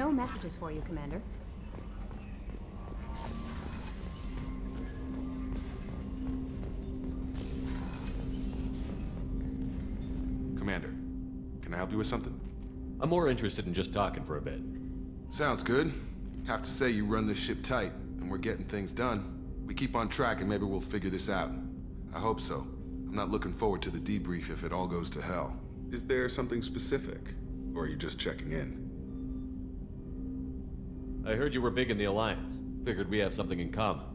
No messages for you, Commander. Commander, can I help you with something? I'm more interested in just talking for a bit. Sounds good. Have to say you run this ship tight, and we're getting things done. We keep on track and maybe we'll figure this out. I hope so. I'm not looking forward to the debrief if it all goes to hell. Is there something specific? Or are you just checking in? I heard you were big in the Alliance. Figured we have something in common.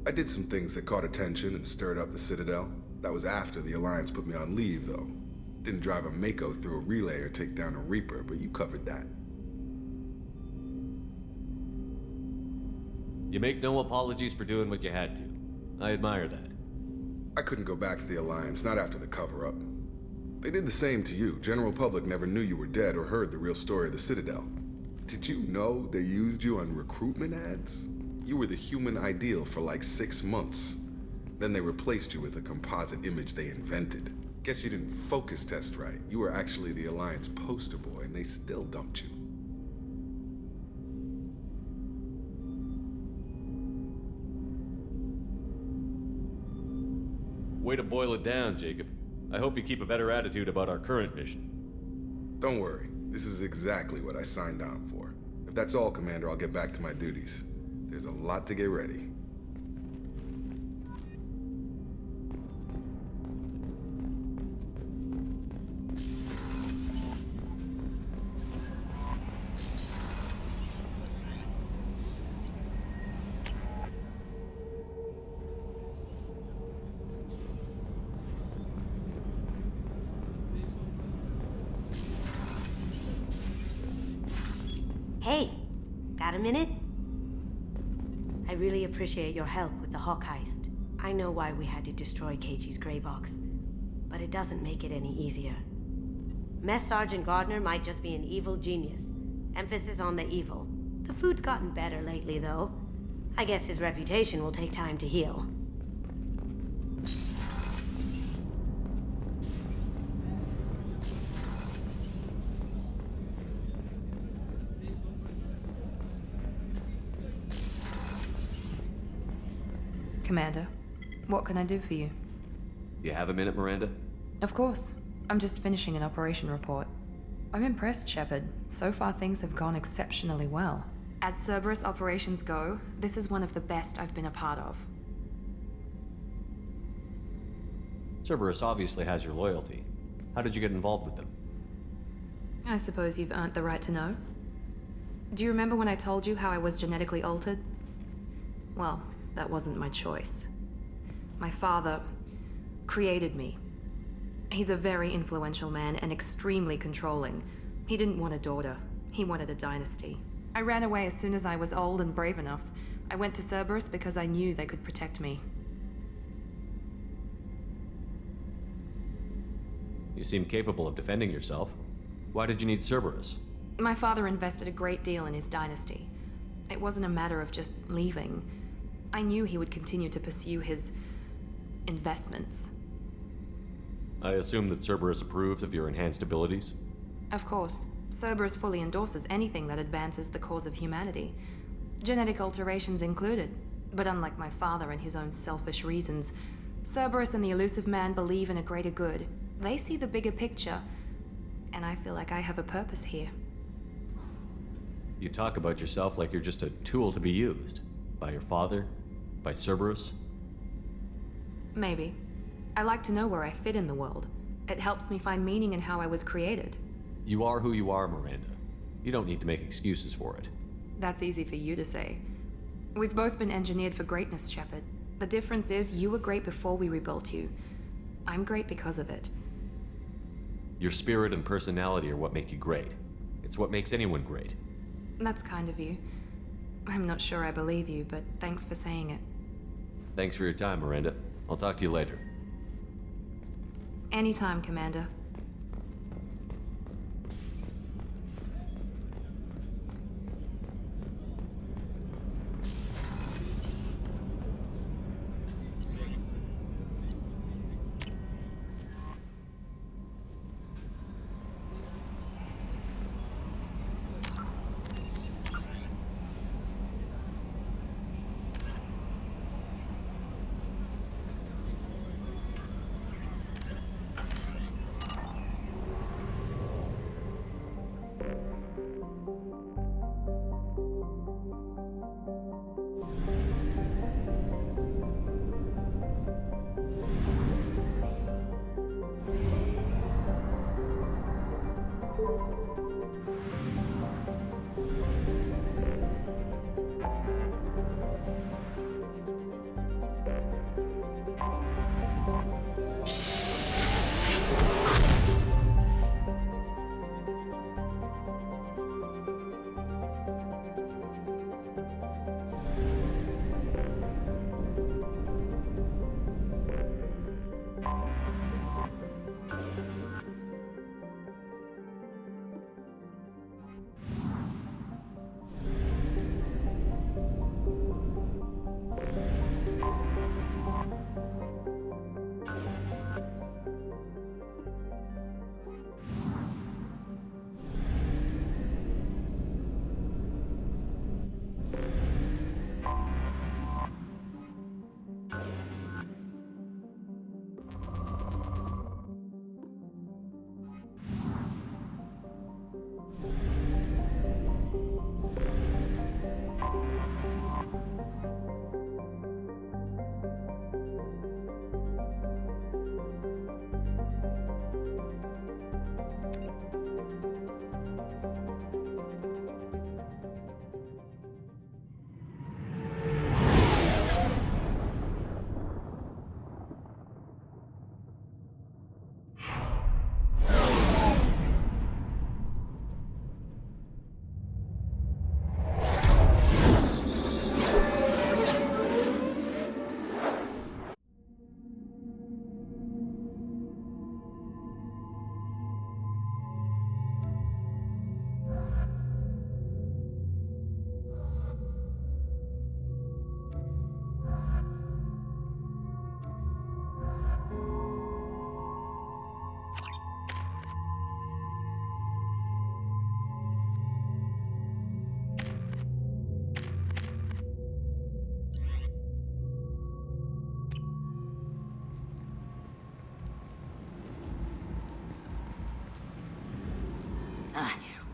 I did some things that caught attention and stirred up the Citadel. That was after the Alliance put me on leave, though. Didn't drive a Mako through a relay or take down a Reaper, but you covered that. You make no apologies for doing what you had to. I admire that. I couldn't go back to the Alliance, not after the cover-up. They did the same to you. General public never knew you were dead or heard the real story of the Citadel. Did you know they used you on recruitment ads? You were the human ideal for like 6 months. Then they replaced you with a composite image they invented. Guess you didn't focus test right. You were actually the Alliance poster boy, and they still dumped you. Way to boil it down, Jacob. I hope you keep a better attitude about our current mission. Don't worry. This is exactly what I signed on for. If that's all, Commander, I'll get back to my duties. There's a lot to get ready. Hey, got a minute? I really appreciate your help with the Hawk heist. I know why we had to destroy KG's gray box, but it doesn't make it any easier. Mess Sergeant Gardner might just be an evil genius. Emphasis on the evil. The food's gotten better lately, though. I guess his reputation will take time to heal. Commander, what can I do for you? You have a minute, Miranda? Of course. I'm just finishing an operation report. I'm impressed, Shepard. So far things have gone exceptionally well. As Cerberus operations go, this is one of the best I've been a part of. Cerberus obviously has your loyalty. How did you get involved with them? I suppose you've earned the right to know. Do you remember when I told you how I was genetically altered? Well, that wasn't my choice. My father created me. He's a very influential man and extremely controlling. He didn't want a daughter. He wanted a dynasty. I ran away as soon as I was old and brave enough. I went to Cerberus because I knew they could protect me. You seem capable of defending yourself. Why did you need Cerberus? My father invested a great deal in his dynasty. It wasn't a matter of just leaving. I knew he would continue to pursue his investments. I assume that Cerberus approved of your enhanced abilities? Of course. Cerberus fully endorses anything that advances the cause of humanity. Genetic alterations included. But unlike my father and his own selfish reasons, Cerberus and the Elusive Man believe in a greater good. They see the bigger picture, and I feel like I have a purpose here. You talk about yourself like you're just a tool to be used. By your father? By Cerberus? Maybe. I like to know where I fit in the world. It helps me find meaning in how I was created. You are who you are, Miranda. You don't need to make excuses for it. That's easy for you to say. We've both been engineered for greatness, Shepard. The difference is you were great before we rebuilt you. I'm great because of it. Your spirit and personality are what make you great. It's what makes anyone great. That's kind of you. I'm not sure I believe you, but thanks for saying it. Thanks for your time, Miranda. I'll talk to you later. Anytime, Commander.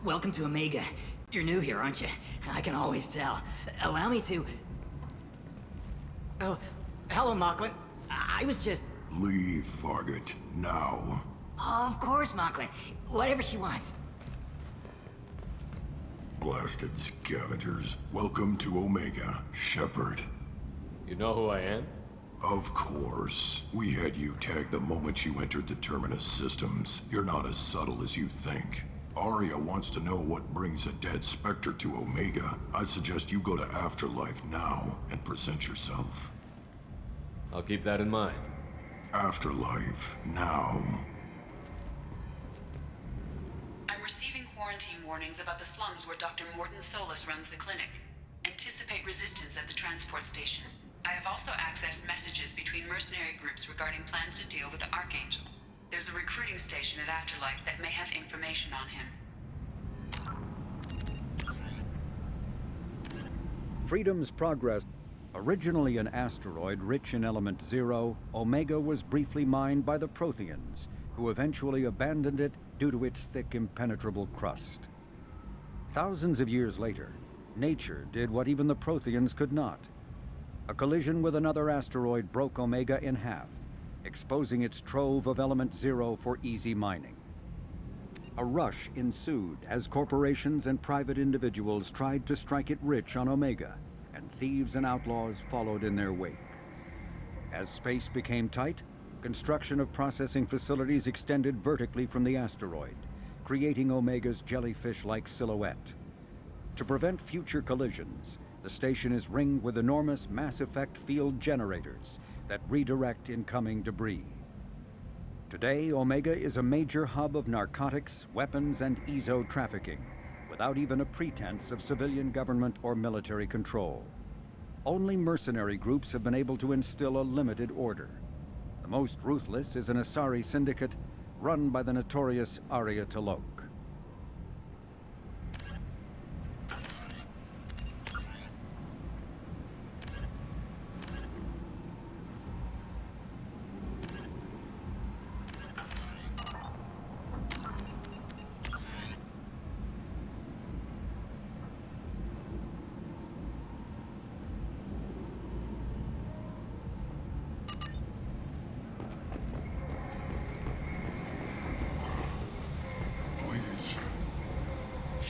Welcome to Omega. You're new here, aren't you? I can always tell. Allow me to... Oh, hello, Mocklin. I was just... Leave, Fargate, now. Oh, of course, Mocklin. Whatever she wants. Blasted scavengers. Welcome to Omega, Shepard. You know who I am? Of course. We had you tagged the moment you entered the Terminus systems. You're not as subtle as you think. Arya wants to know what brings a dead Spectre to Omega. I suggest you go to Afterlife now and present yourself. I'll keep that in mind. Afterlife, now. I'm receiving quarantine warnings about the slums where Dr. Morton Solus runs the clinic. Anticipate resistance at the transport station. I have also accessed messages between mercenary groups regarding plans to deal with the Archangel. There's a recruiting station at Afterlife that may have information on him. Freedom's Progress. Originally an asteroid rich in element zero, Omega was briefly mined by the Protheans, who eventually abandoned it due to its thick, impenetrable crust. Thousands of years later, nature did what even the Protheans could not. A collision with another asteroid broke Omega in half, exposing its trove of element zero for easy mining. A rush ensued as corporations and private individuals tried to strike it rich on Omega, and thieves and outlaws followed in their wake. As space became tight, construction of processing facilities extended vertically from the asteroid, creating Omega's jellyfish-like silhouette. To prevent future collisions, the station is ringed with enormous mass-effect field generators that redirect incoming debris. Today, Omega is a major hub of narcotics, weapons, and EZO trafficking, without even a pretense of civilian government or military control. Only mercenary groups have been able to instill a limited order. The most ruthless is an Asari syndicate run by the notorious Arya T'Loak.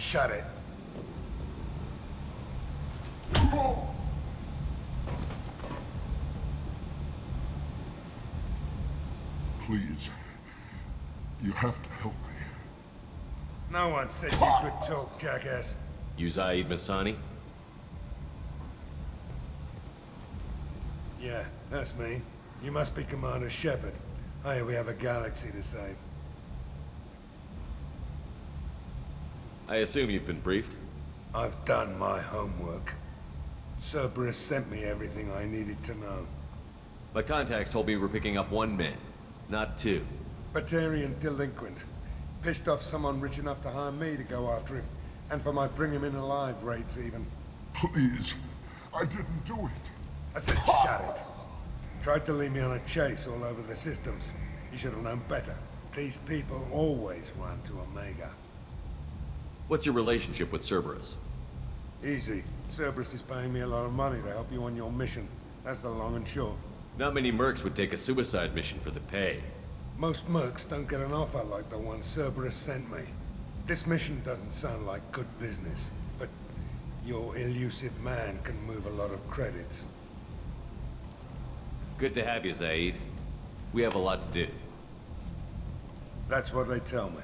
Shut it. Please. You have to help me. No one said you could talk, jackass. You Zaid Masani? Yeah, that's me. You must be Commander Shepard. Hey, we have a galaxy to save. I assume you've been briefed? I've done my homework. Cerberus sent me everything I needed to know. My contacts told me we're picking up 1 man, not 2. Batarian delinquent. Pissed off someone rich enough to hire me to go after him. And for my bring him in alive rates even. Please. I didn't do it. I said shut it. Tried to lead me on a chase all over the systems. You should have known better. These people always run to Omega. What's your relationship with Cerberus? Easy. Cerberus is paying me a lot of money to help you on your mission. That's the long and short. Not many mercs would take a suicide mission for the pay. Most mercs don't get an offer like the one Cerberus sent me. This mission doesn't sound like good business, but your elusive man can move a lot of credits. Good to have you, Zaid. We have a lot to do. That's what they tell me.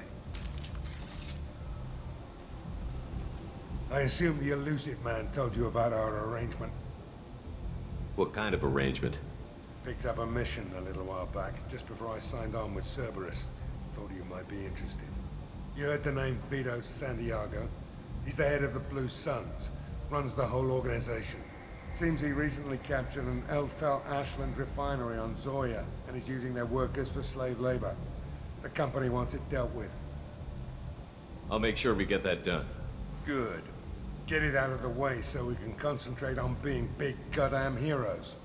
I assume the elusive man told you about our arrangement. What kind of arrangement? Picked up a mission a little while back, just before I signed on with Cerberus. Thought you might be interested. You heard the name Vito Santiago? He's the head of the Blue Suns, runs the whole organization. Seems he recently captured an Eldfell Ashland refinery on Zoya, and is using their workers for slave labor. The company wants it dealt with. I'll make sure we get that done. Good. Get it out of the way so we can concentrate on being big goddamn heroes.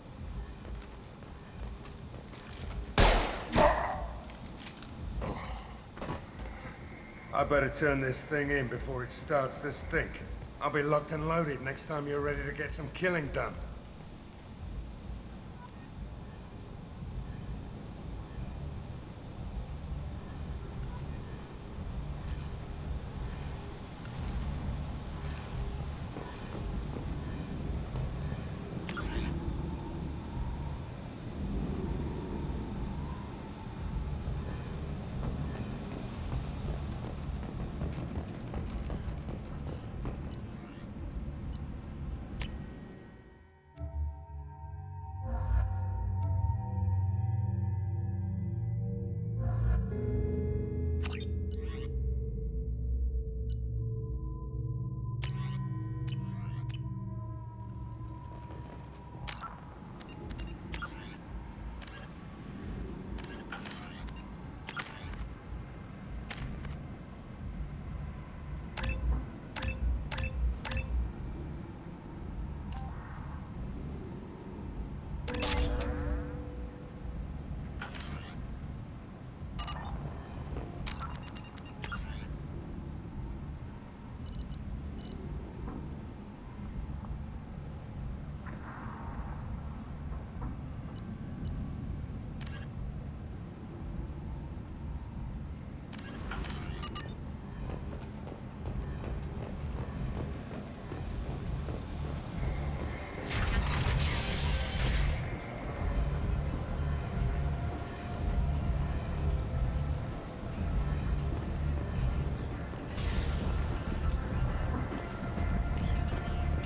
I better turn this thing in before it starts to stink. I'll be locked and loaded next time you're ready to get some killing done.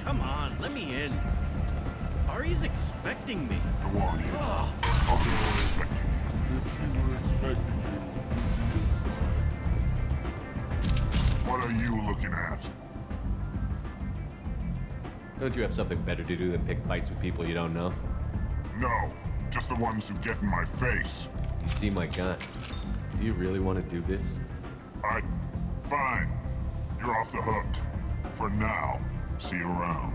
Come on, let me in. Ari's expecting me. Go on in. I'll be expecting you. If she were expecting you, What are you looking at? Don't you have something better to do than pick fights with people you don't know? No, just the ones who get in my face. You see my gun. Do you really want to do this? Fine. You're off the hook. For now. See you around.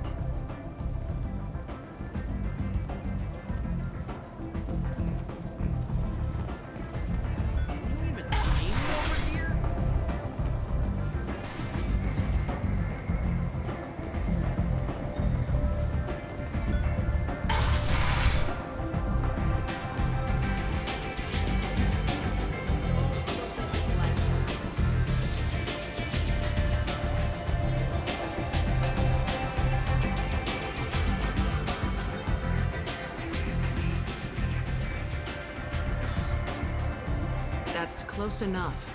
You even seen me over here? close enough.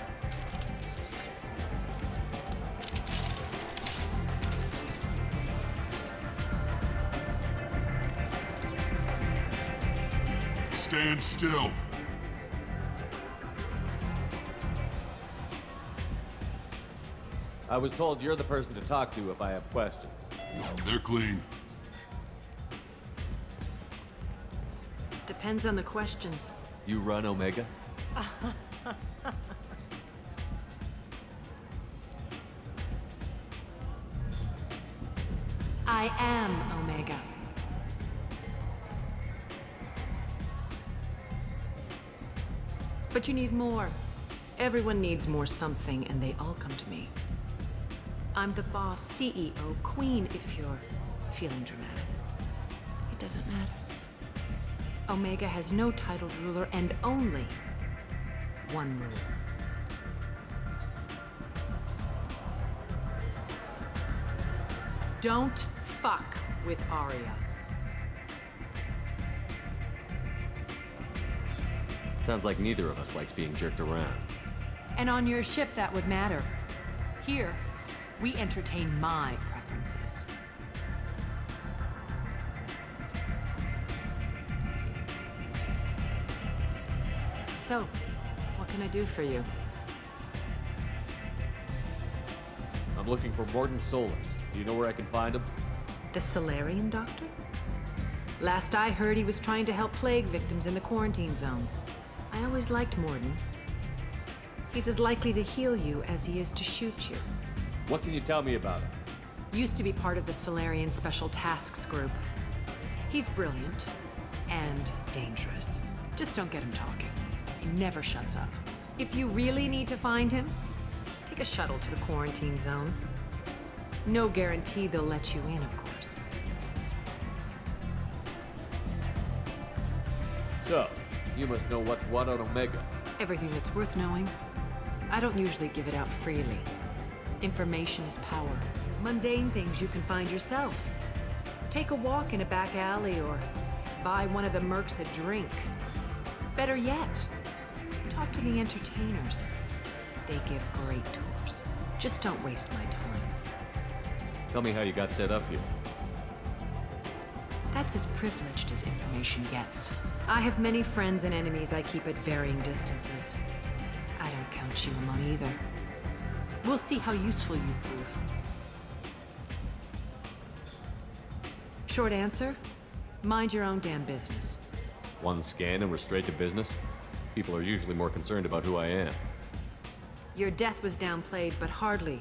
Stand still. I was told you're the person to talk to if I have questions. They're clean. Depends on the questions. You run Omega? I am Omega. But you need more. Everyone needs more something, and they all come to me. I'm the boss, CEO, queen, if you're feeling dramatic. It doesn't matter. Omega has no titled ruler and only one rule. Don't fuck with Arya. Sounds like neither of us likes being jerked around. And on your ship, that would matter. Here, we entertain my preferences. So, what can I do for you? I'm looking for Morden Solus. Do you know where I can find him? The Solarian doctor? Last I heard, he was trying to help plague victims in the quarantine zone. I always liked Morden. He's as likely to heal you as he is to shoot you. What can you tell me about him? Used to be part of the Solarian Special Tasks Group. He's brilliant and dangerous. Just don't get him talking. He never shuts up. If you really need to find him, take a shuttle to the quarantine zone. No guarantee they'll let you in, of course. So, you must know what's what on Omega. Everything that's worth knowing. I don't usually give it out freely. Information is power. Mundane things you can find yourself. Take a walk in a back alley or buy one of the mercs a drink. Better yet, talk to the entertainers. They give great tours. Just don't waste my time. Tell me how you got set up here. That's as privileged as information gets. I have many friends and enemies I keep at varying distances. I don't count you among either. We'll see how useful you prove. Short answer, mind your own damn business. One scan and we're straight to business? People are usually more concerned about who I am. Your death was downplayed, but hardly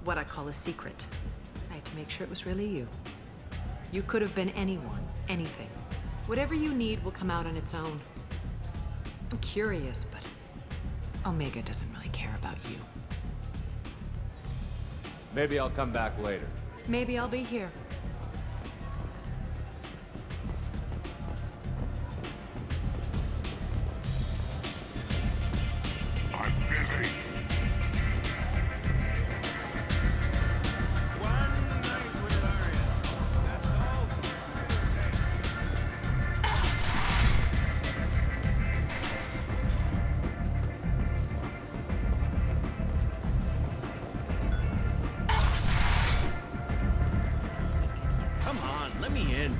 what I call a secret. I had to make sure it was really you. You could have been anyone, anything. Whatever you need will come out on its own. I'm curious, but Omega doesn't really care about you. Maybe I'll come back later. Maybe I'll be here. I'm busy. One night with Arya. That's all. Come on, let me in.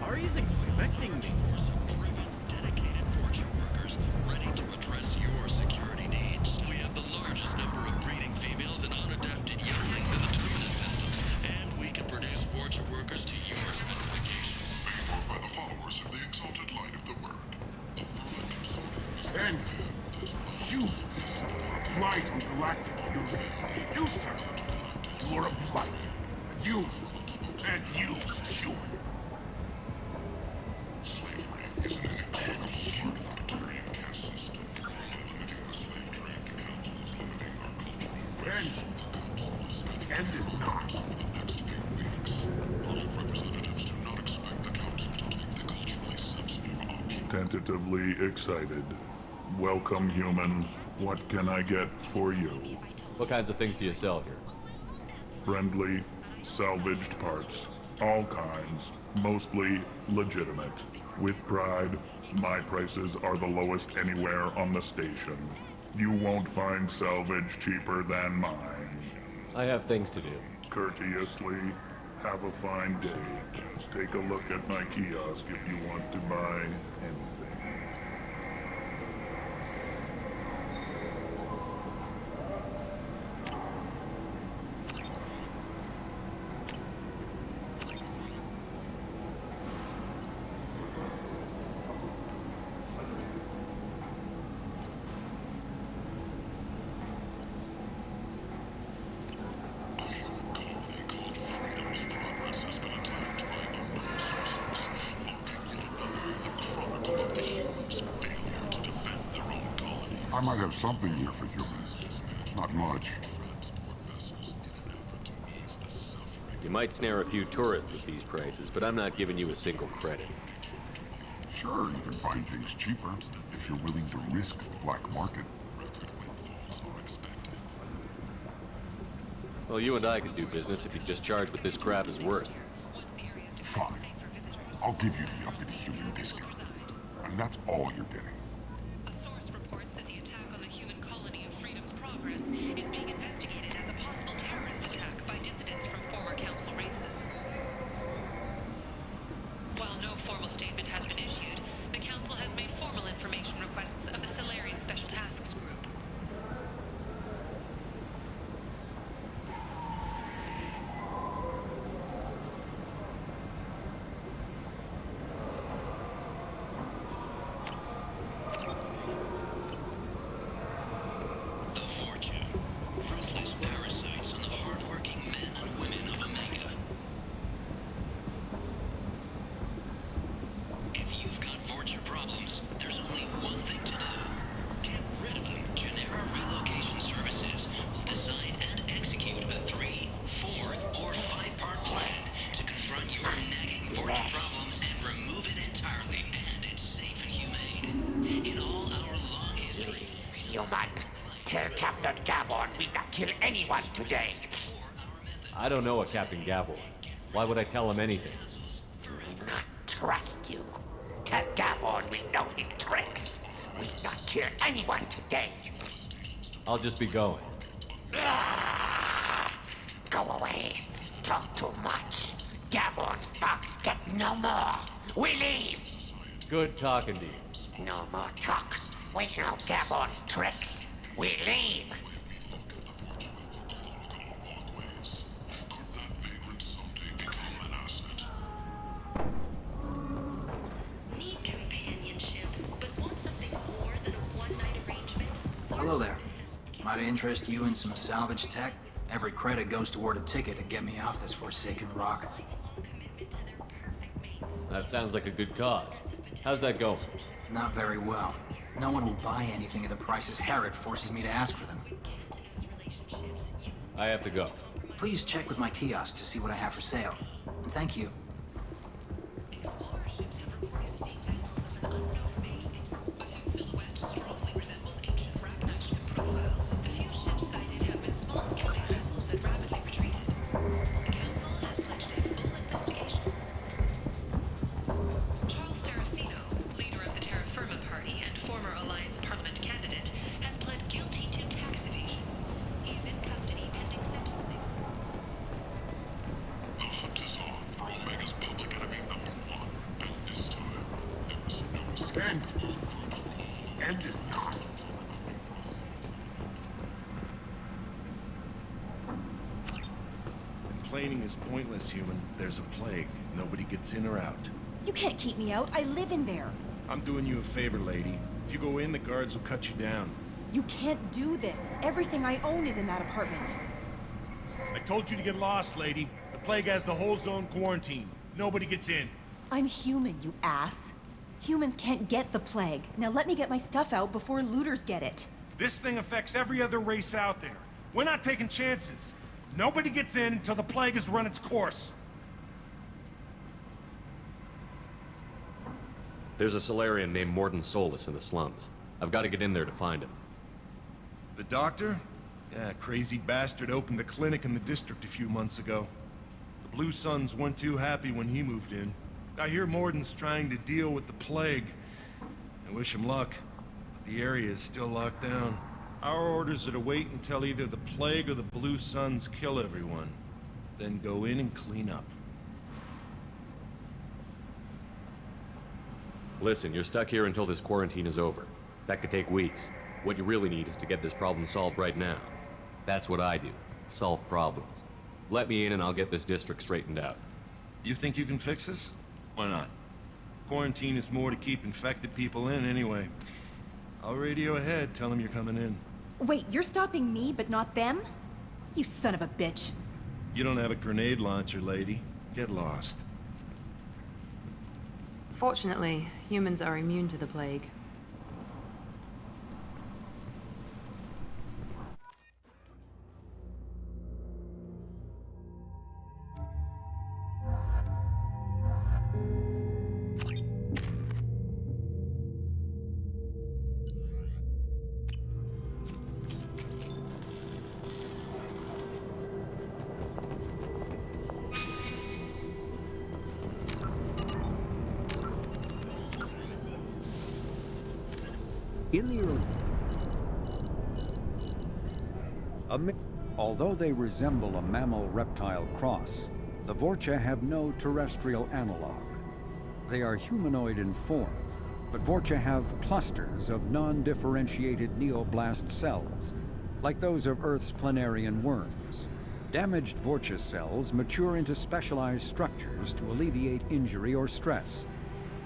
Ari's expecting me. Dedicated fortune workers ready to address your security needs. We have the largest number of breeding females and unadapted younglings in the terminus systems, and we can produce fortune workers to your specifications. Paid for by the followers of the exalted light of the word. And you are a blight on galactic fury. You, sir, you are a blight. You and you, human. End is not. Representatives do not expect the council to take the culture Tentatively excited. Welcome, human. What can I get for you? What kinds of things do you sell here? Friendly, salvaged parts. All kinds. Mostly legitimate. With pride, my prices are the lowest anywhere on the station. You won't find salvage cheaper than mine. I have things to do. Courteously, have a fine day. Take a look at my kiosk if you want to buy anything. I might have something here for humans. Not much. You might snare a few tourists with these prices, but I'm not giving you a single credit. Sure, you can find things cheaper if you're willing to risk the black market. Well, you and I could do business if you just charge what this crap is worth. Fine. I'll give you the uppity human discount. And that's all you're getting. A source reports that the attack on the human colony of Freedom's Progress is being investigated as a possible terrorist attack by dissidents from former council races. While no formal statement has been issued, the council has made formal information requests of the Solarian Special Tasks Group. Tell Captain Gavon we not kill anyone today. I don't know a Captain Gavon. Why would I tell him anything? We not trust you. Tell Gavon we know his tricks. We not kill anyone today. I'll just be going. Go away. Talk too much. Gavon's thugs get no more. We leave. Good talking to you. No more talk. We know Gavon's tricks. We leave. Need companionship, but want something more than a one-night arrangement? Hello there. Might I interest you in some salvage tech? Every credit goes toward a ticket to get me off this forsaken rock. That sounds like a good cause. How's that going? Not very well. No one will buy anything at the prices Herod forces me to ask for them. I have to go. Please check with my kiosk to see what I have for sale. And thank you. End is not. Complaining is pointless, human. There's a plague. Nobody gets in or out. You can't keep me out. I live in there. I'm doing you a favor, lady. If you go in, the guards will cut you down. You can't do this. Everything I own is in that apartment. I told you to get lost, lady. The plague has the whole zone quarantined. Nobody gets in. I'm human, you ass. Humans can't get the plague. Now let me get my stuff out before looters get it. This thing affects every other race out there. We're not taking chances. Nobody gets in until the plague has run its course. There's a Solarian named Morden Solus in the slums. I've got to get in there to find him. The doctor? Yeah, crazy bastard opened a clinic in the district a few months ago. The Blue Suns weren't too happy when he moved in. I hear Morden's trying to deal with the plague. I wish him luck, but the area is still locked down. Our orders are to wait until either the plague or the Blue Suns kill everyone, then go in and clean up. Listen, you're stuck here until this quarantine is over. That could take weeks. What you really need is to get this problem solved right now. That's what I do. Solve problems. Let me in and I'll get this district straightened out. You think you can fix this? Why not? Quarantine is more to keep infected people in anyway. I'll radio ahead, tell them you're coming in. Wait, you're stopping me, but not them? You son of a bitch. You don't have a grenade launcher, lady. Get lost. Fortunately, humans are immune to the plague. In the early... Although they resemble a mammal-reptile cross, the Vorcha have no terrestrial analog. They are humanoid in form, but Vorcha have clusters of non-differentiated neoblast cells, like those of Earth's planarian worms. Damaged Vorcha cells mature into specialized structures to alleviate injury or stress.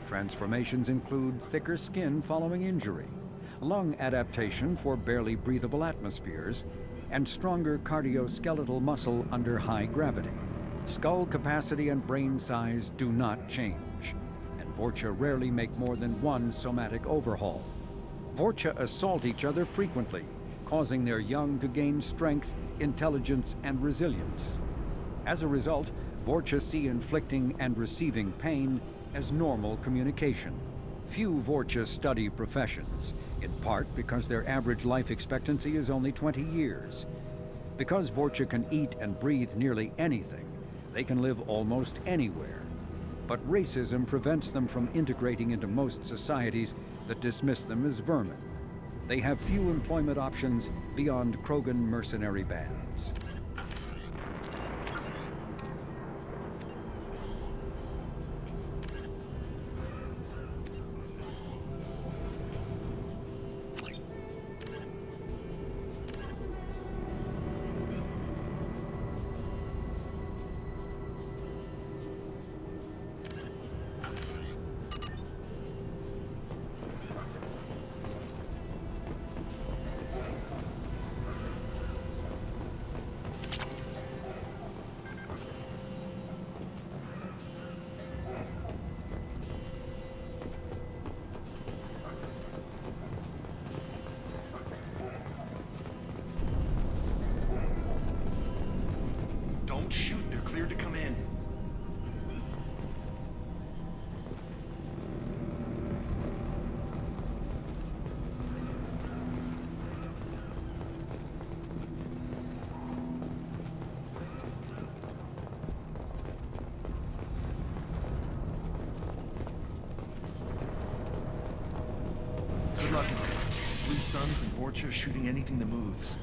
Transformations include thicker skin following injury, lung adaptation for barely breathable atmospheres, and stronger cardioskeletal muscle under high gravity. Skull capacity and brain size do not change, and Vorcha rarely make more than one somatic overhaul. Vorcha assault each other frequently, causing their young to gain strength, intelligence, and resilience. As a result, Vorcha see inflicting and receiving pain as normal communication. Few Vorcha study professions, in part because their average life expectancy is only 20 years. Because Vorcha can eat and breathe nearly anything, they can live almost anywhere. But racism prevents them from integrating into most societies that dismiss them as vermin. They have few employment options beyond Krogan mercenary bands. Don't shoot, they're cleared to come in. Good luck in there. Blue Suns and Vorcha shooting anything that moves.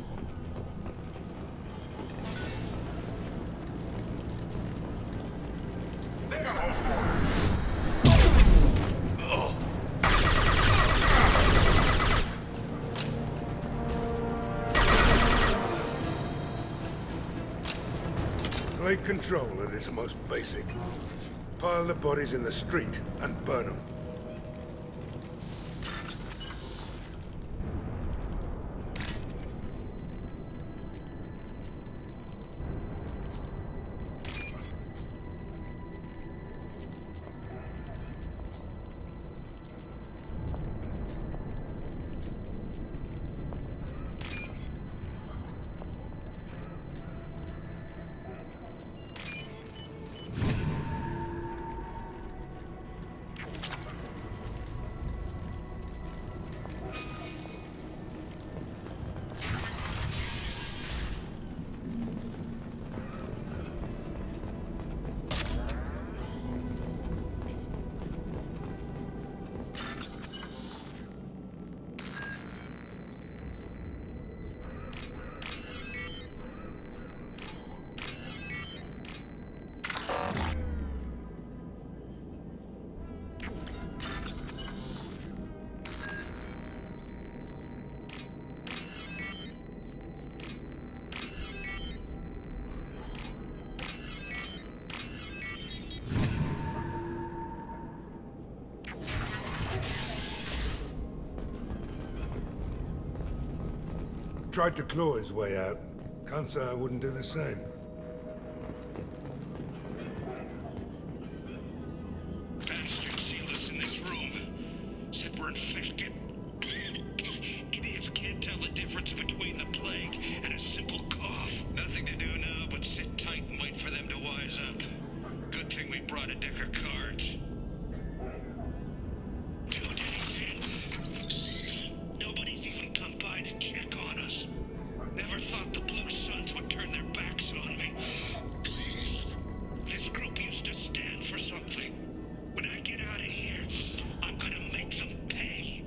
Plague control at its most basic. Pile the bodies in the street and burn them. tried to claw his way out. Can't say I wouldn't do the same. Bastard sealed us in this room. Said we're infected. Idiots can't tell the difference between the plague and a simple cough. Nothing to do now but sit tight and wait for them to wise up. Good thing we brought a deck of cards. 2 days in. Nobody's even come by to check on us. Never thought the Blue Suns would turn their backs on me. This group used to stand for something. When I get out of here, I'm gonna make them pay.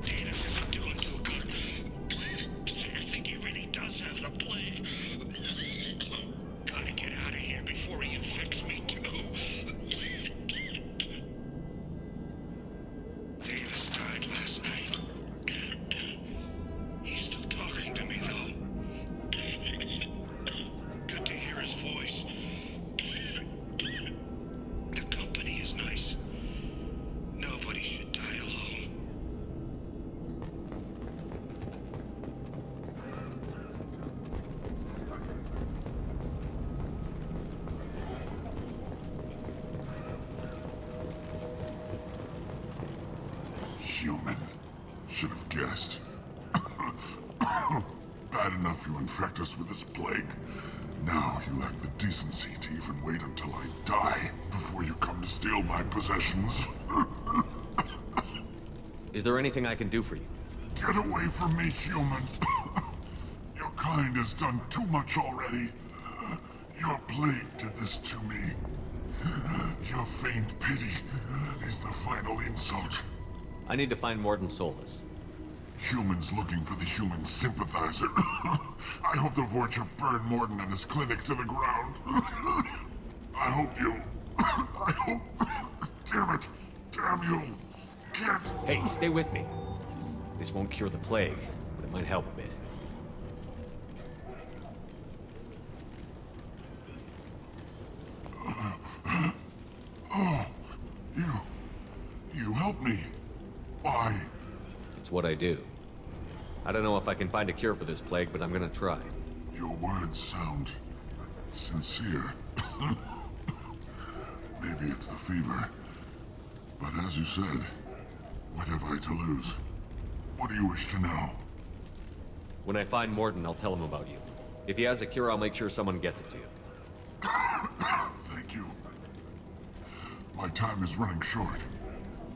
Davis isn't doing too good. I think he really does have the plague. Gotta get out of here before he infects me too. Davis died last night. He's still talking to me, though. Good to hear his voice. The company is nice. Nobody should die alone. Human. Should have guessed. Bad enough you infect us with this plague. Now you lack the decency to even wait until I die before you come to steal my possessions. Is there anything I can do for you? Get away from me, human. Your kind has done too much already. Your plague did this to me. Your feigned pity is the final insult. I need to find Morden Solus. Humans looking for the human sympathizer. I hope the Vorcha burn Morden and his clinic to the ground. I hope you... I hope... Damn it! Damn you! Can't... Hey, stay with me. This won't cure the plague, but it might help a bit. Oh, you helped me. Why? It's what I do. I don't know if I can find a cure for this plague, but I'm gonna try. Your words sound sincere. Maybe it's the fever. But as you said, what have I to lose? What do you wish to know? When I find Morden, I'll tell him about you. If he has a cure, I'll make sure someone gets it to you. Thank you. My time is running short,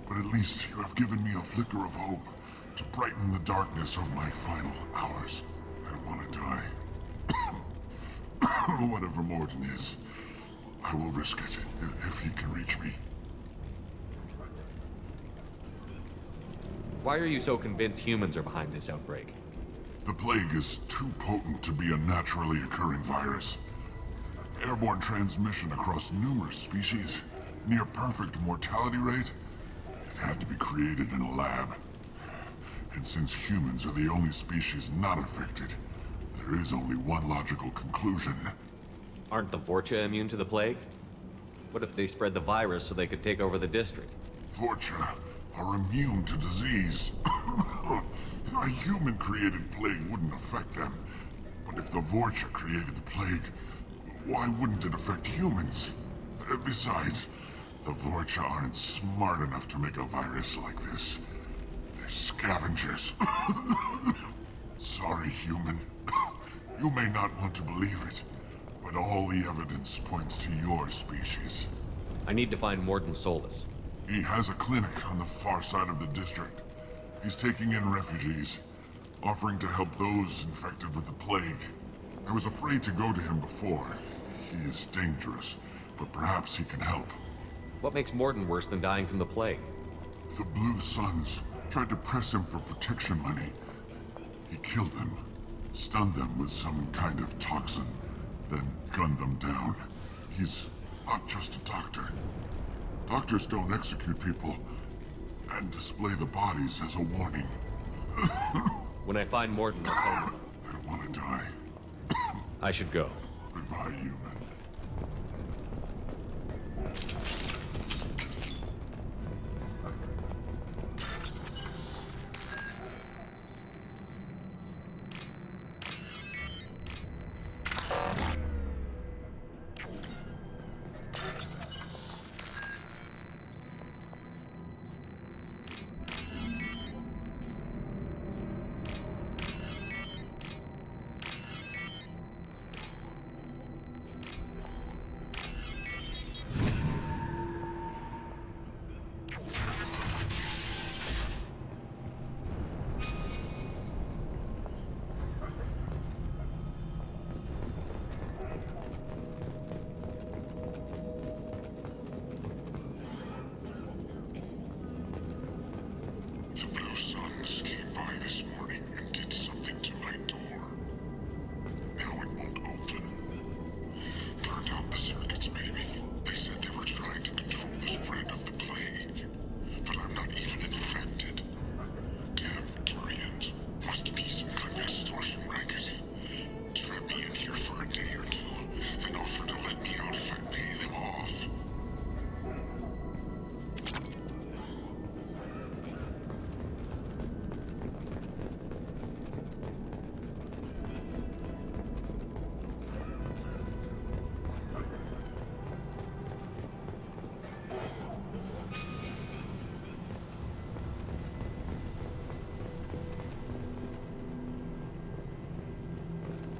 but at least you have given me a flicker of hope to brighten the darkness of my final hours. I don't want to die. Whatever Morden is, I will risk it if he can reach me. Why are you so convinced humans are behind this outbreak? The plague is too potent to be a naturally occurring virus. Airborne transmission across numerous species, near perfect mortality rate. It had to be created in a lab. And since humans are the only species not affected, there is only one logical conclusion. Aren't the Vorcha immune to the plague? What if they spread the virus so they could take over the district? Vorcha are immune to disease. A human-created plague wouldn't affect them. But if the Vorcha created the plague, why wouldn't it affect humans? Besides, the Vorcha aren't smart enough to make a virus like this. They're scavengers. Sorry, human. You may not want to believe it, but all the evidence points to your species. I need to find Morden Solus. He has a clinic on the far side of the district. He's taking in refugees, offering to help those infected with the plague. I was afraid to go to him before. He is dangerous, but perhaps he can help. What makes Morden worse than dying from the plague? The Blue Suns tried to press him for protection money. He killed them, stunned them with some kind of toxin, then gunned them down. He's not just a doctor. Doctors don't execute people and display the bodies as a warning. When I find Morden, I'll tell him. I don't want to die. I should go. Goodbye, human. Suns came by this morning and did something to my door. Now it won't open. Turned out the circuits, maybe. They said they were trying to control the spread of the plague. But I'm not even infected. Damn Turians. Must be some kind of extortion racket. Trap me in here for a day or two, then offer to let me out if I pay them off.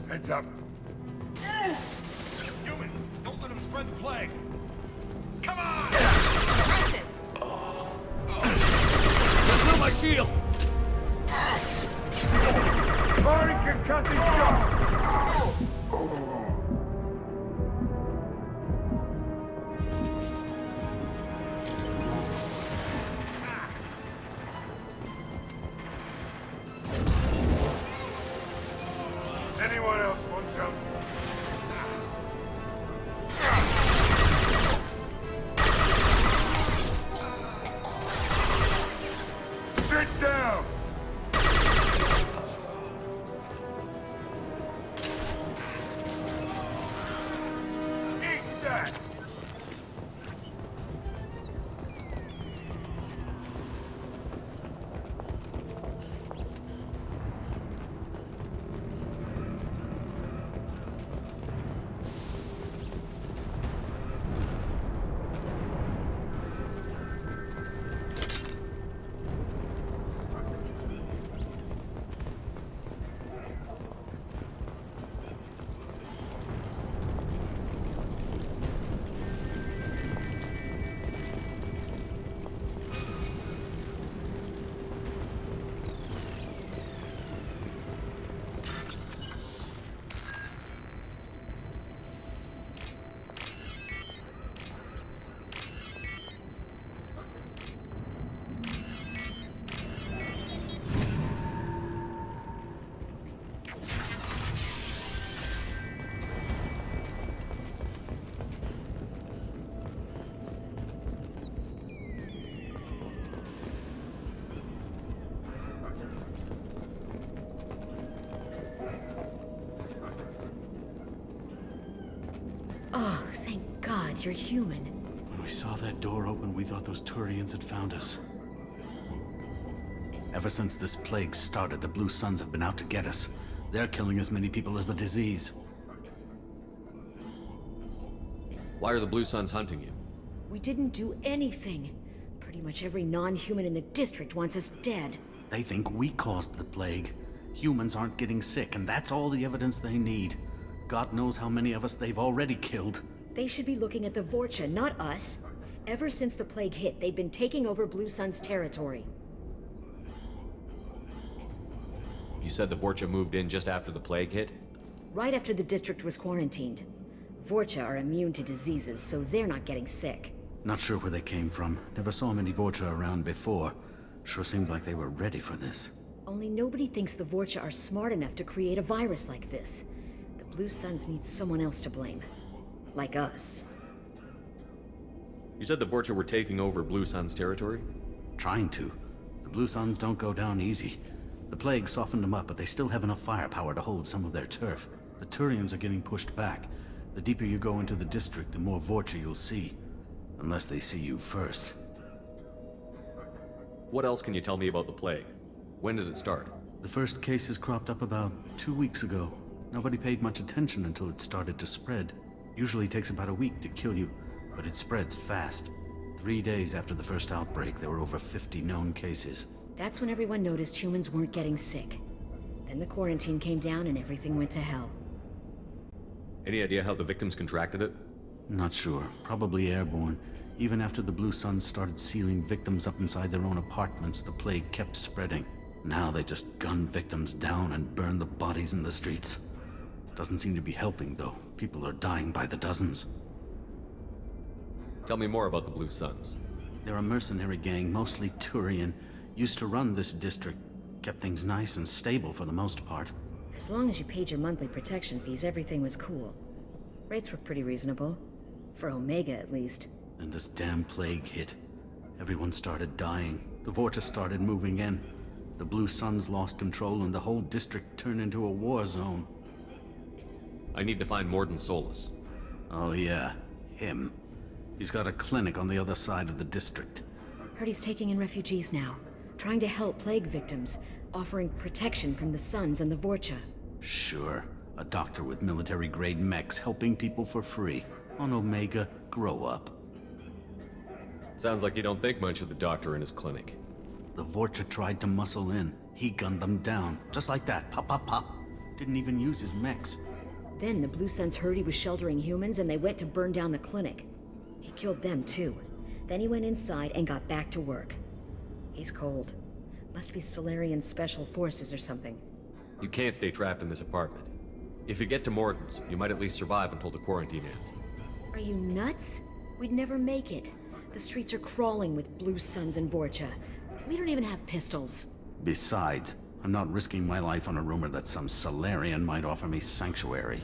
Heads up. Humans, don't let them spread the plague. Come on! Through my shield! Firing concussive shot! Anyone else want some? Sit down! Eat that! Oh, thank God you're human. When we saw that door open, we thought those Turians had found us. Ever since this plague started, the Blue Suns have been out to get us. They're killing as many people as the disease. Why are the Blue Suns hunting you? We didn't do anything. Pretty much every non-human in the district wants us dead. They think we caused the plague. Humans aren't getting sick, and that's all the evidence they need. God knows how many of us they've already killed. They should be looking at the Vorcha, not us. Ever since the plague hit, they've been taking over Blue Sun's territory. You said the Vorcha moved in just after the plague hit? Right after the district was quarantined. Vorcha are immune to diseases, so they're not getting sick. Not sure where they came from. Never saw many Vorcha around before. Sure seemed like they were ready for this. Only nobody thinks the Vorcha are smart enough to create a virus like this. The Blue Suns need someone else to blame. Like us. You said the Vorcha were taking over Blue Sun's territory? Trying to. The Blue Suns don't go down easy. The plague softened them up, but they still have enough firepower to hold some of their turf. The Turians are getting pushed back. The deeper you go into the district, the more Vorcha you'll see. Unless they see you first. What else can you tell me about the plague? When did it start? The first cases cropped up about 2 weeks ago. Nobody paid much attention until it started to spread. Usually takes about a week to kill you, but it spreads fast. 3 days after the first outbreak, there were over 50 known cases. That's when everyone noticed humans weren't getting sick. Then the quarantine came down and everything went to hell. Any idea how the victims contracted it? Not sure. Probably airborne. Even after the Blue Suns started sealing victims up inside their own apartments, the plague kept spreading. Now they just gun victims down and burn the bodies in the streets. Doesn't seem to be helping, though. People are dying by the dozens. Tell me more about the Blue Suns. They're a mercenary gang, mostly Turian. Used to run this district. Kept things nice and stable for the most part. As long as you paid your monthly protection fees, everything was cool. Rates were pretty reasonable. For Omega, at least. Then this damn plague hit. Everyone started dying. The Vorta started moving in. The Blue Suns lost control and the whole district turned into a war zone. I need to find Morden Solus. Oh yeah, him. He's got a clinic on the other side of the district. Heard he's taking in refugees now. Trying to help plague victims. Offering protection from the Suns and the Vorcha. Sure. A doctor with military-grade mechs helping people for free. On Omega, grow up. Sounds like you don't think much of the doctor in his clinic. The Vorcha tried to muscle in. He gunned them down. Just like that. Pop, pop, pop. Didn't even use his mechs. Then the Blue Suns heard he was sheltering humans and they went to burn down the clinic. He killed them too. Then he went inside and got back to work. He's cold. Must be Solarian Special Forces or something. You can't stay trapped in this apartment. If you get to Morden's, you might at least survive until the quarantine ends. Are you nuts? We'd never make it. The streets are crawling with Blue Suns and Vorcha. We don't even have pistols. Besides, I'm not risking my life on a rumor that some Solarian might offer me sanctuary.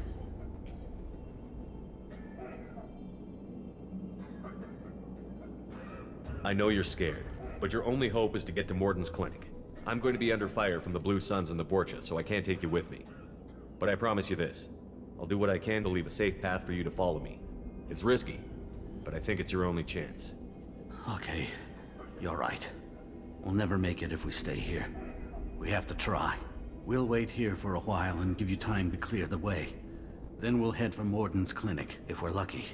I know you're scared, but your only hope is to get to Morden's clinic. I'm going to be under fire from the Blue Suns and the Vorcha, so I can't take you with me. But I promise you this. I'll do what I can to leave a safe path for you to follow me. It's risky, but I think it's your only chance. Okay, you're right. We'll never make it if we stay here. We have to try. We'll wait here for a while and give you time to clear the way. Then we'll head for Morden's clinic, if we're lucky.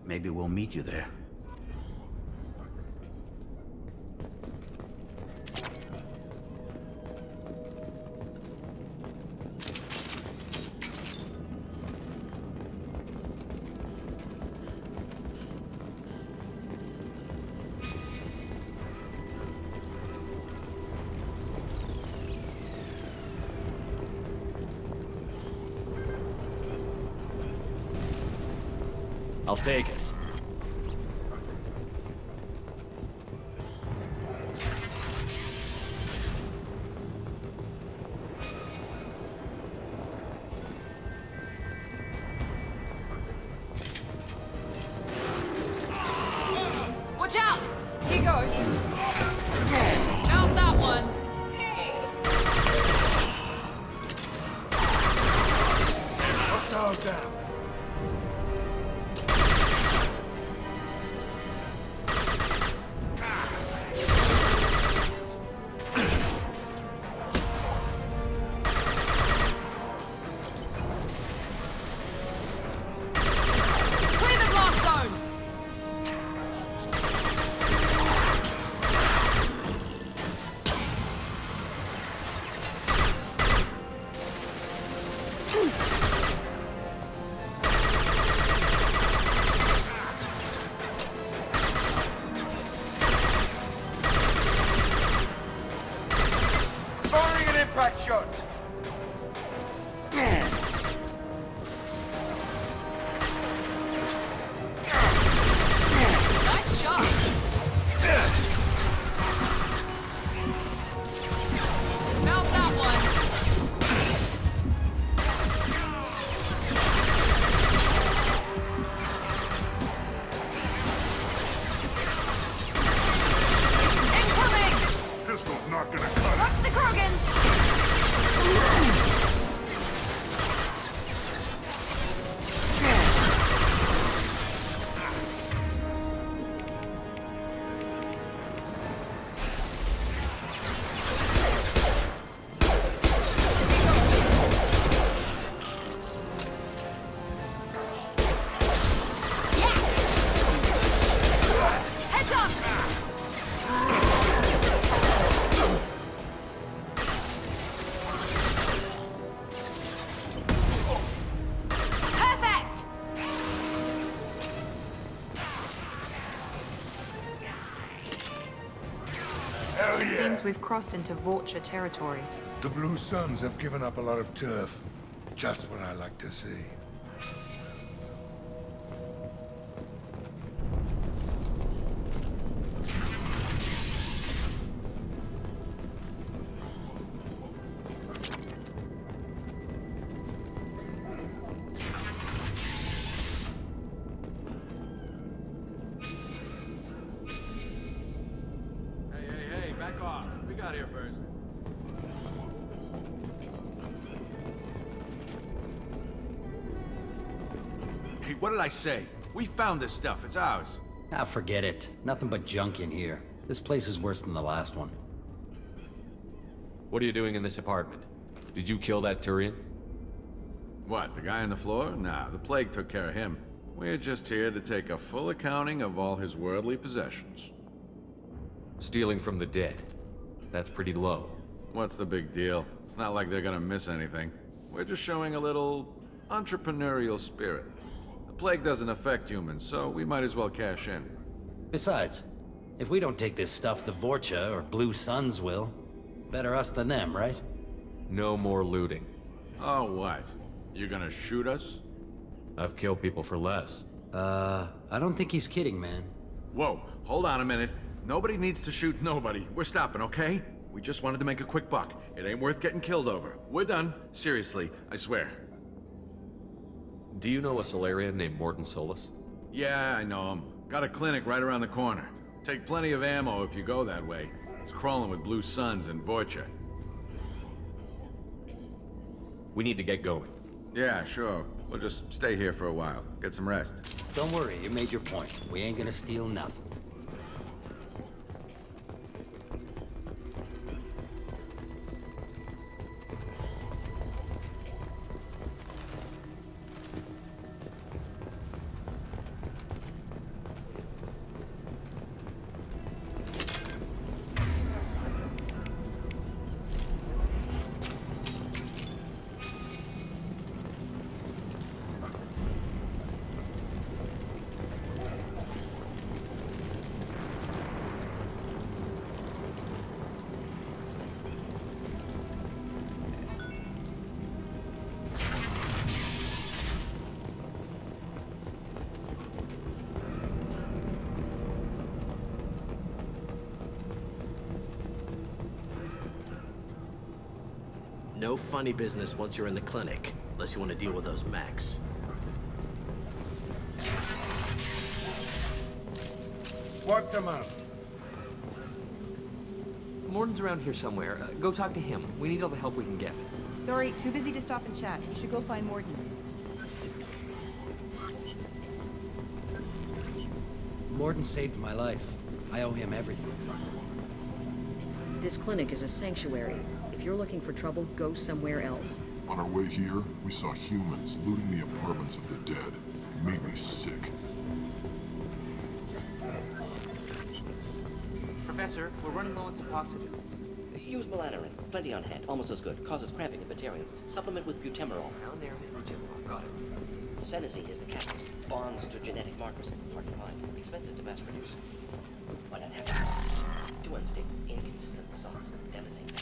Maybe we'll meet you there. I'll take it. Watch out! Here goes. Out that one. Hostile down. Firing an impact shot. Nice shot. Mount that one. Incoming! Pistol's not gonna cut it. Watch the Krogan! Heads up! Perfect! Hell It yeah! seems we've crossed into Vorcha territory. The Blue Suns have given up a lot of turf. Just what I like to see. out here first. Hey, what did I say? We found this stuff. It's ours. Ah, forget it. Nothing but junk in here. This place is worse than the last one. What are you doing in this apartment? Did you kill that Turian? What, the guy on the floor? Nah, the plague took care of him. We're just here to take a full accounting of all his worldly possessions. Stealing from the dead. That's pretty low. What's the big deal? It's not like they're gonna miss anything. We're just showing a little entrepreneurial spirit. The plague doesn't affect humans, so we might as well cash in. Besides, if we don't take this stuff, the Vorcha or Blue Suns will. Better us than them, right? No more looting. Oh, what? You gonna shoot us? I've killed people for less. I don't think he's kidding, man. Whoa, hold on a minute. Nobody needs to shoot nobody. We're stopping, okay? We just wanted to make a quick buck. It ain't worth getting killed over. We're done. Seriously, I swear. Do you know a Solarian named Morden Solus? Yeah, I know him. Got a clinic right around the corner. Take plenty of ammo if you go that way. It's crawling with Blue Suns and Vorcha. We need to get going. Yeah, sure. We'll just stay here for a while. Get some rest. Don't worry, you made your point. We ain't gonna steal nothing. No funny business once you're in the clinic, unless you want to deal with those mechs. Wipe them out. Morden's around here somewhere. Go talk to him. We need all the help we can get. Sorry, too busy to stop and chat. You should go find Morden. Morden saved my life. I owe him everything. This clinic is a sanctuary. If you're looking for trouble, go somewhere else. On our way here, we saw humans looting the apartments of the dead. It made me sick. Professor, we're running low on Suboxone. Use melatonin. Plenty on hand. Almost as good. Causes cramping in Batarians. Supplement with butemerol. Down there, got it. Senesine is the catalyst. Bonds to genetic markers. Hard to find. Expensive to mass produce. Why not have it? Too unstable. Inconsistent results. Devastating.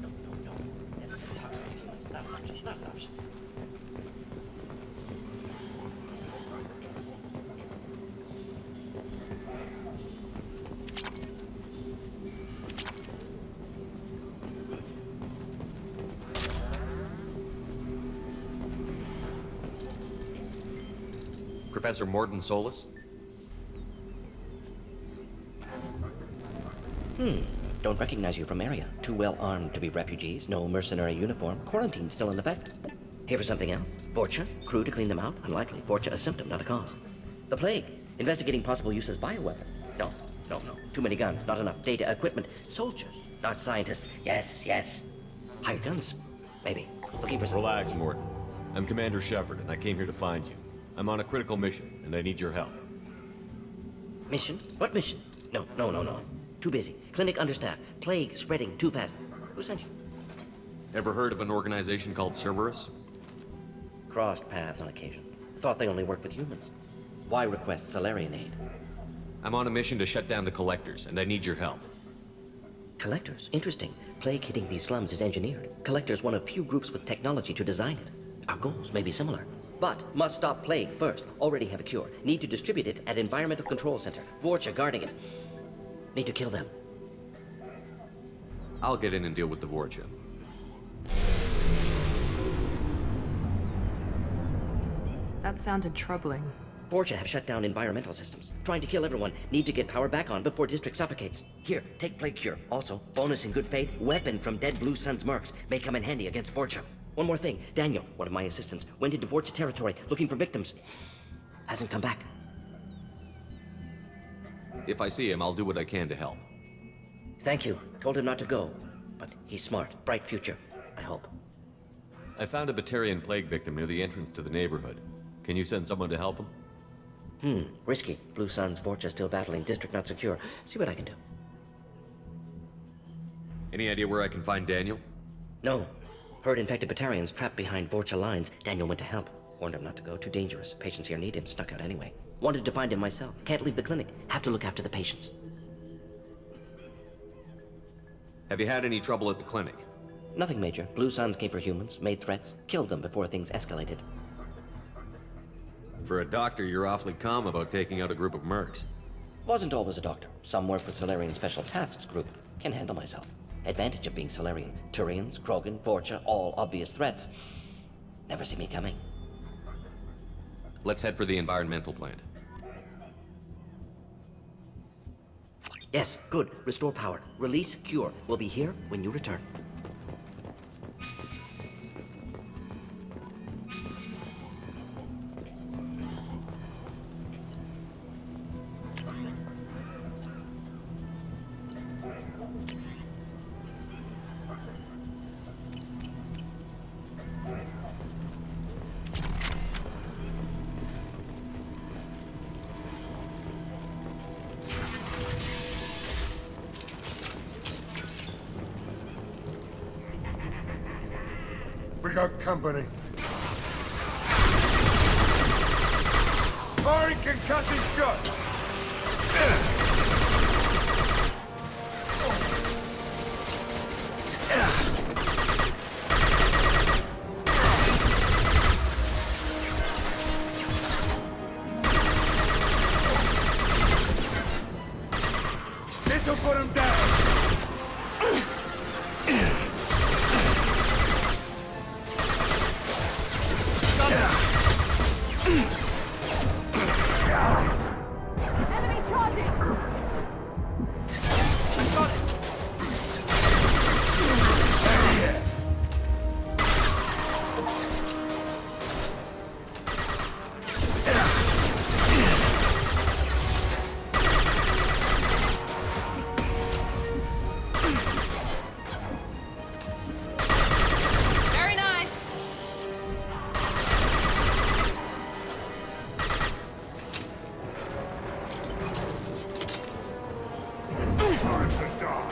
No. That is a toxic to humans. Not an option. Not an option. Professor Morden Solus? Don't recognize you from area. Too well armed to be refugees. No mercenary uniform. Quarantine still in effect. Here for something else? Vorcha? Crew to clean them out? Unlikely. Vorcha a symptom, not a cause. The plague. Investigating possible use as bioweapon. No. Too many guns. Not enough data, equipment. Soldiers, not scientists. Yes. Hired guns. Maybe. Looking for some... Relax, Morden. I'm Commander Shepard, and I came here to find you. I'm on a critical mission, and I need your help. Mission? What mission? No. Too busy. Clinic understaffed. Plague spreading too fast. Who sent you? Ever heard of an organization called Cerberus? Crossed paths on occasion. Thought they only worked with humans. Why request Solarian aid? I'm on a mission to shut down the Collectors, and I need your help. Collectors? Interesting. Plague hitting these slums is engineered. Collectors one of few groups with technology to design it. Our goals may be similar. But must stop plague first. Already have a cure. Need to distribute it at Environmental Control Center. Vorcha guarding it. Need to kill them. I'll get in and deal with the Vorcha. That sounded troubling. Fortune have shut down environmental systems. Trying to kill everyone. Need to get power back on before District suffocates. Here, take Plague Cure. Also, bonus in good faith, weapon from dead Blue Sun's mercs. May come in handy against Fortune. One more thing. Daniel, one of my assistants, went into Fortune territory looking for victims. Hasn't come back. If I see him, I'll do what I can to help. Thank you. Told him not to go. But he's smart. Bright future. I hope. I found a Batarian plague victim near the entrance to the neighborhood. Can you send someone to help him? Risky. Blue Sun's Vorcha still battling. District not secure. See what I can do. Any idea where I can find Daniel? No. Heard infected Batarians trapped behind Vorcha lines. Daniel went to help. Warned him not to go. Too dangerous. Patients here need him. Snuck out anyway. Wanted to find him myself. Can't leave the clinic. Have to look after the patients. Have you had any trouble at the clinic? Nothing major. Blue Suns came for humans, made threats, killed them before things escalated. For a doctor, you're awfully calm about taking out a group of mercs. Wasn't always a doctor. Some work with Solarian Special Tasks Group. Can handle myself. Advantage of being Solarian. Turians, Krogan, Vorcha, all obvious threats. Never see me coming. Let's head for the environmental plant. Yes, good. Restore power. Release Cure. We'll be here when you return. We got company. Firing concussive shot! This'll put him down! Enemy charging! I got it! Very nice. Time to die!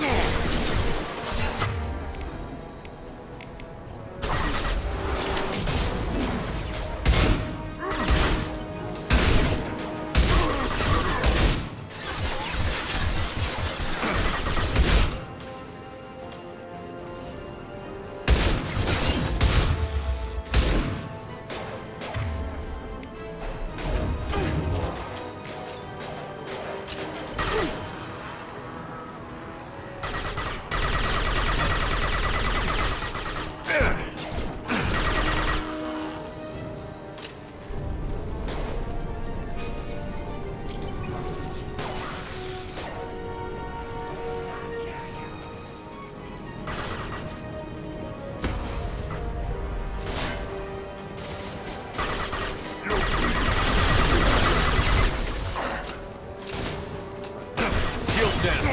Shields down.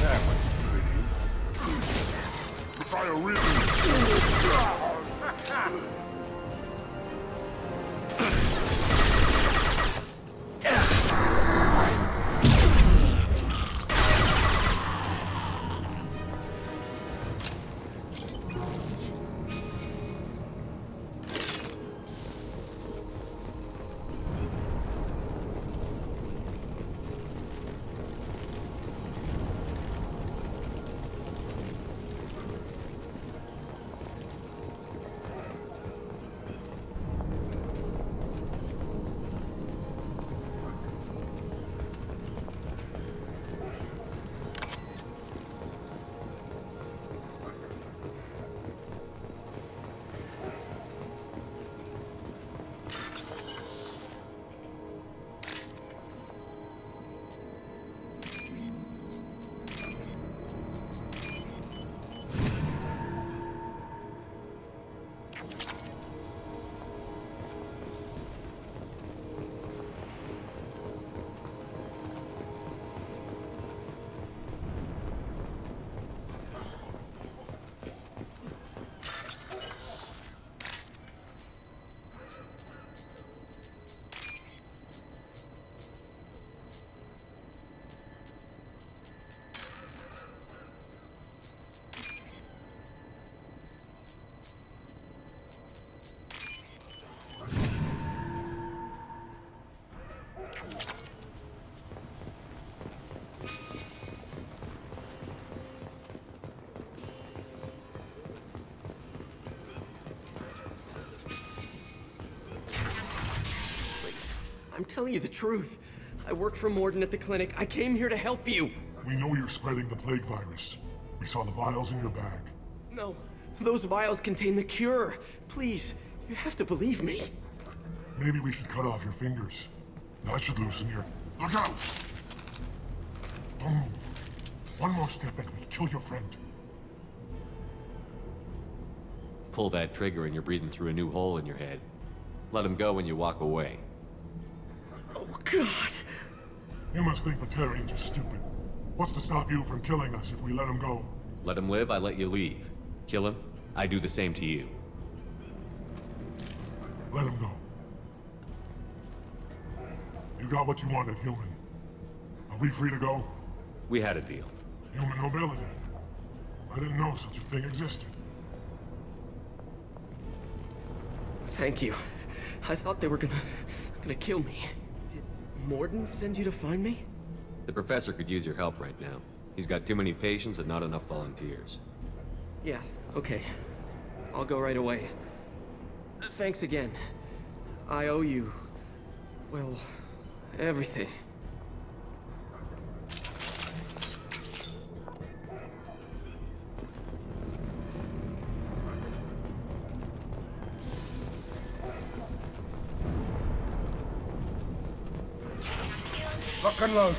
That was pretty. Try a real... telling you the truth. I work for Morden at the clinic. I came here to help you. We know you're spreading the plague virus. We saw the vials in your bag. No, those vials contain the cure. Please, you have to believe me. Maybe we should cut off your fingers. That should loosen your... Look out! Don't move. One more step and we'll kill your friend. Pull that trigger and you're breathing through a new hole in your head. Let him go when you walk away. Oh, God. You must think Batarians are stupid. What's to stop you from killing us if we let him go? Let him live, I let you leave. Kill him, I do the same to you. Let him go. You got what you wanted, human. Are we free to go? We had a deal. Human nobility. I didn't know such a thing existed. Thank you. I thought they were gonna kill me. Did Morden send you to find me? The professor could use your help right now. He's got too many patients and not enough volunteers. Yeah, okay. I'll go right away. Thanks again. I owe you... well, everything. Lock and load.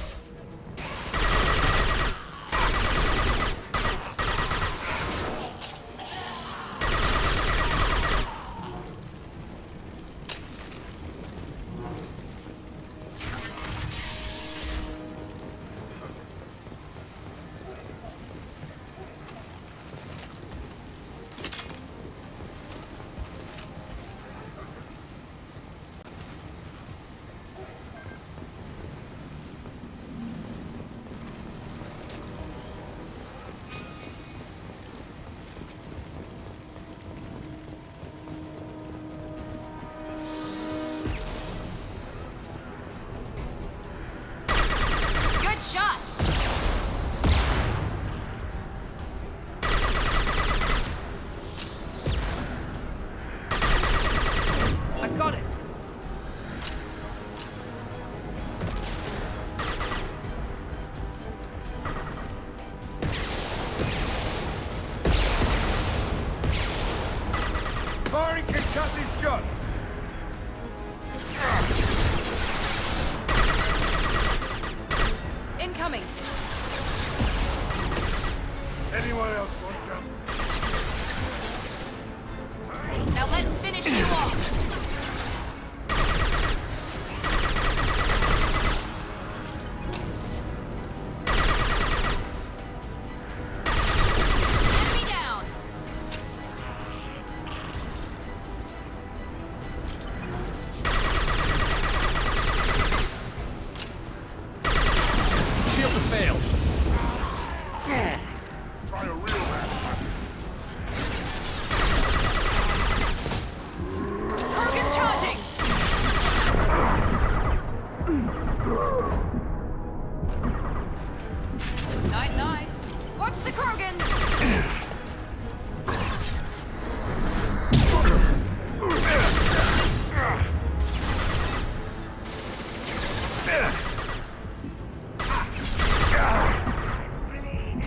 Firing concussive shot! Incoming! Anyone else want some? Now let's finish you off! Night-night. Watch the Krogan!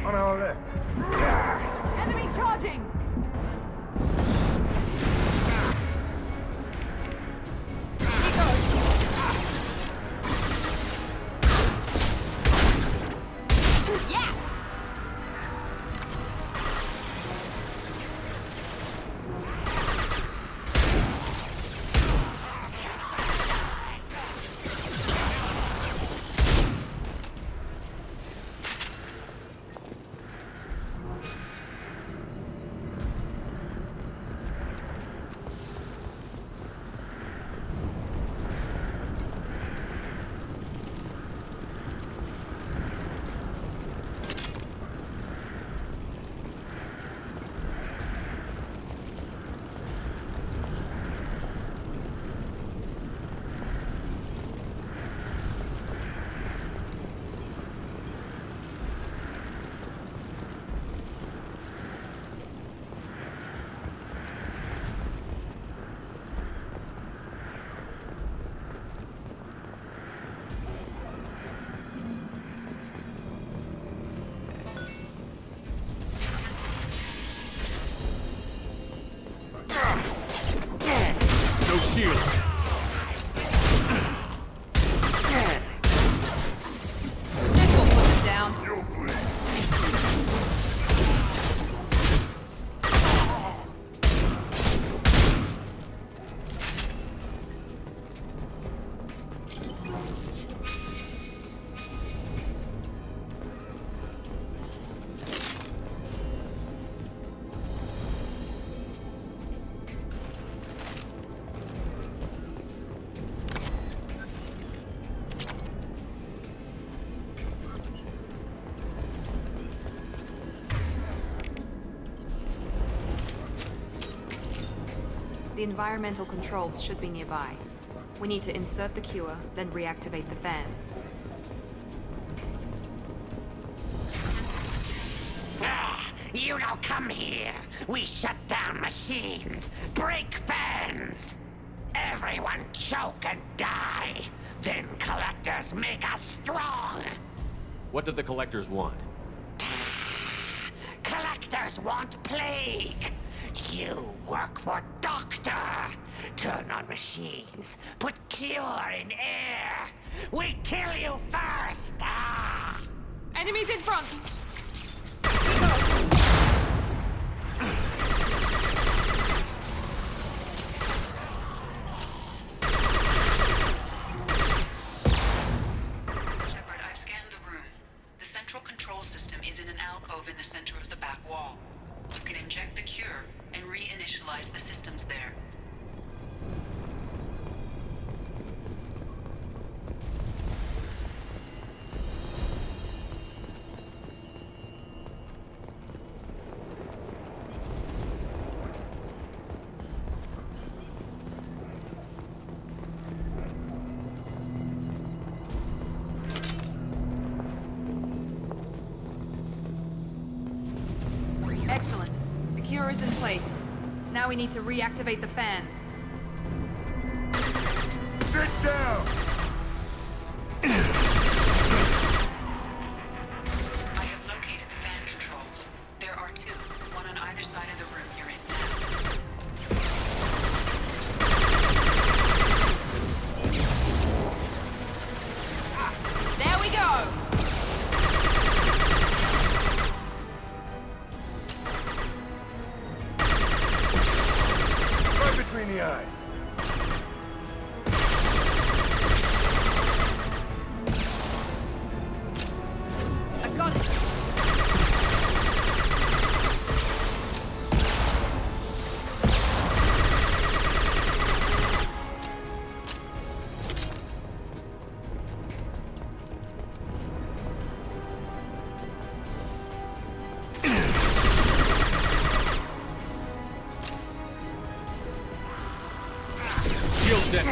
On our left. Enemy charging! No shield. This will put them down. The environmental controls should be nearby. We need to insert the cure, then reactivate the fans. You don't come here. We shut down machines, break fans. Everyone choke and die. Then collectors make us strong. What did the collectors want? Collectors want plague. You work for Doctor. Turn on machines. Put cure in air. We kill you first. Ah! Enemies in front! Shepard, I've scanned the room. The central control system is in an alcove in the center of the back wall. You can inject the cure and reinitialize the systems there. Excellent. The cure is in place. Now we need to reactivate the fans. Sit down! I have located the fan controls. There are two, one on either side of the room you're in now. There we go! Right between the eyes. I got it! Shield deck.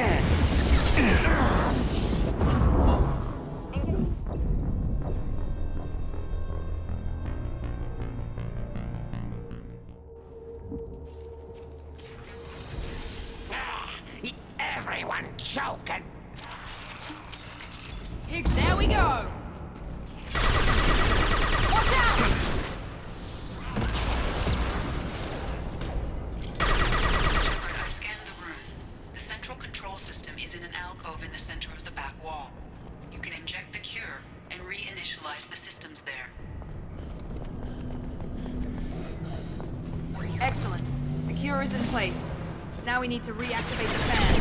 Everyone choke and There we go! Watch out! Shepard, I've scanned the room. The central control system is in an alcove in the center of the back wall. You can inject the cure and reinitialize the systems there. Excellent. The cure is in place. Now we need to reactivate the fans.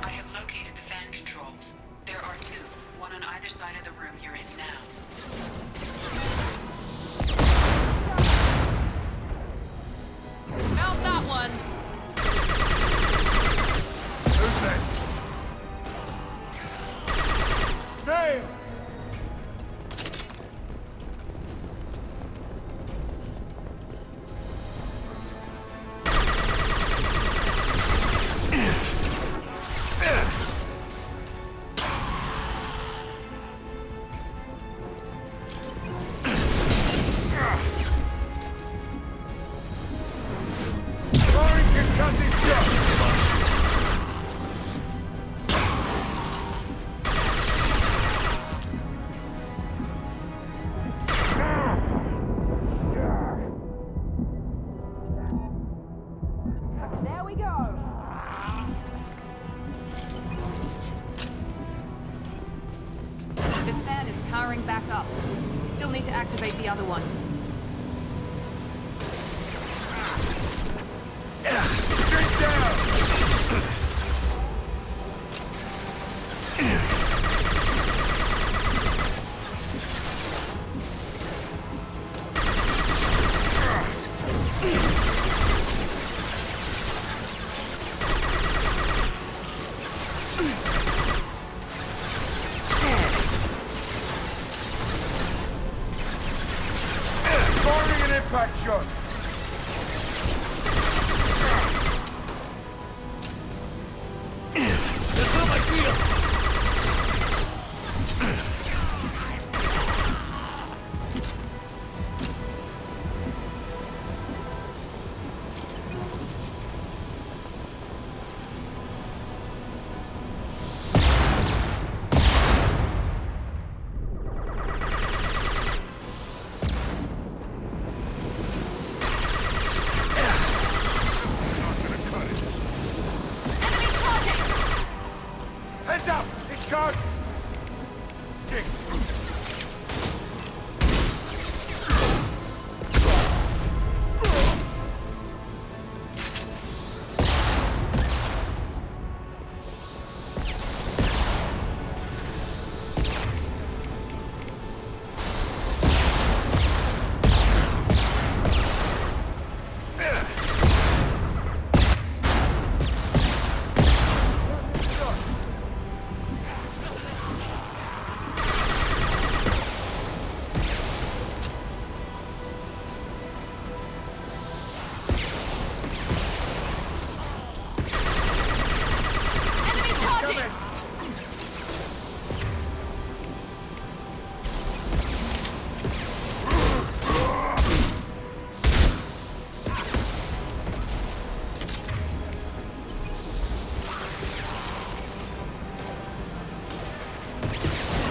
I have located the fan controls. There are two, one on either side of the room you're in now. Found that one! Who's next? Dave! Firing concussive shock! powering back up. We still need to activate the other one. Get down! Firing an impact shot! That's not my shield! Heads up! It's charged! Kick.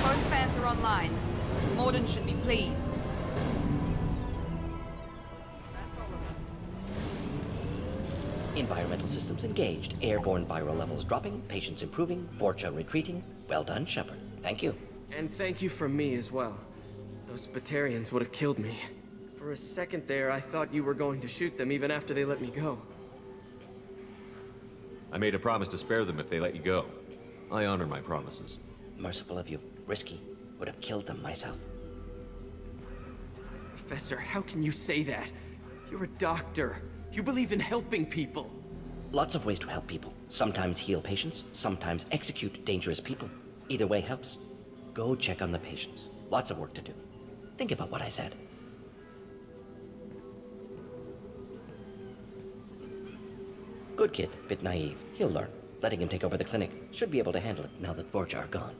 Both fans are online. Morden should be pleased. Environmental systems engaged. Airborne viral levels dropping. Patients improving. Vorcha retreating. Well done, Shepard. Thank you. And thank you from me as well. Those Batarians would have killed me. For a second there, I thought you were going to shoot them even after they let me go. I made a promise to spare them if they let you go. I honor my promises. Merciful of you. Risky. Would have killed them myself. Professor, how can you say that? You're a doctor. You believe in helping people. Lots of ways to help people. Sometimes heal patients, sometimes execute dangerous people. Either way helps. Go check on the patients. Lots of work to do. Think about what I said. Good kid, bit naive. He'll learn. Letting him take over the clinic. Should be able to handle it now that Vorcha are gone.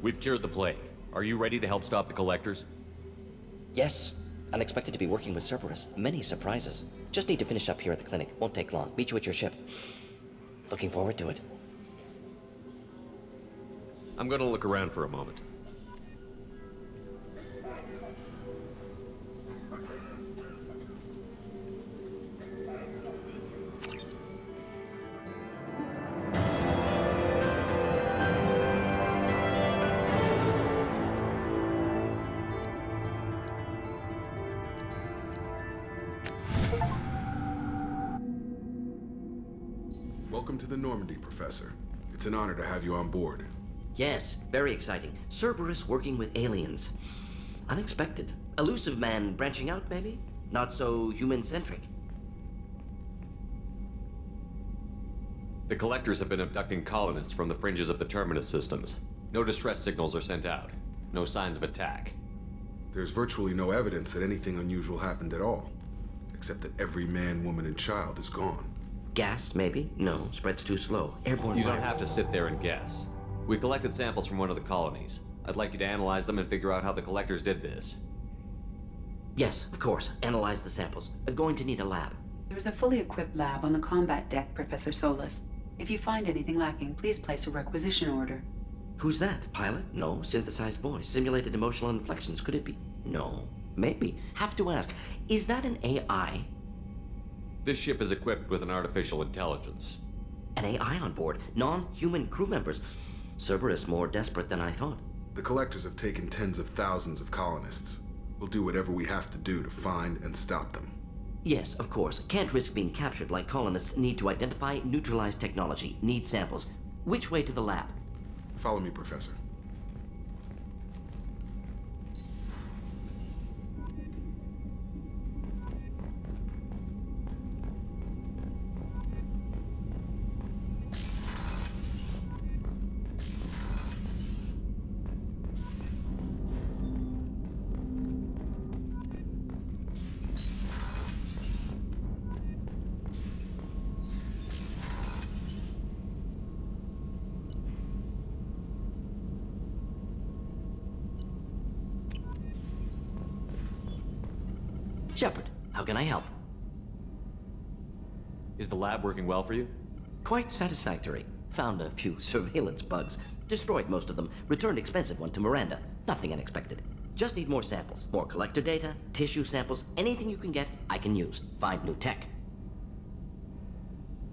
We've cured the plague. Are you ready to help stop the collectors? Yes. Unexpected to be working with Cerberus. Many surprises. Just need to finish up here at the clinic. Won't take long. Meet you at your ship. Looking forward to it. I'm gonna look around for a moment. Welcome to the Normandy, Professor. It's an honor to have you on board. Yes, very exciting. Cerberus working with aliens. Unexpected. Elusive man branching out, maybe? Not so human-centric. The collectors have been abducting colonists from the fringes of the Terminus systems. No distress signals are sent out. No signs of attack. There's virtually no evidence that anything unusual happened at all. Except that every man, woman, and child is gone. Gas, maybe? No, spreads too slow. Airborne You don't virus. have to sit there and guess. We collected samples from one of the colonies. I'd like you to analyze them and figure out how the collectors did this. Yes, of course. Analyze the samples. Going to need a lab. There's a fully equipped lab on the combat deck, Professor Solis. If you find anything lacking, please place a requisition order. Who's that? Pilot? No. Synthesized voice. Simulated emotional inflections. Could it be? No. Maybe. Have to ask. Is that an AI? This ship is equipped with an artificial intelligence. An AI on board? Non-human crew members? Cerberus more desperate than I thought. The Collectors have taken tens of thousands of colonists. We'll do whatever we have to do to find and stop them. Yes, of course. Can't risk being captured like colonists need to identify, neutralize technology, need samples. Which way to the lab? Follow me, Professor. Shepard, how can I help? Is the lab working well for you? Quite satisfactory. Found a few surveillance bugs. Destroyed most of them. Returned expensive one to Miranda. Nothing unexpected. Just need more samples. More collector data, tissue samples, anything you can get, I can use. Find new tech.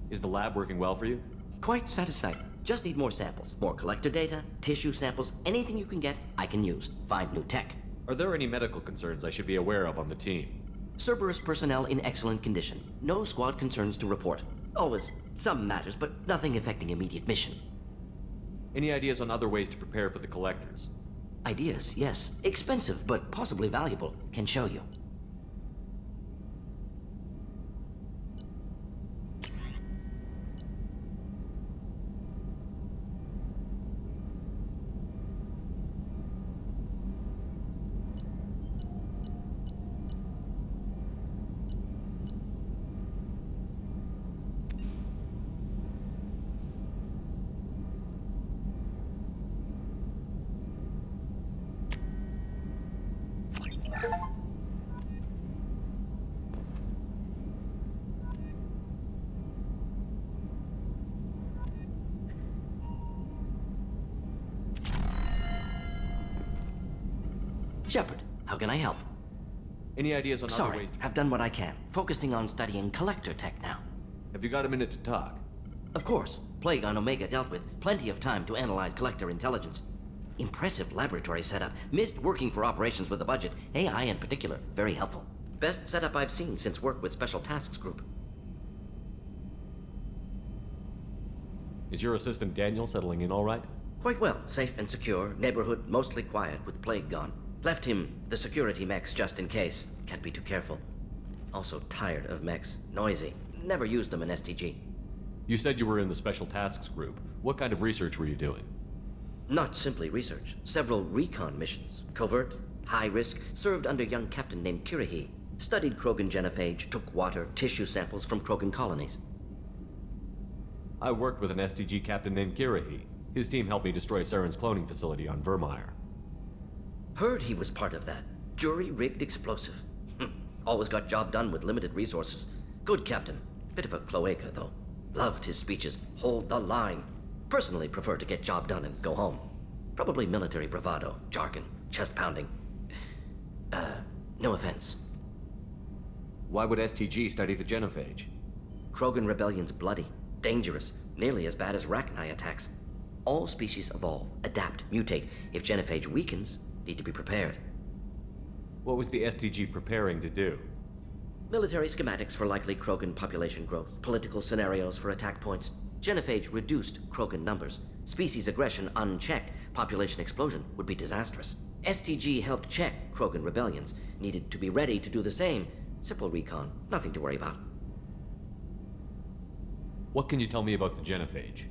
Is the lab working well for you? Quite satisfactory. Just need more samples. More collector data, tissue samples, anything you can get, I can use. Find new tech. Are there any medical concerns I should be aware of on the team? Cerberus personnel in excellent condition. No squad concerns to report. Always some matters, but nothing affecting immediate mission. Any ideas on other ways to prepare for the Collectors? Ideas, yes. Expensive, but possibly valuable. Can show you. Shepard, how can I help? Any ideas on other Sorry, ways to... have done what I can. Focusing on studying collector tech now. Have you got a minute to talk? Of course. Plague on Omega dealt with. Plenty of time to analyze collector intelligence. Impressive laboratory setup. Missed working for operations with a budget. AI in particular, very helpful. Best setup I've seen since work with Special Tasks Group. Is your assistant Daniel settling in all right? Quite well. Safe and secure. Neighborhood mostly quiet with Plague gone. Left him the security mechs just in case. Can't be too careful. Also tired of mechs. Noisy. Never used them in STG. You said you were in the Special Tasks Group. What kind of research were you doing? Not simply research. Several recon missions. Covert, high risk, served under a young captain named Kirahi. Studied Krogan genophage, took water, tissue samples from Krogan colonies. I worked with an STG captain named Kirahi. His team helped me destroy Saren's cloning facility on Vermeer. Heard he was part of that. Jury-rigged explosive. Always got job done with limited resources. Good captain. Bit of a cloaca, though. Loved his speeches. Hold the line. Personally prefer to get job done and go home. Probably military bravado, jargon, chest pounding. No offense. Why would STG study the genophage? Krogan rebellion's bloody, dangerous, nearly as bad as Rachni attacks. All species evolve, adapt, mutate. If genophage weakens, need to be prepared. What was the STG preparing to do? Military schematics for likely Krogan population growth, political scenarios for attack points. Genophage reduced Krogan numbers. Species aggression unchecked, population explosion would be disastrous. STG helped check Krogan rebellions, needed to be ready to do the same. Simple recon, nothing to worry about. What can you tell me about the genophage?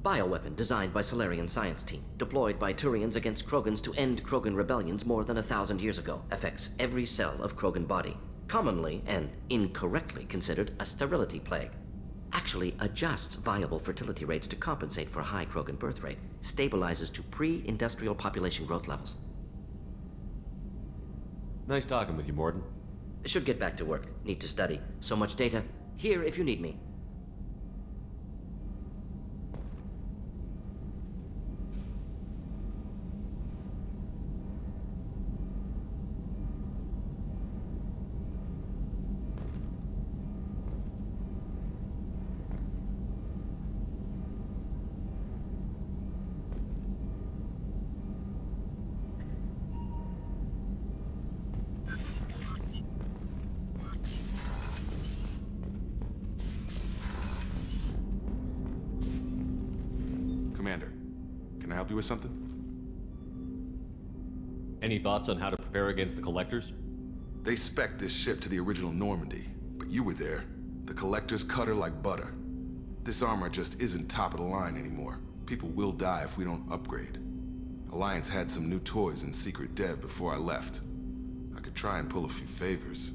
Bioweapon designed by Solarian science team, deployed by Turians against Krogans to end Krogan rebellions more than 1,000 years ago. Affects every cell of Krogan body. Commonly and incorrectly considered a sterility plague. Actually adjusts viable fertility rates to compensate for a high Krogan birth rate. Stabilizes to pre-industrial population growth levels. Nice talking with you, Morden. Should get back to work. Need to study. So much data. Here if you need me. help you with something? Any thoughts on how to prepare against the Collectors? They spec'd this ship to the original Normandy, but you were there. The Collectors cut her like butter. This armor just isn't top of the line anymore. People will die if we don't upgrade. Alliance had some new toys in secret dev before I left. I could try and pull a few favors.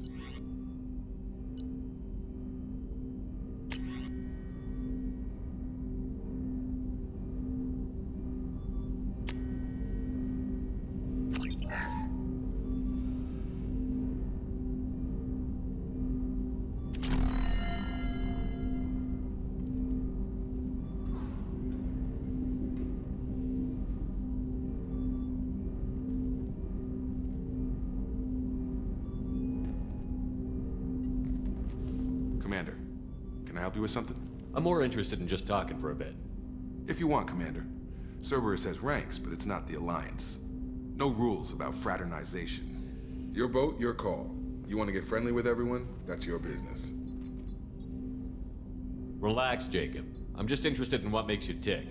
Commander, can I help you with something? I'm more interested in just talking for a bit. If you want, Commander. Cerberus has ranks, but it's not the Alliance. No rules about fraternization. Your boat, your call. You want to get friendly with everyone? That's your business. Relax, Jacob. I'm just interested in what makes you tick.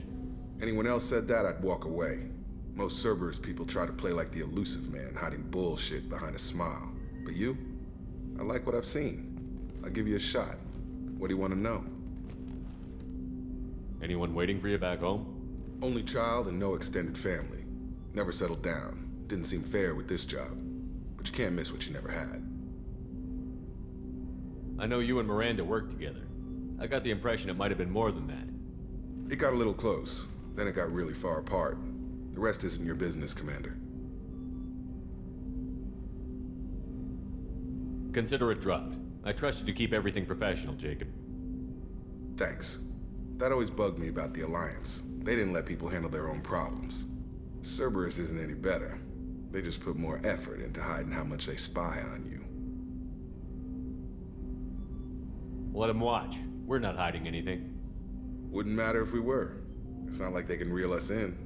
Anyone else said that, I'd walk away. Most Cerberus people try to play like the elusive man, hiding bullshit behind a smile. But you? I like what I've seen. I'll give you a shot. What do you want to know? Anyone waiting for you back home? Only child and no extended family. Never settled down. Didn't seem fair with this job. But you can't miss what you never had. I know you and Miranda worked together. I got the impression it might have been more than that. It got a little close. Then it got really far apart. The rest isn't your business, Commander. Consider it dropped. I trust you to keep everything professional, Jacob. Thanks. That always bugged me about the Alliance. They didn't let people handle their own problems. Cerberus isn't any better. They just put more effort into hiding how much they spy on you. Let them watch. We're not hiding anything. Wouldn't matter if we were. It's not like they can reel us in.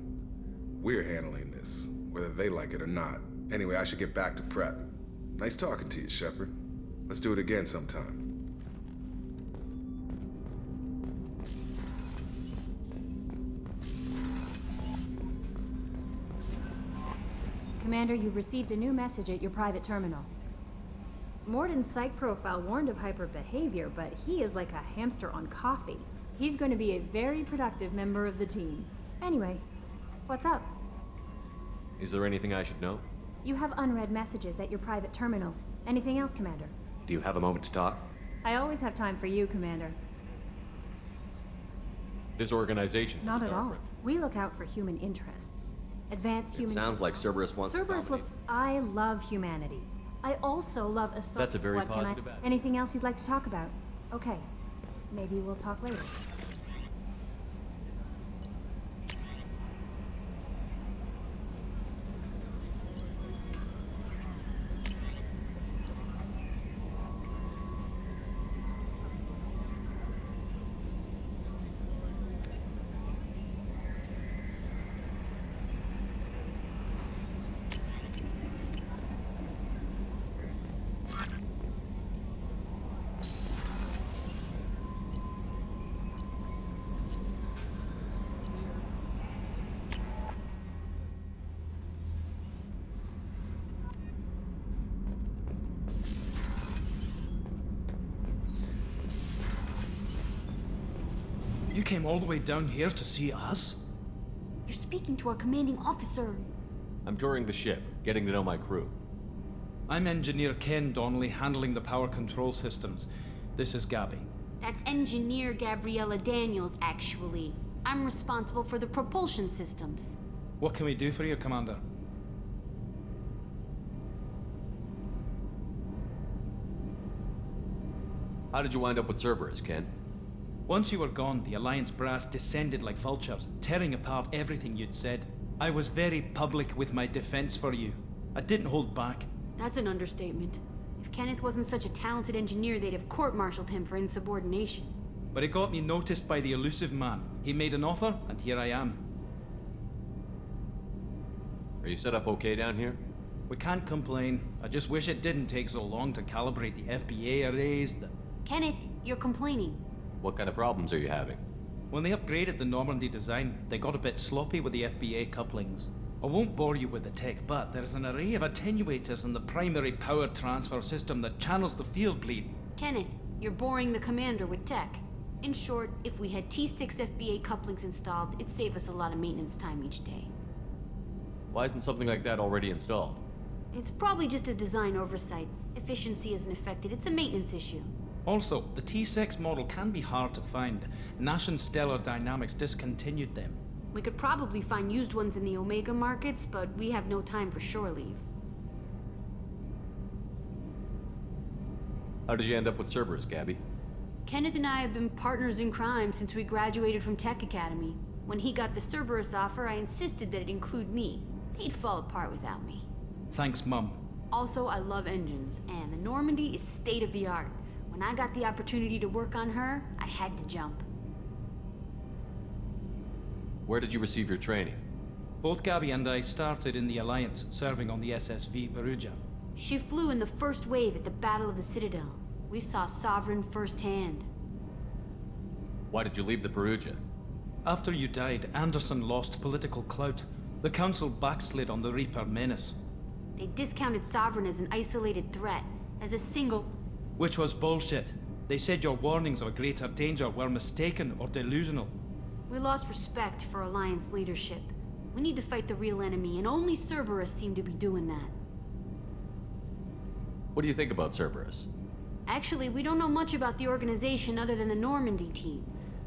We're handling this, whether they like it or not. Anyway, I should get back to prep. Nice talking to you, Shepard. Let's do it again sometime. Commander, you've received a new message at your private terminal. Morden's psych profile warned of hyper behavior, but he is like a hamster on coffee. He's going to be a very productive member of the team. Anyway, what's up? Is there anything I should know? You have unread messages at your private terminal. Anything else, Commander? Do you have a moment to talk? I always have time for you, Commander. This organization is Not a at dark all. room. We look out for human interests. Advanced It human... sounds like Cerberus wants to Cerberus dominate. I love humanity. I also love a... That's a very What, positive attitude. Anything else you'd like to talk about? Okay. Maybe we'll talk later. You came all the way down here to see us? You're speaking to our commanding officer. I'm touring the ship, getting to know my crew. I'm Engineer Ken Donnelly, handling the power control systems. This is Gabby. That's Engineer Gabriella Daniels, actually. I'm responsible for the propulsion systems. What can we do for you, Commander? How did you wind up with Cerberus, Ken? Once you were gone, the Alliance brass descended like vultures, tearing apart everything you'd said. I was very public with my defense for you. I didn't hold back. That's an understatement. If Kenneth wasn't such a talented engineer, they'd have court-martialed him for insubordination. But it got me noticed by the elusive man. He made an offer, and here I am. Are you set up okay down here? We can't complain. I just wish it didn't take so long to calibrate the FBA arrays, Kenneth, you're complaining. What kind of problems are you having? When they upgraded the Normandy design, they got a bit sloppy with the FBA couplings. I won't bore you with the tech, but there's an array of attenuators in the primary power transfer system that channels the field bleed. Kenneth, you're boring the commander with tech. In short, if we had T6 FBA couplings installed, it'd save us a lot of maintenance time each day. Why isn't something like that already installed? It's probably just a design oversight. Efficiency isn't affected, it's a maintenance issue. Also, the T6 model can be hard to find. Nash and Stellar Dynamics discontinued them. We could probably find used ones in the Omega markets, but we have no time for shore leave. How did you end up with Cerberus, Gabby? Kenneth and I have been partners in crime since we graduated from Tech Academy. When he got the Cerberus offer, I insisted that it include me. He'd fall apart without me. Thanks, Mum. Also, I love engines, and the Normandy is state-of-the-art. When I got the opportunity to work on her, I had to jump. Where did you receive your training? Both Gabby and I started in the Alliance, serving on the SSV Perugia. She flew in the first wave at the Battle of the Citadel. We saw Sovereign firsthand. Why did you leave the Perugia? After you died, Anderson lost political clout. The Council backslid on the Reaper menace. They discounted Sovereign as an isolated threat, as a single... Which was bullshit. They said your warnings of a greater danger were mistaken or delusional. We lost respect for Alliance leadership. We need to fight the real enemy, and only Cerberus seemed to be doing that. What do you think about Cerberus? Actually, we don't know much about the organization other than the Normandy team.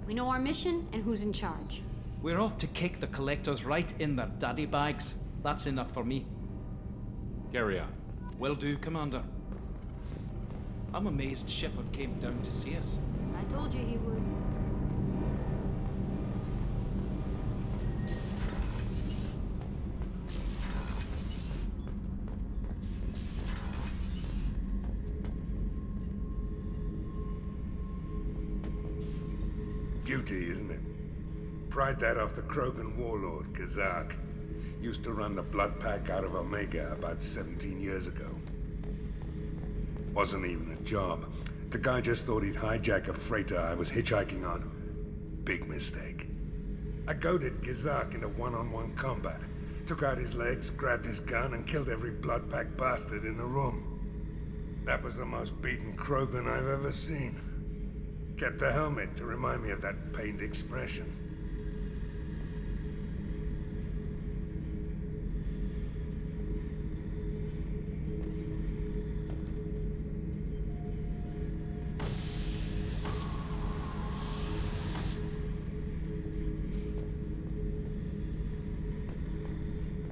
We know our mission and who's in charge. We're off to kick the Collectors right in their daddy bags. That's enough for me. Carry on. Will do, Commander. I'm amazed Shepard came down to see us. I told you he would. Beauty, isn't it? Pried that off the Krogan warlord, Kazak. Used to run the blood pack out of Omega about 17 years ago. Wasn't even a job. The guy just thought he'd hijack a freighter I was hitchhiking on. Big mistake. I goaded Kazak into one-on-one combat. Took out his legs, grabbed his gun, and killed every blood pack bastard in the room. That was the most beaten Krogan I've ever seen. Kept a helmet to remind me of that pained expression.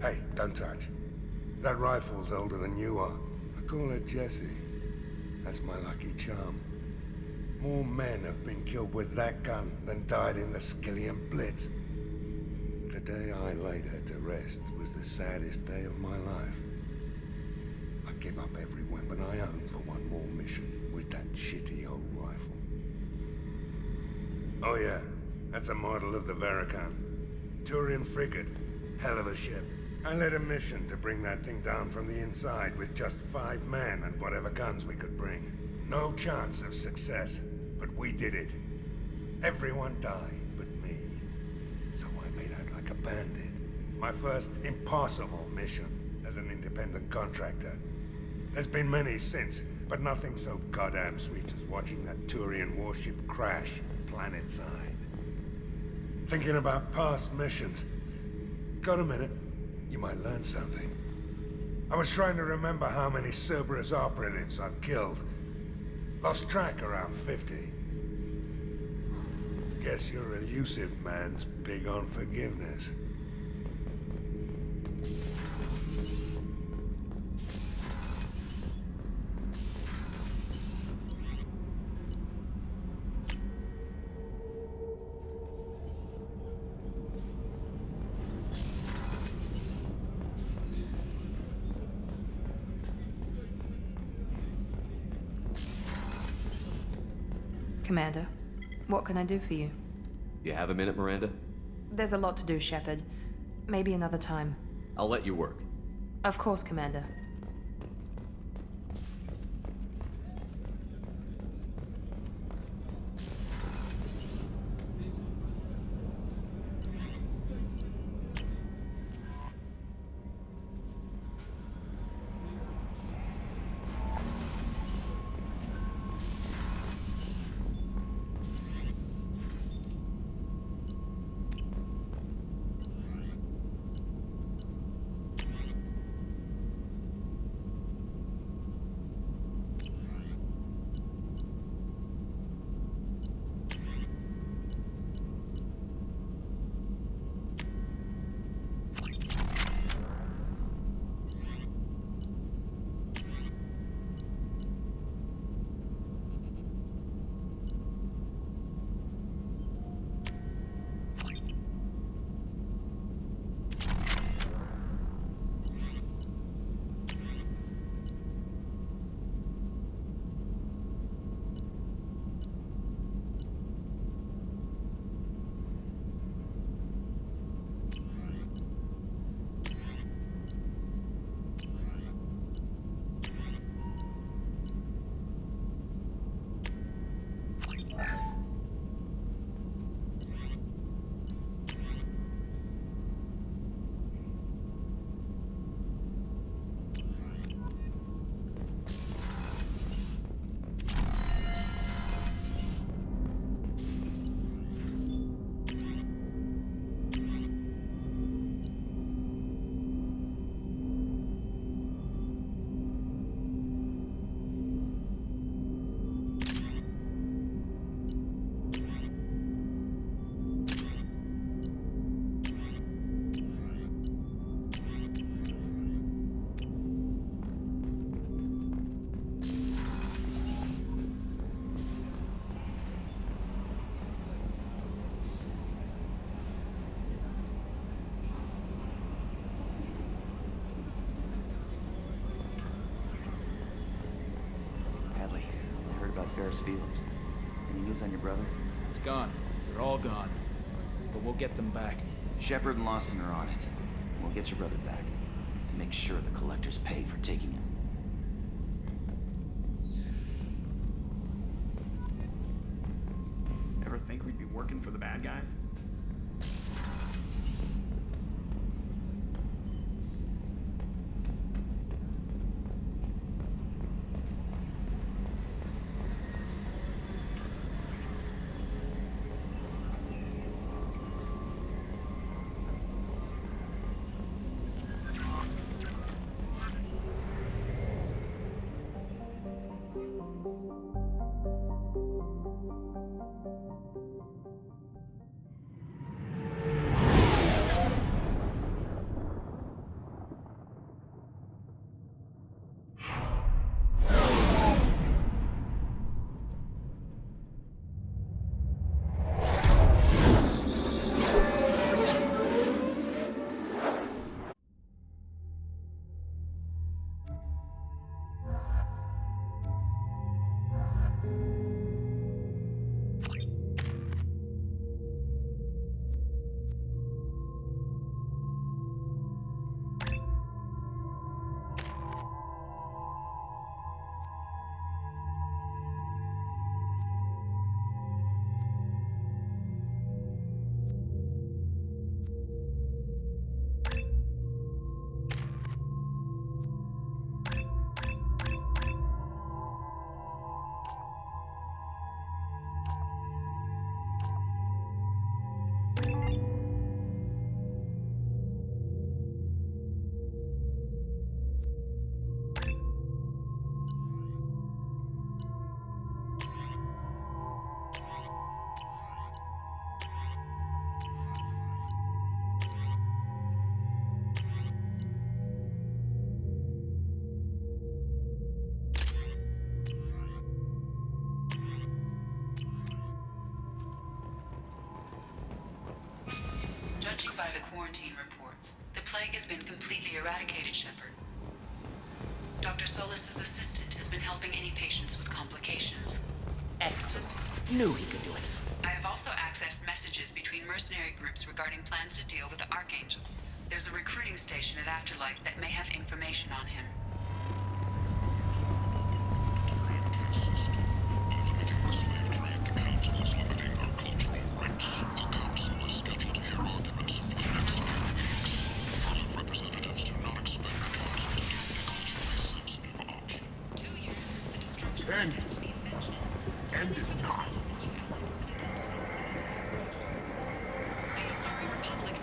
Hey, don't touch. That rifle's older than you are. I call her Jessie. That's my lucky charm. More men have been killed with that gun than died in the Skillian Blitz. The day I laid her to rest was the saddest day of my life. I give up every weapon I own for one more mission with that shitty old rifle. Oh yeah, that's a model of the Verican. Turian frigate. Hell of a ship. I led a mission to bring that thing down from the inside with just 5 men and whatever guns we could bring. No chance of success, but we did it. Everyone died but me. So I made out like a bandit. My first impossible mission as an independent contractor. There's been many since, but nothing so goddamn sweet as watching that Turian warship crash planet-side. Thinking about past missions. Got a minute? You might learn something. I was trying to remember how many Cerberus operatives I've killed. Lost track around 50. Guess your elusive man's big on forgiveness. Commander, what can I do for you? You have a minute, Miranda? There's a lot to do, Shepard. Maybe another time. I'll let you work. Of course, Commander. Forest Fields. Any news on your brother? He's gone. They're all gone. But we'll get them back. Shepard and Lawson are on it. We'll get your brother back. And make sure the collectors pay for taking him. Ever think we'd be working for the bad guys? Judging by the quarantine reports, the plague has been completely eradicated, Shepard. Dr. Solis's assistant has been helping any patients with complications. Excellent. Knew he could do it. I have also accessed messages between mercenary groups regarding plans to deal with the Archangel. There's a recruiting station at Afterlight that may have information on him. End is not.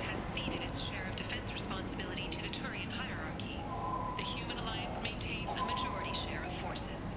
Has ceded its share of defense responsibility to the Turian hierarchy. The Human Alliance maintains a majority share of forces.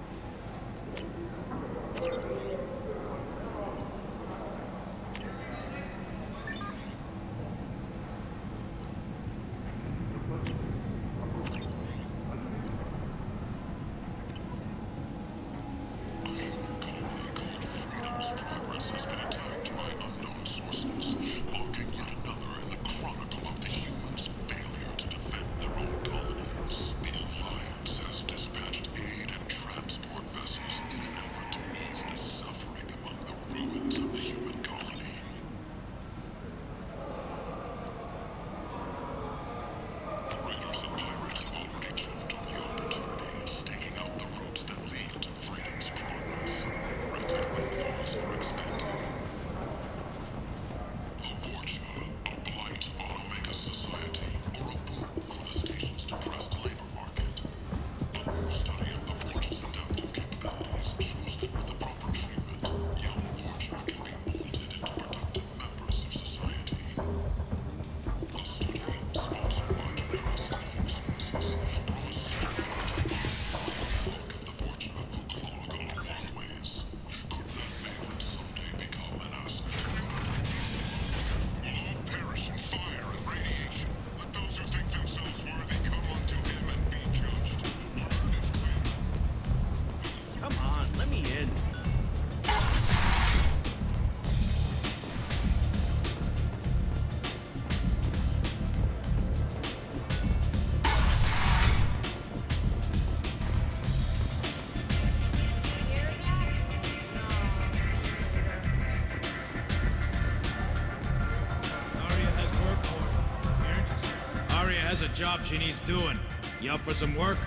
has a job she needs doing. You up for some work?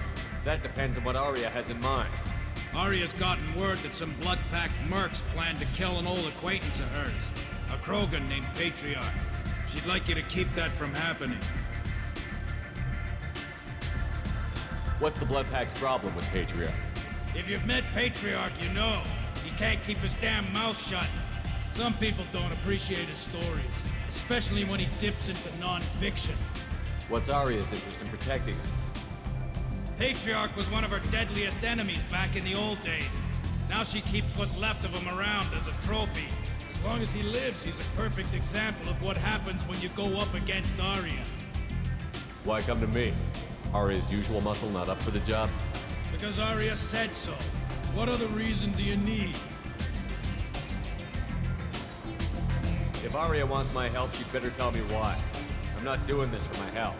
That depends on what Arya has in mind. Arya's gotten word that some blood-packed mercs plan to kill an old acquaintance of hers. A Krogan named Patriarch. She'd like you to keep that from happening. What's the Bloodpack's problem with Patriarch? If you've met Patriarch, you know. He can't keep his damn mouth shut. Some people don't appreciate his stories, especially when he dips into non-fiction. What's Arya's interest in protecting him? Patriarch was one of her deadliest enemies back in the old days. Now she keeps what's left of him around as a trophy. As long as he lives, he's a perfect example of what happens when you go up against Arya. Why come to me? Arya's usual muscle not up for the job? Because Arya said so. What other reason do you need? If Arya wants my help, she'd better tell me why. I'm not doing this for my health.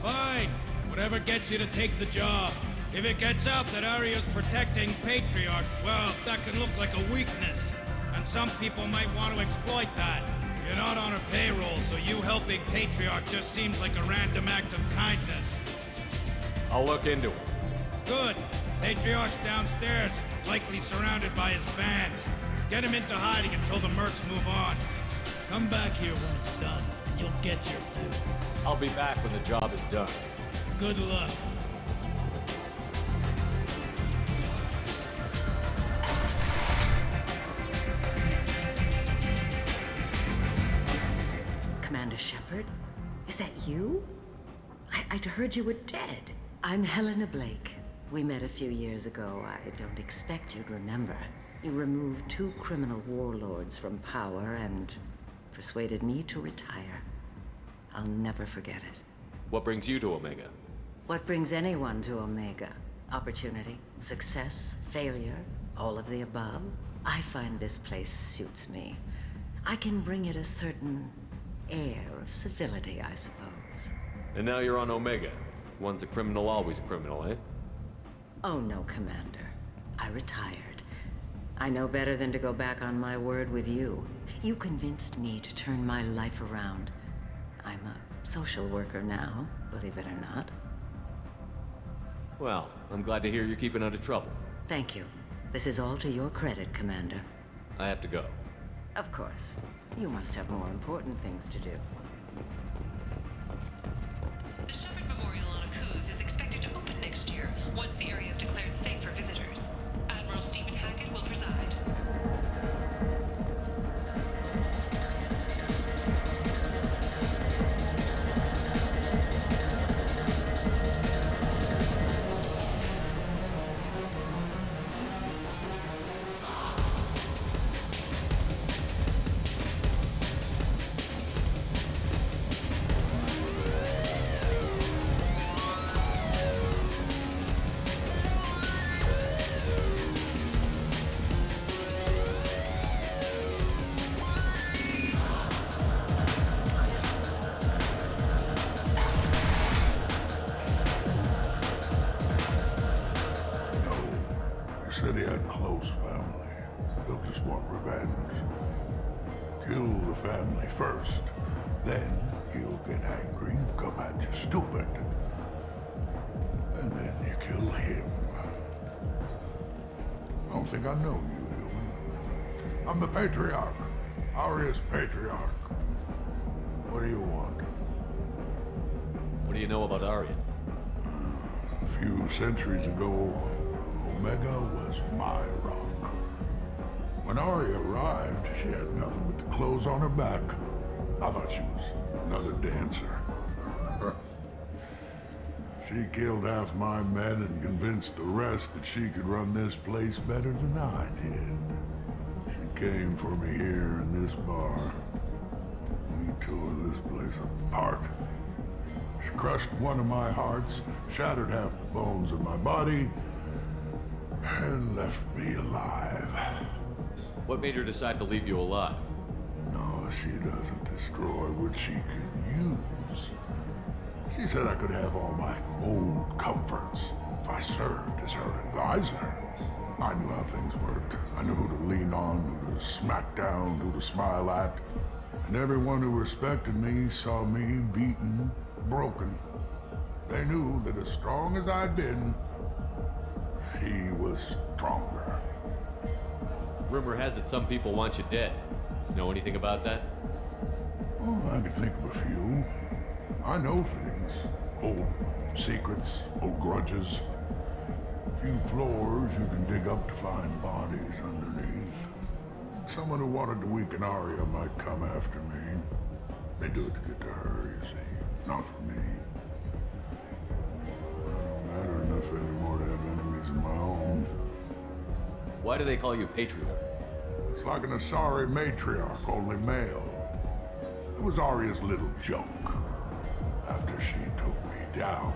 Fine. Whatever gets you to take the job. If it gets out that Arya's protecting Patriarch, well, that can look like a weakness. And some people might want to exploit that. You're not on her payroll, so you helping Patriarch just seems like a random act of kindness. I'll look into it. Good. Patriarch's downstairs, likely surrounded by his fans. Get him into hiding until the mercs move on. Come back here when it's done, and you'll get your due. I'll be back when the job is done. Good luck. Commander Shepard? Is that you? I'd heard you were dead. I'm Helena Blake. We met a few years ago. I don't expect you'd remember. You removed 2 criminal warlords from power and persuaded me to retire. I'll never forget it. What brings you to Omega? What brings anyone to Omega? Opportunity, success, failure, all of the above. I find this place suits me. I can bring it a certain air of civility, I suppose. And now you're on Omega. Once a criminal, always a criminal, eh? Oh no, Commander. I retired. I know better than to go back on my word with you. You convinced me to turn my life around. I'm a social worker now, believe it or not. Well, I'm glad to hear you're keeping out of trouble. Thank you. This is all to your credit, Commander. I have to go. Of course. You must have more important things to do. The Shepard Memorial on Akuz is expected to open next year, once the area is declared safe for visitors. Admiral Stephen Hackett will preside. Said he had close family. They'll just want revenge. Kill the family first. Then he'll get angry and come at you stupid. And then you kill him. I don't think I know you, human. I'm the Patriarch. Arya's Patriarch. What do you want? What do you know about Arya? A few centuries ago, Omega was my rock. When Arya arrived, she had nothing but the clothes on her back. I thought she was another dancer. She killed half my men and convinced the rest that she could run this place better than I did. She came for me here in this bar. We tore this place apart. She crushed one of my hearts, shattered half the bones in my body, and left me alive. What made her decide to leave you alive? No, she doesn't destroy what she can use. She said I could have all my old comforts if I served as her advisor. I knew how things worked. I knew who to lean on, who to smack down, who to smile at, And everyone who respected me saw me beaten, broken. They knew that as strong as I'd been, she was stronger. Rumor has it some people want you dead. Know anything about that? Oh, I could think of a few. I know things. Old secrets, old grudges. A few floors you can dig up to find bodies underneath. Someone who wanted to weaken Arya might come after me. They do it to get to her, you see, not for me. I don't matter enough anymore to have enemies of my own. Why do they call you Patriarch? It's like an Asari matriarch, only male. It was Arya's little joke. After she took me down,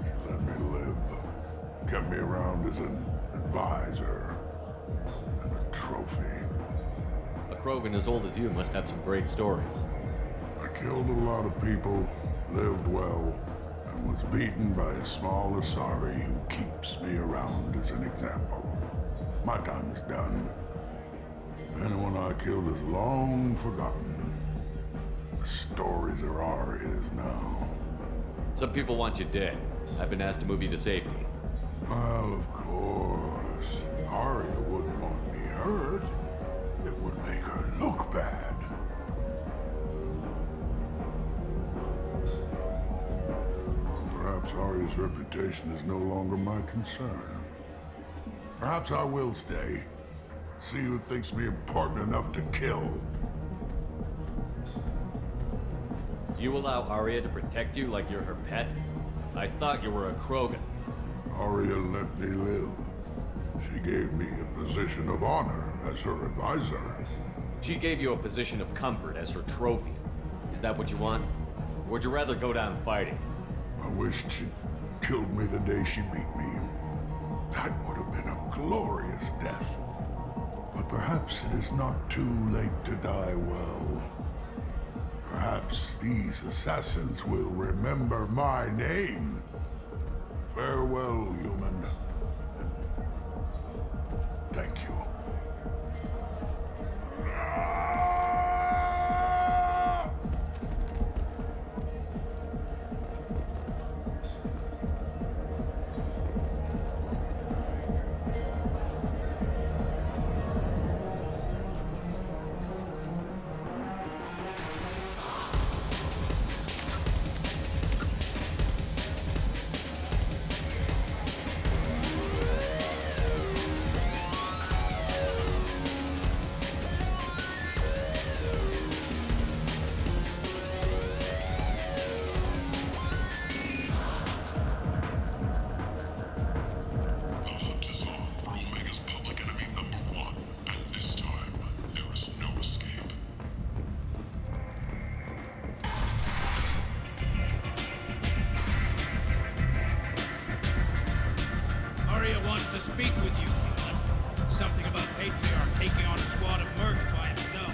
she let me live. Kept me around as an advisor and a trophy. A Krogan as old as you must have some great stories. I killed a lot of people, lived well, and was beaten by a small Asari who keeps me around as an example. My time is done. Anyone I killed is long forgotten. The stories are Arya's now. Some people want you dead. I've been asked to move you to safety. Well, of course. Arya wouldn't want me hurt. It would make her look bad. Perhaps Arya's reputation is no longer my concern. Perhaps I will stay. See who thinks me important enough to kill. You allow Arya to protect you like you're her pet? I thought you were a Krogan. Arya let me live. She gave me a position of honor as her advisor. She gave you a position of comfort as her trophy. Is that what you want? Or would you rather go down fighting? I wished she'd killed me the day she beat me. That would have been a glorious death. But perhaps it is not too late to die well. Perhaps these assassins will remember my name. Farewell, human. And thank you. To speak with you, but something about Patriarch taking on a squad of mercs by himself.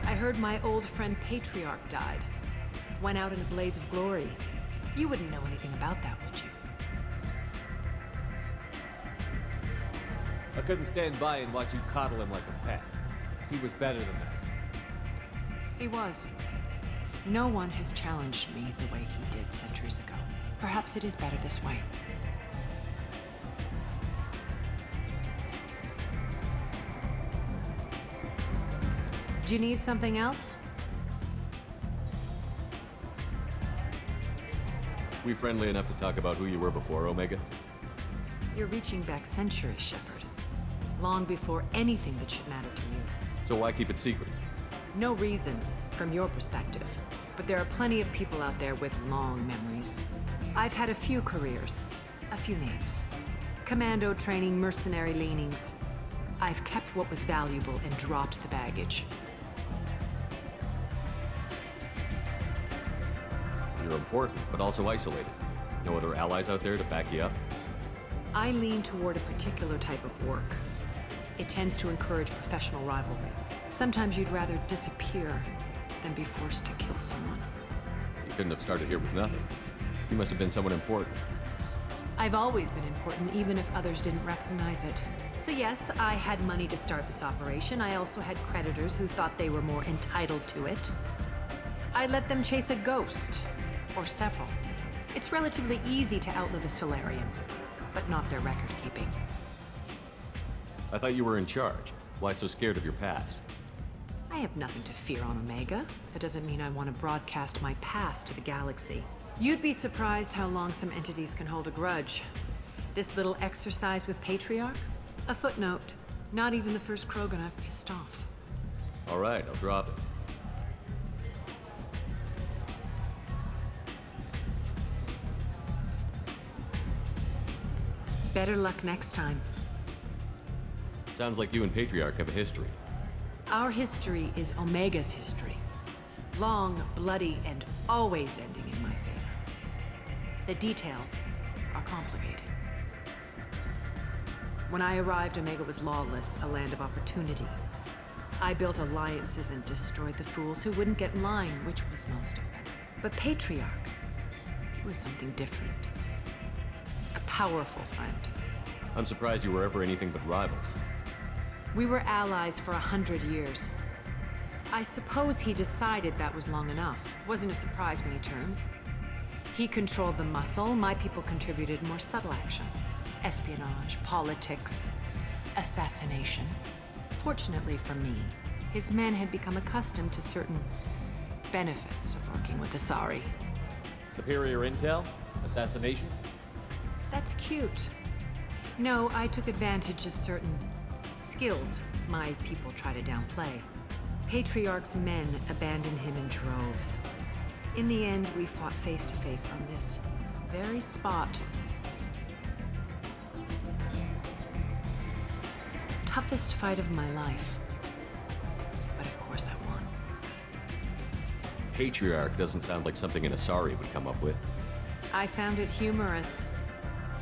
I heard my old friend Patriarch died. Went out in a blaze of glory. You wouldn't know anything about that, would you? I couldn't stand by and watch you coddle him like a pet. He was better than that. He was. No one has challenged me the way he did centuries ago. Perhaps it is better this way. Do you need something else? We friendly enough to talk about who you were before, Omega? You're reaching back centuries, Shepard. Long before anything that should matter to you. So why keep it secret? No reason, from your perspective. But there are plenty of people out there with long memories. I've had a few careers, a few names. Commando training, mercenary leanings. I've kept what was valuable and dropped the baggage. You're important, but also isolated. No other allies out there to back you up? I lean toward a particular type of work. It tends to encourage professional rivalry. Sometimes you'd rather disappear than be forced to kill someone. You couldn't have started here with nothing. You must have been someone important. I've always been important, even if others didn't recognize it. So yes, I had money to start this operation. I also had creditors who thought they were more entitled to it. I let them chase a ghost, or several. It's relatively easy to outlive a Solarian, but not their record-keeping. I thought you were in charge. Why so scared of your past? I have nothing to fear on Omega. That doesn't mean I want to broadcast my past to the galaxy. You'd be surprised how long some entities can hold a grudge. This little exercise with Patriarch? A footnote. Not even the first Krogan I've pissed off. All right, I'll drop it. Better luck next time. Sounds like you and Patriarch have a history. Our history is Omega's history. Long, bloody, and always ending in my favor. The details are complicated. When I arrived, Omega was lawless, a land of opportunity. I built alliances and destroyed the fools who wouldn't get in line, which was most of them. But Patriarch, he was something different. A powerful friend. I'm surprised you were ever anything but rivals. We were allies for 100 years. I suppose he decided that was long enough. Wasn't a surprise when he turned. He controlled the muscle, my people contributed more subtle action. Espionage, politics, assassination. Fortunately for me, his men had become accustomed to certain benefits of working with Asari. Superior intel? Assassination? That's cute. No, I took advantage of certain skills my people try to downplay. Patriarch's men abandoned him in droves. In the end, we fought face to face on this very spot. Toughest fight of my life. But of course I won. Patriarch doesn't sound like something an Asari would come up with. I found it humorous.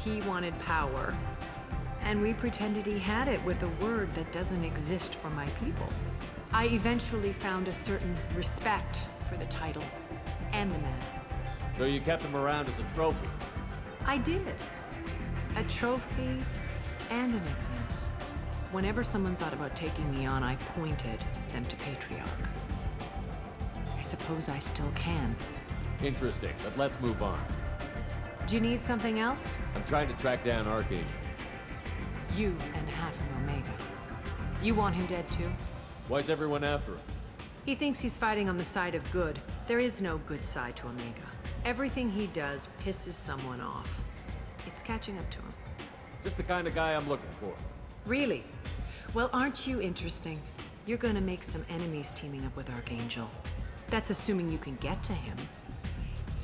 He wanted power. And we pretended he had it with a word that doesn't exist for my people. I eventually found a certain respect for the title and the man. So you kept him around as a trophy? I did. A trophy and an example. Whenever someone thought about taking me on, I pointed them to Patriarch. I suppose I still can. Interesting, but let's move on. Do you need something else? I'm trying to track down Archangel. You and half of Omega. You want him dead too? Why's everyone after him? He thinks he's fighting on the side of good. There is no good side to Omega. Everything he does pisses someone off. It's catching up to him. Just the kind of guy I'm looking for. Really? Well, aren't you interesting? You're gonna make some enemies teaming up with Archangel. That's assuming you can get to him.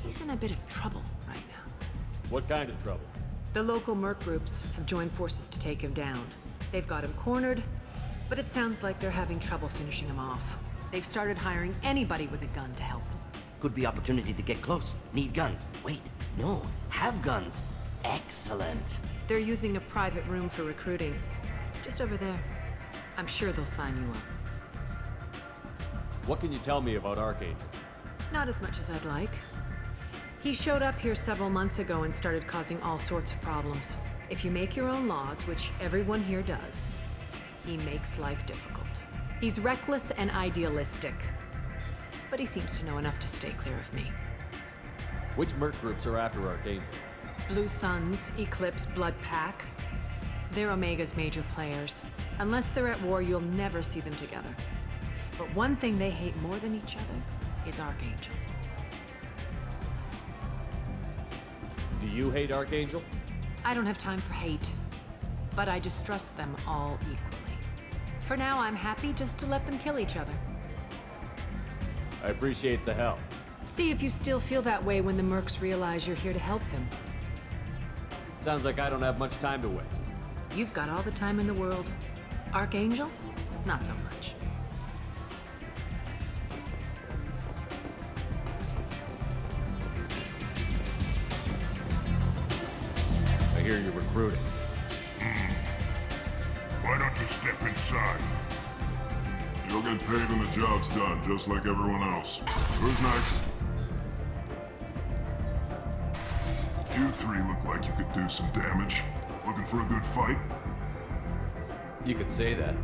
He's in a bit of trouble right now. What kind of trouble? The local merc groups have joined forces to take him down. They've got him cornered, but it sounds like they're having trouble finishing him off. They've started hiring anybody with a gun to help them. Could be opportunity to get close. Need guns. Wait, no, have guns. Excellent. They're using a private room for recruiting. Just over there. I'm sure they'll sign you up. What can you tell me about Archangel? Not as much as I'd like. He showed up here several months ago and started causing all sorts of problems. If you make your own laws, which everyone here does, he makes life difficult. He's reckless and idealistic. But he seems to know enough to stay clear of me. Which merc groups are after Archangel? Blue Suns, Eclipse, Blood Pack. They're Omega's major players. Unless they're at war, you'll never see them together. But one thing they hate more than each other is Archangel. Do you hate Archangel? I don't have time for hate, but I distrust them all equally. For now, I'm happy just to let them kill each other. I appreciate the help. See if you still feel that way when the mercs realize you're here to help him. Sounds like I don't have much time to waste. You've got all the time in the world. Archangel? Not so much. I hear you're recruiting. Why don't you step inside? You'll get paid when the job's done, just like everyone else. Who's next? You three look like you could do some damage. Looking for a good fight? You could say that.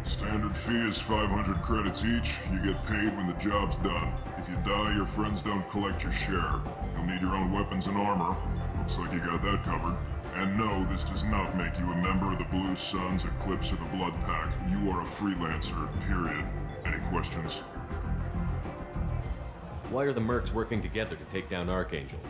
Standard fee is 500 credits each. You get paid when the job's done. If you die, your friends don't collect your share. You'll need your own weapons and armor. Looks like you got that covered. And no, this does not make you a member of the Blue Suns, Eclipse, or the Blood Pack. You are a freelancer, period. Any questions? Why are the mercs working together to take down Archangel?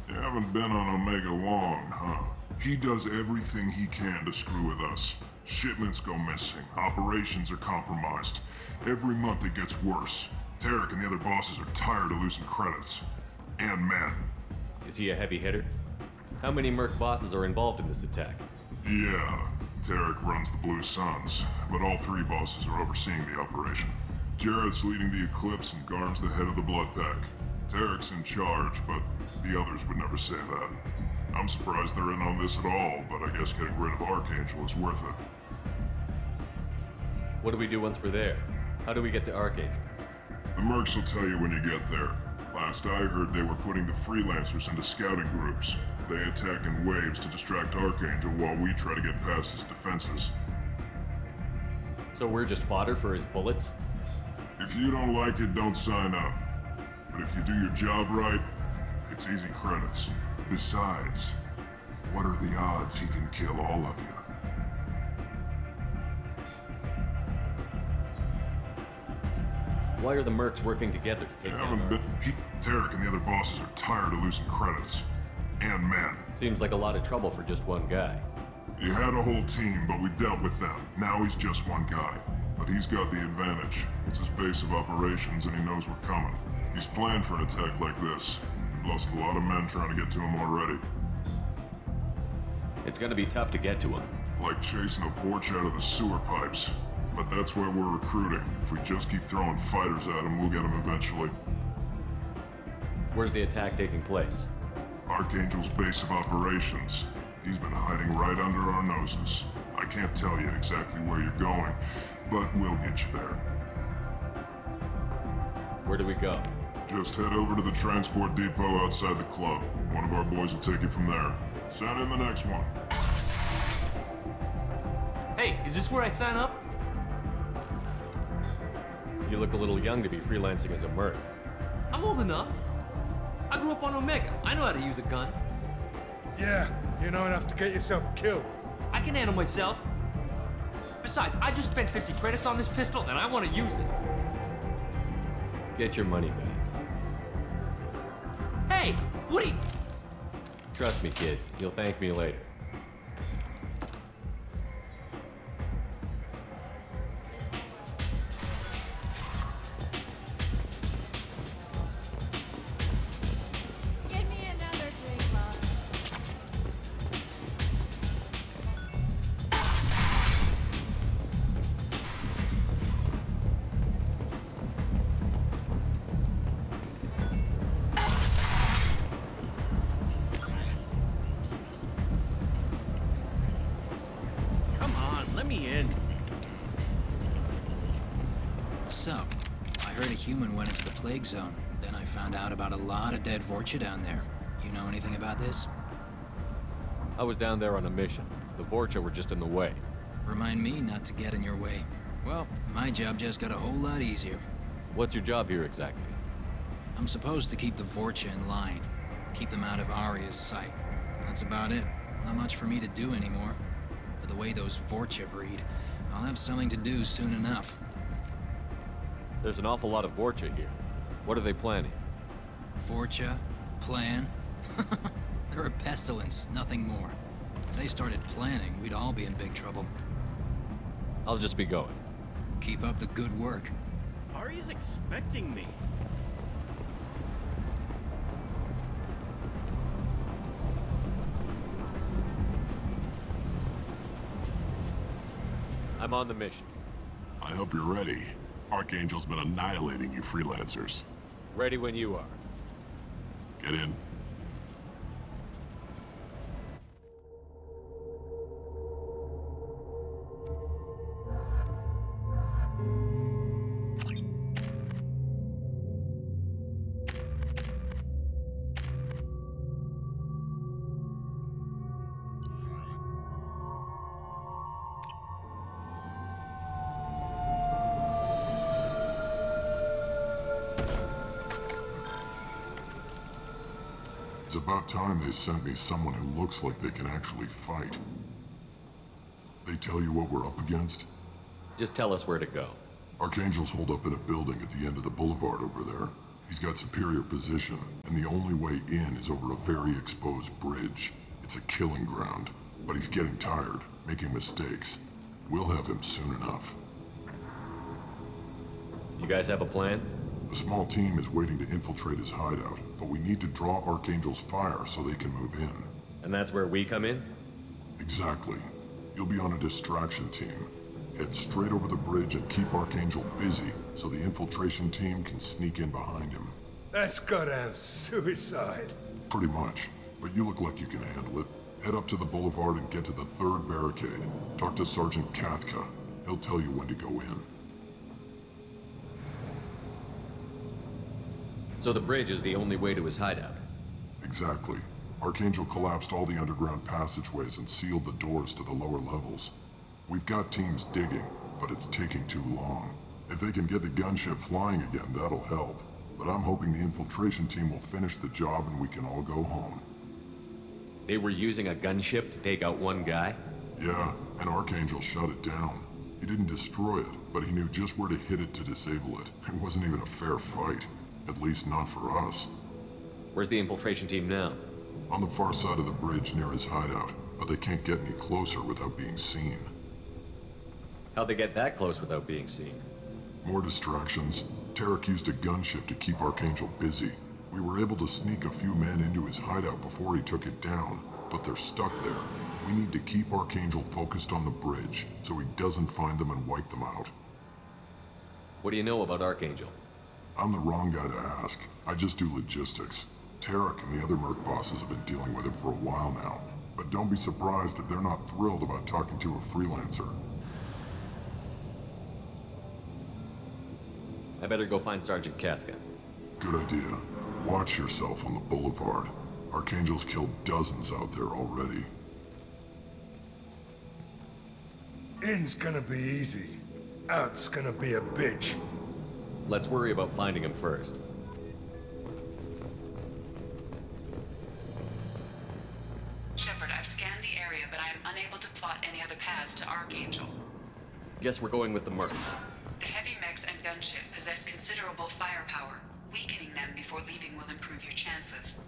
You haven't been on Omega long, huh? He does everything he can to screw with us. Shipments go missing. Operations are compromised. Every month it gets worse. Tarek and the other bosses are tired of losing credits. And men. Is he a heavy hitter? How many merc bosses are involved in this attack? Yeah, Tarek runs the Blue Suns, but all three bosses are overseeing the operation. Jarrett's leading the Eclipse and Garm's the head of the Blood Pack. Tarek's in charge, but the others would never say that. I'm surprised they're in on this at all, but I guess getting rid of Archangel is worth it. What do we do once we're there? How do we get to Archangel? The mercs will tell you when you get there. Last I heard, they were putting the freelancers into scouting groups. They attack in waves to distract Archangel while we try to get past his defenses. So we're just fodder for his bullets? If you don't like it, don't sign up. But if you do your job right, it's easy credits. Besides, what are the odds he can kill all of you? Why are the mercs working together to take down Archangel? Tarek and the other bosses are tired of losing credits. And men. Seems like a lot of trouble for just one guy. You had a whole team, but we've dealt with them. Now he's just one guy. But he's got the advantage. It's his base of operations and he knows we're coming. He's planned for an attack like this. We've lost a lot of men trying to get to him already. It's gonna be tough to get to him. Like chasing a Vorch out of the sewer pipes. But that's why we're recruiting. If we just keep throwing fighters at him, we'll get him eventually. Where's the attack taking place? Archangel's base of operations. He's been hiding right under our noses. I can't tell you exactly where you're going, but we'll get you there. Where do we go? Just head over to the transport depot outside the club. One of our boys will take you from there. Send in the next one. Hey, is this where I sign up? You look a little young to be freelancing as a merc. I'm old enough. I grew up on Omega. I know how to use a gun. Yeah, you know enough to get yourself killed. I can handle myself. Besides, I just spent 50 credits on this pistol and I want to use it. Get your money back. Hey, Woody! Trust me, kid. You'll thank me later. Get me another drink, Mom. Come on, let me in. So, I heard a human went into the plague zone. Then I found out about a lot of dead Vorcha down there. You know anything about this? I was down there on a mission. The Vorcha were just in the way. Remind me not to get in your way. Well, my job just got a whole lot easier. What's your job here exactly? I'm supposed to keep the Vorcha in line. Keep them out of Arya's sight. That's about it. Not much for me to do anymore. But the way those Vorcha breed, I'll have something to do soon enough. There's an awful lot of Vorcha here. What are they planning? Vorcha? Plan? They're a pestilence, nothing more. If they started planning, we'd all be in big trouble. I'll just be going. Keep up the good work. Ari's expecting me. I'm on the mission. I hope you're ready. Archangel's been annihilating you freelancers. Ready when you are. Get in. It's about time they sent me someone who looks like they can actually fight. They tell you what we're up against? Just tell us where to go. Archangel's holed up in a building at the end of the boulevard over there. He's got superior position, and the only way in is over a very exposed bridge. It's a killing ground, but he's getting tired, making mistakes. We'll have him soon enough. You guys have a plan? A small team is waiting to infiltrate his hideout, but we need to draw Archangel's fire so they can move in. And that's where we come in? Exactly. You'll be on a distraction team. Head straight over the bridge and keep Archangel busy so the infiltration team can sneak in behind him. That's goddamn suicide. Pretty much, but you look like you can handle it. Head up to the boulevard and get to the third barricade. Talk to Sergeant Katka. He'll tell you when to go in. So the bridge is the only way to his hideout? Exactly. Archangel collapsed all the underground passageways and sealed the doors to the lower levels. We've got teams digging, but it's taking too long. If they can get the gunship flying again, that'll help. But I'm hoping the infiltration team will finish the job and we can all go home. They were using a gunship to take out one guy? Yeah, and Archangel shut it down. He didn't destroy it, but he knew just where to hit it to disable it. It wasn't even a fair fight. At least not for us. Where's the infiltration team now? On the far side of the bridge near his hideout, but they can't get any closer without being seen. How'd they get that close without being seen? More distractions. Tarek used a gunship to keep Archangel busy. We were able to sneak a few men into his hideout before he took it down, but they're stuck there. We need to keep Archangel focused on the bridge, so he doesn't find them and wipe them out. What do you know about Archangel? I'm the wrong guy to ask. I just do logistics. Tarek and the other merc bosses have been dealing with him for a while now. But don't be surprised if they're not thrilled about talking to a freelancer. I better go find Sergeant Katka. Good idea. Watch yourself on the boulevard. Archangel's killed dozens out there already. In's gonna be easy. Out's gonna be a bitch. Let's worry about finding him first. Shepard, I've scanned the area, but I am unable to plot any other paths to Archangel. Guess we're going with the mercs. The heavy mechs and gunship possess considerable firepower. Weakening them before leaving will improve your chances.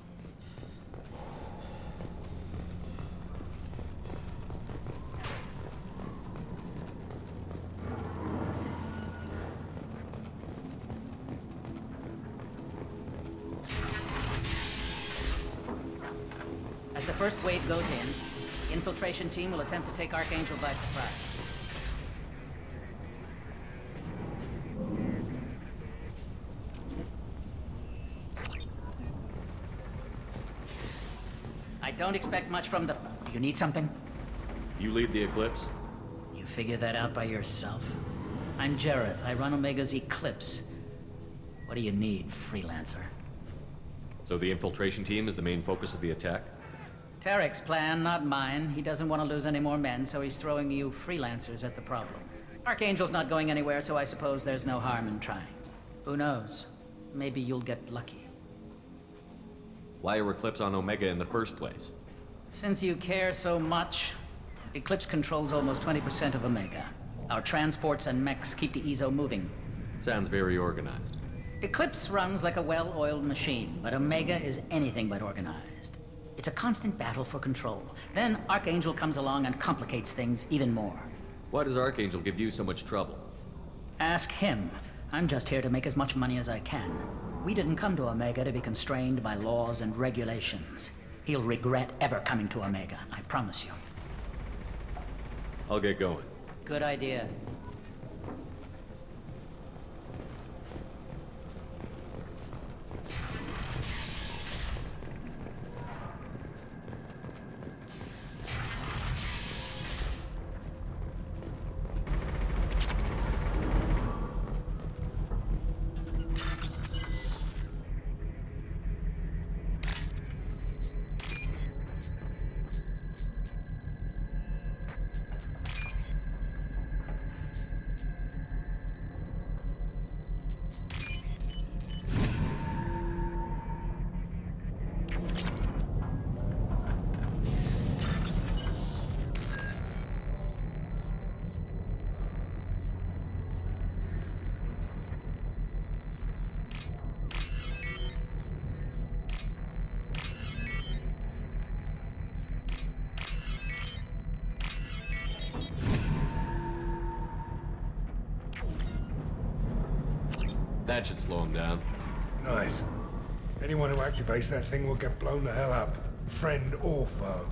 As the first wave goes in, the infiltration team will attempt to take Archangel by surprise. I don't expect much from the... Do you need something? You lead the Eclipse? You figure that out by yourself. I'm Jareth. I run Omega's Eclipse. What do you need, freelancer? So the infiltration team is the main focus of the attack? Tarek's plan, not mine. He doesn't want to lose any more men, so he's throwing you freelancers at the problem. Archangel's not going anywhere, so I suppose there's no harm in trying. Who knows? Maybe you'll get lucky. Why are Eclipse on Omega in the first place? Since you care so much, Eclipse controls almost 20% of Omega. Our transports and mechs keep the EZO moving. Sounds very organized. Eclipse runs like a well-oiled machine, but Omega is anything but organized. It's a constant battle for control. Then Archangel comes along and complicates things even more. Why does Archangel give you so much trouble? Ask him. I'm just here to make as much money as I can. We didn't come to Omega to be constrained by laws and regulations. He'll regret ever coming to Omega, I promise you. I'll get going. Good idea. That should slow him down. Nice. Anyone who activates that thing will get blown the hell up. Friend or foe.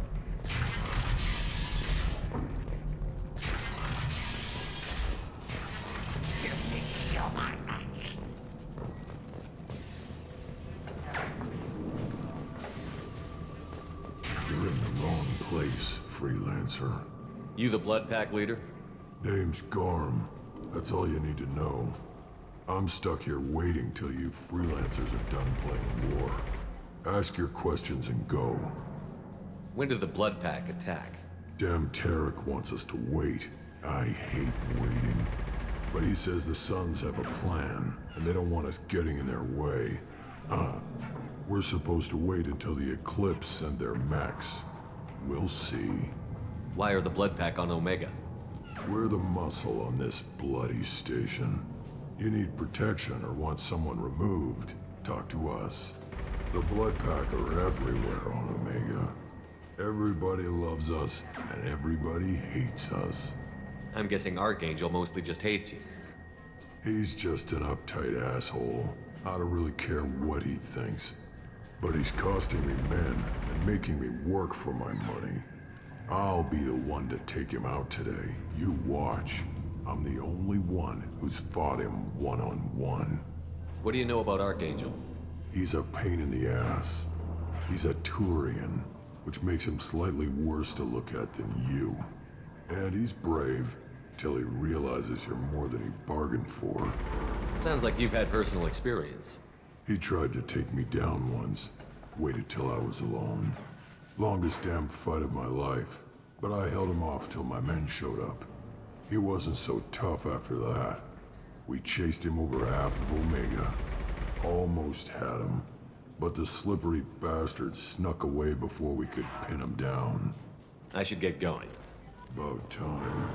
You're in the wrong place, freelancer. You the Blood Pack leader? Name's Garm. That's all you need to know. I'm stuck here waiting till you freelancers are done playing war. Ask your questions and go. When did the Blood Pack attack? Damn Tarek wants us to wait. I hate waiting. But he says the Suns have a plan, and they don't want us getting in their way. We're supposed to wait until the Eclipse send their mechs. We'll see. Why are the Blood Pack on Omega? We're the muscle on this bloody station. You need protection or want someone removed, talk to us. The Blood Pack are everywhere on Omega. Everybody loves us, and everybody hates us. I'm guessing Archangel mostly just hates you. He's just an uptight asshole. I don't really care what he thinks. But he's costing me men and making me work for my money. I'll be the one to take him out today. You watch. I'm the only one who's fought him one-on-one. What do you know about Archangel? He's a pain in the ass. He's a Turian, which makes him slightly worse to look at than you. And he's brave, till he realizes you're more than he bargained for. Sounds like you've had personal experience. He tried to take me down once. Waited till I was alone. Longest damn fight of my life. But I held him off till my men showed up. He wasn't so tough after that. We chased him over half of Omega. Almost had him. But the slippery bastard snuck away before we could pin him down. I should get going. About time.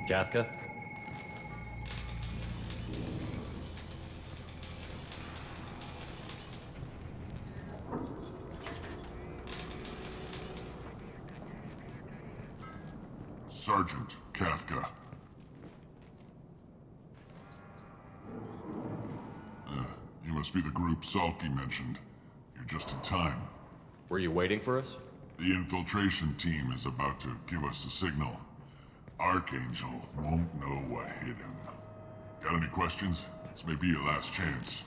Kafka? Sergeant Kafka. You must be the group Salky mentioned. You're just in time. Were you waiting for us? The infiltration team is about to give us a signal. Archangel won't know what hit him. Got any questions? This may be your last chance.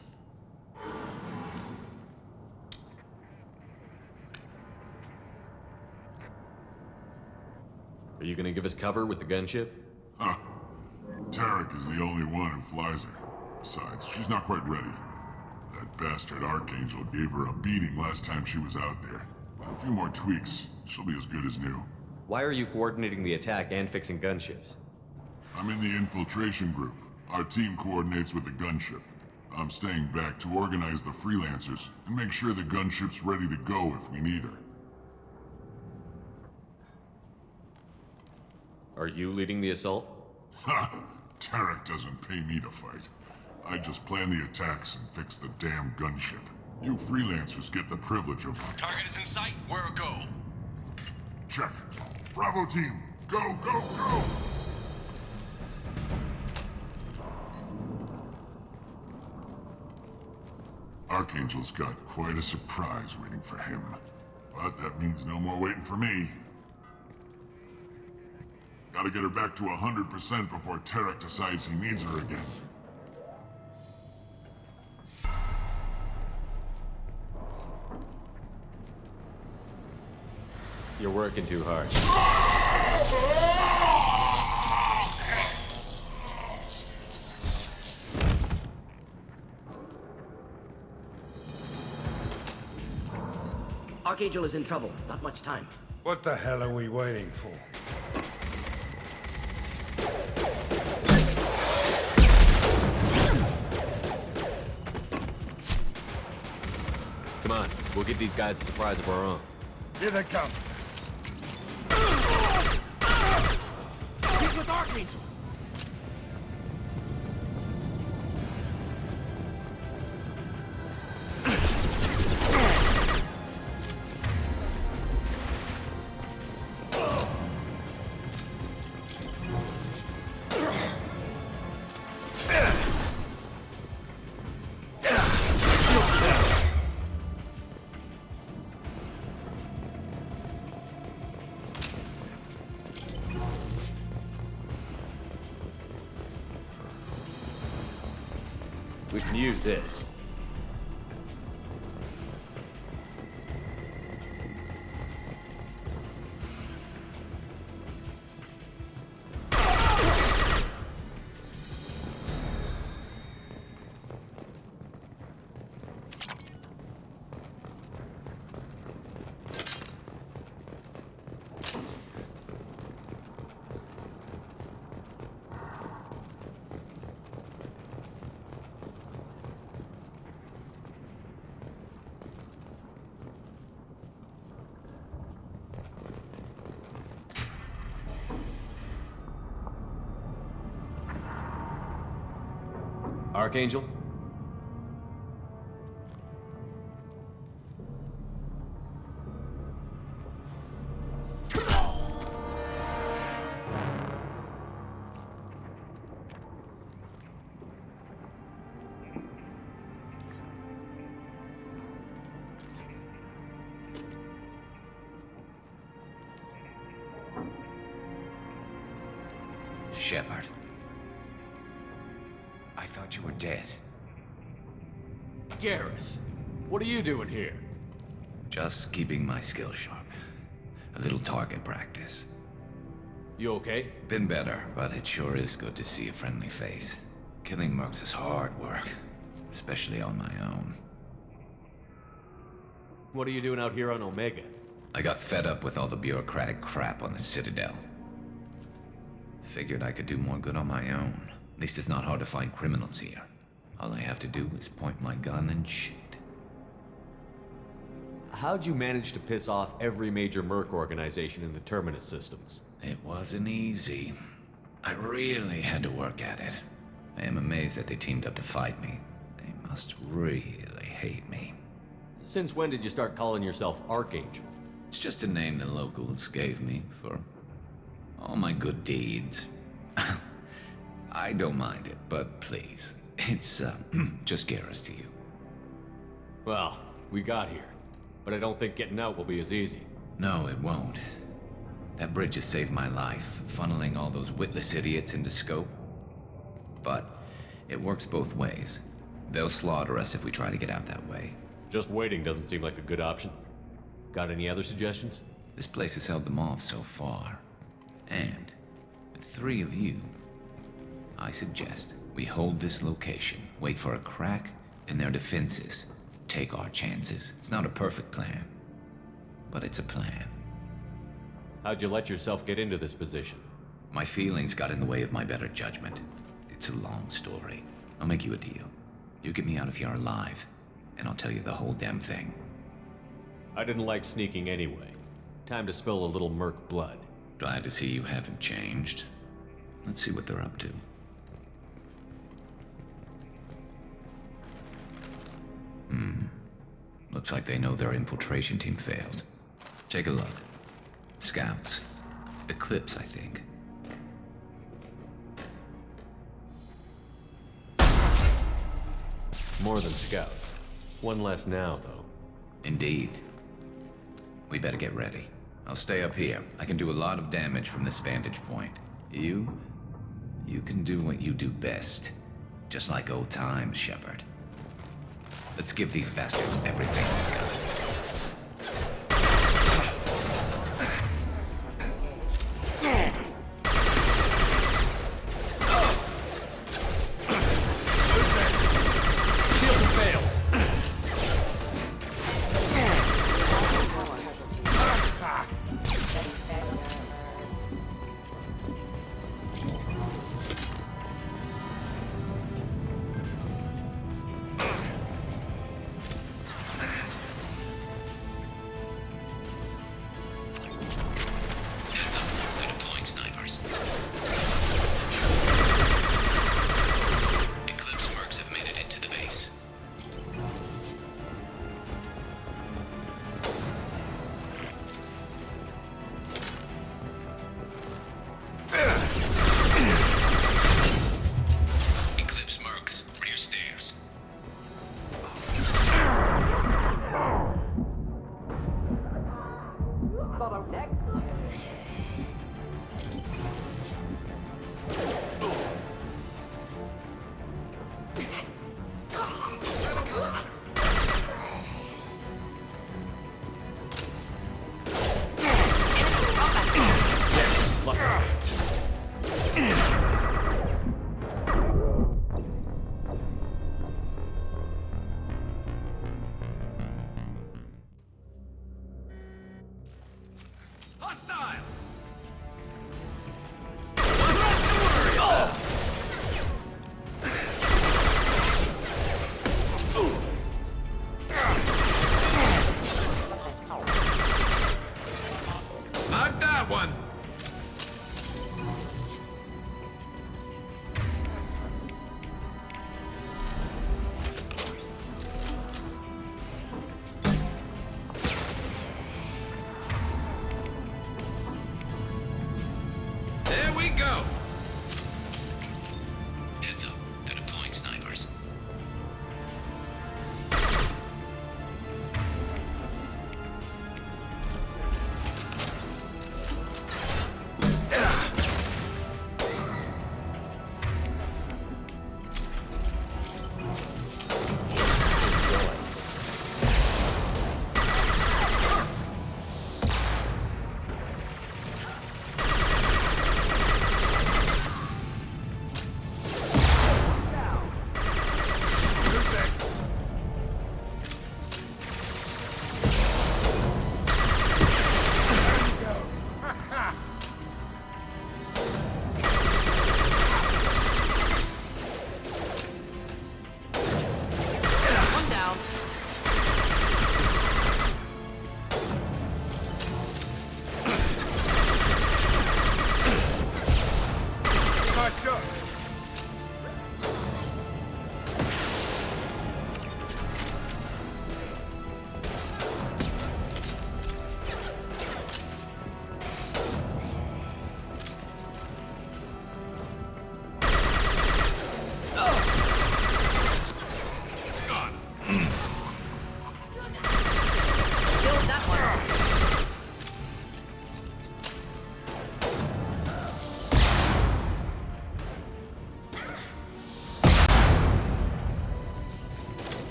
Are you gonna give us cover with the gunship? Huh. Tarek is the only one who flies her. Besides, she's not quite ready. That bastard Archangel gave her a beating last time she was out there. A few more tweaks, she'll be as good as new. Why are you coordinating the attack and fixing gunships? I'm in the infiltration group. Our team coordinates with the gunship. I'm staying back to organize the freelancers and make sure the gunship's ready to go if we need her. Are you leading the assault? Ha! Tarek doesn't pay me to fight. I just plan the attacks and fix the damn gunship. You freelancers get the privilege of... Target is in sight. Where go? Check. Bravo team, go, go, go! Archangel's got quite a surprise waiting for him. But that means no more waiting for me. Gotta get her back to 100% before Tarek decides he needs her again. You're working too hard. Archangel is in trouble. Not much time. What the hell are we waiting for? Come on, we'll give these guys a surprise of our own. Here they come. He's with Archangel! We can use this. Archangel? Shepard. I thought you were dead. Garrus, what are you doing here? Just keeping my skills sharp. A little target practice. You okay? Been better, but it sure is good to see a friendly face. Killing mercs is hard work, especially on my own. What are you doing out here on Omega? I got fed up with all the bureaucratic crap on the Citadel. Figured I could do more good on my own. At least it's not hard to find criminals here. All I have to do is point my gun and shoot. How'd you manage to piss off every major merc organization in the Terminus systems? It wasn't easy. I really had to work at it. I am amazed that they teamed up to fight me. They must really hate me. Since when did you start calling yourself Archangel? It's just a name the locals gave me for all my good deeds. I don't mind it, but please, it's just Garrus to you. Well, we got here, but I don't think getting out will be as easy. No, it won't. That bridge has saved my life, funneling all those witless idiots into scope. But it works both ways. They'll slaughter us if we try to get out that way. Just waiting doesn't seem like a good option. Got any other suggestions? This place has held them off so far. And with 3 of you, I suggest we hold this location, wait for a crack in their defenses, take our chances. It's not a perfect plan, but it's a plan. How'd you let yourself get into this position? My feelings got in the way of my better judgment. It's a long story. I'll make you a deal. You get me out of here alive, and I'll tell you the whole damn thing. I didn't like sneaking anyway. Time to spill a little merc blood. Glad to see you haven't changed. Let's see what they're up to. Looks like they know their infiltration team failed. Take a look. Scouts. Eclipse, I think. More than scouts. One less now, though. Indeed. We better get ready. I'll stay up here. I can do a lot of damage from this vantage point. You can do what you do best. Just like old times, Shepard. Let's give these bastards everything they got.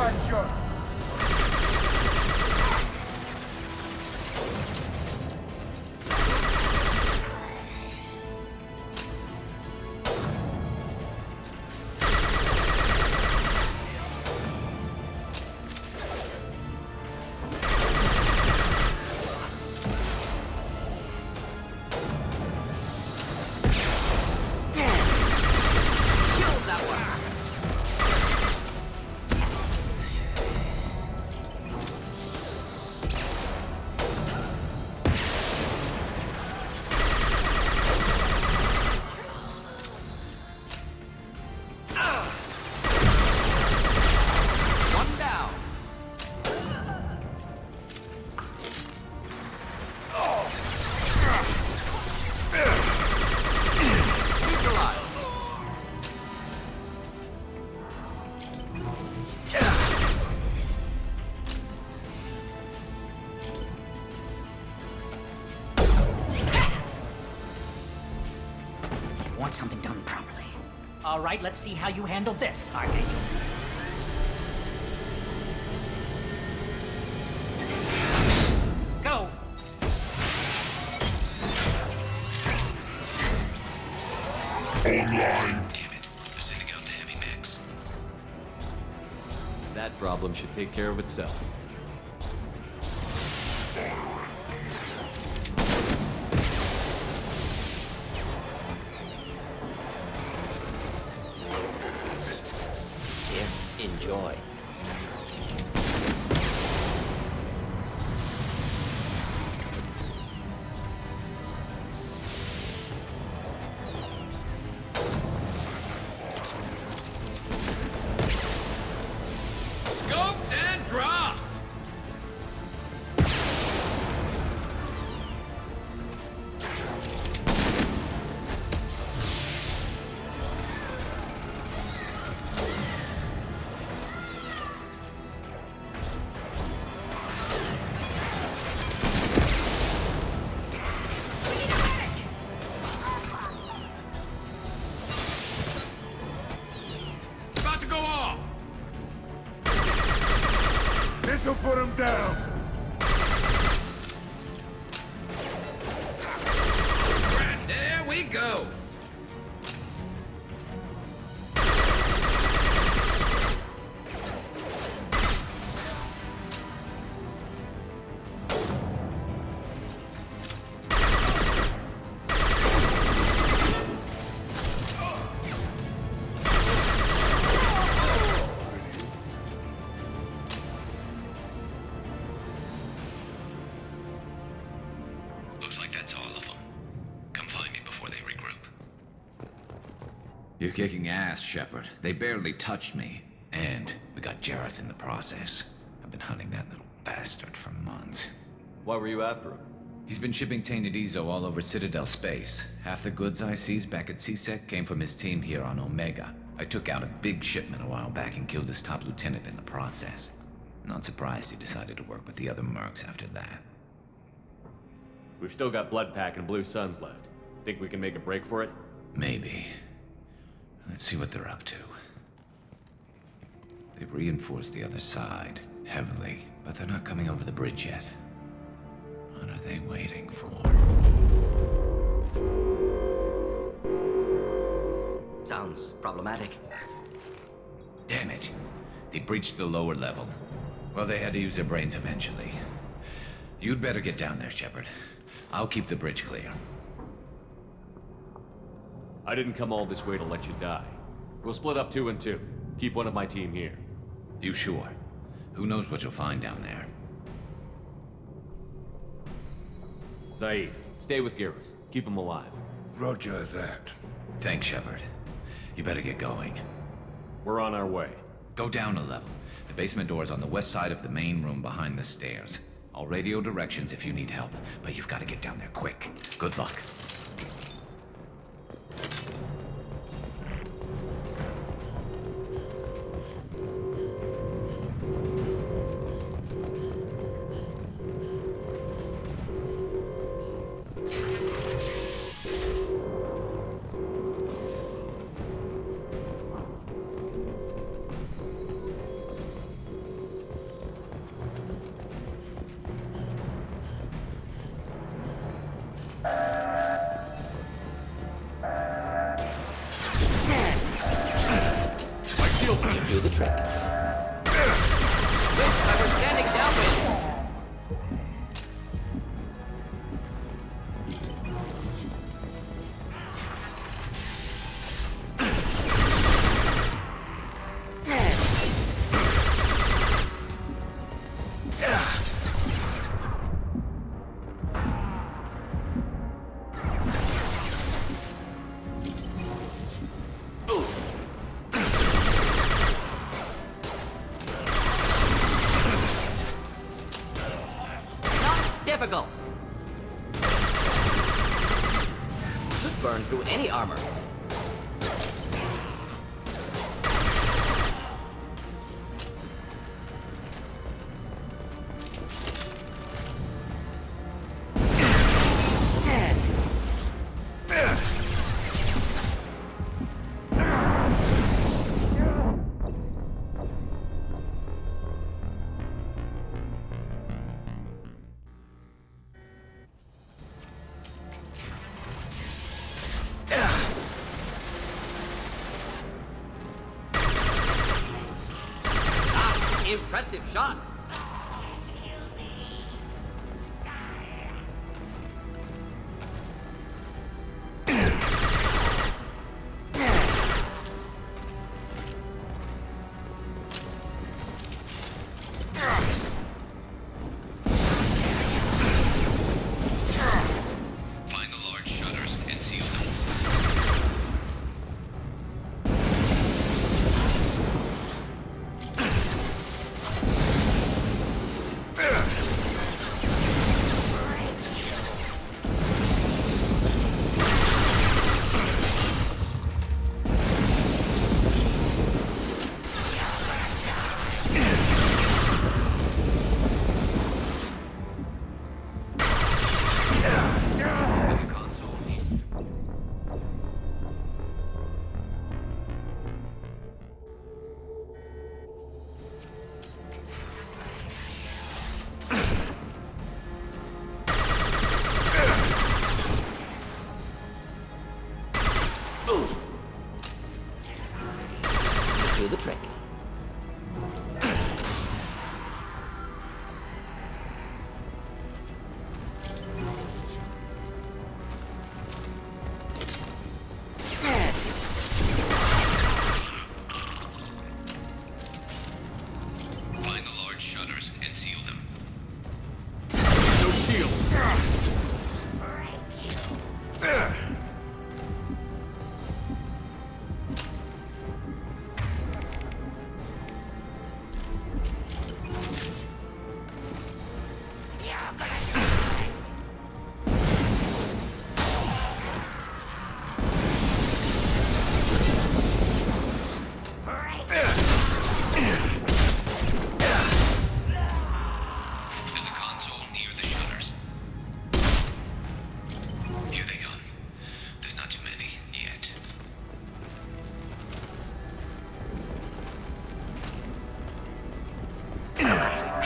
back shot. Want something done properly. All right, let's see how you handle this, Archangel. Go! Online. Damn it. They're sending out the heavy mix. That problem should take care of itself. Here, enjoy. Scoped and dropped! About to go off! This'll put him down. There we go. Looks like that's all of them. Come find me before they regroup. You're kicking ass, Shepard. They barely touched me. And we got Jareth in the process. I've been hunting that little bastard for months. Why were you after him? He's been shipping tainted Ezo all over Citadel space. Half the goods I seized back at CSEC came from his team here on Omega. I took out a big shipment a while back and killed his top lieutenant in the process. Not surprised he decided to work with the other mercs after that. We've still got Bloodpack and Blue Suns left. Think we can make a break for it? Maybe. Let's see what they're up to. They've reinforced the other side, heavily, but they're not coming over the bridge yet. What are they waiting for? Sounds problematic. Damn it. They breached the lower level. Well, they had to use their brains eventually. You'd better get down there, Shepard. I'll keep the bridge clear. I didn't come all this way to let you die. We'll split up 2 and 2. Keep one of my team here. You sure? Who knows what you'll find down there? Zaid, stay with Garrus. Keep him alive. Roger that. Thanks, Shepard. You better get going. We're on our way. Go down a level. The basement door's on the west side of the main room behind the stairs. I'll radio directions if you need help, but you've got to get down there quick. Good luck. shield should do the trick. Wish I was standing downwind. Difficult. Could burn through any armor. Impressive shot. Find the large shutters and seal them. Do the trick. Find the large shutters and seal them. No shield. There's a console near the shutters. Here they come. There's not too many yet.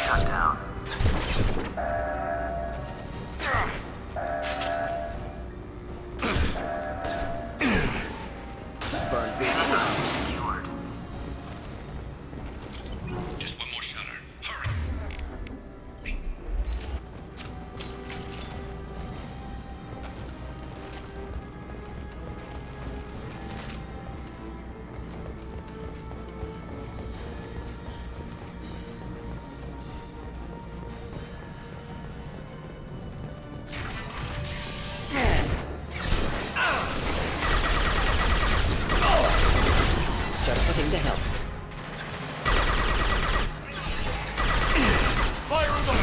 Shut down. Burn through any armor. Secured. Just one more shutter. Hurry. Just putting the help. Fire on them!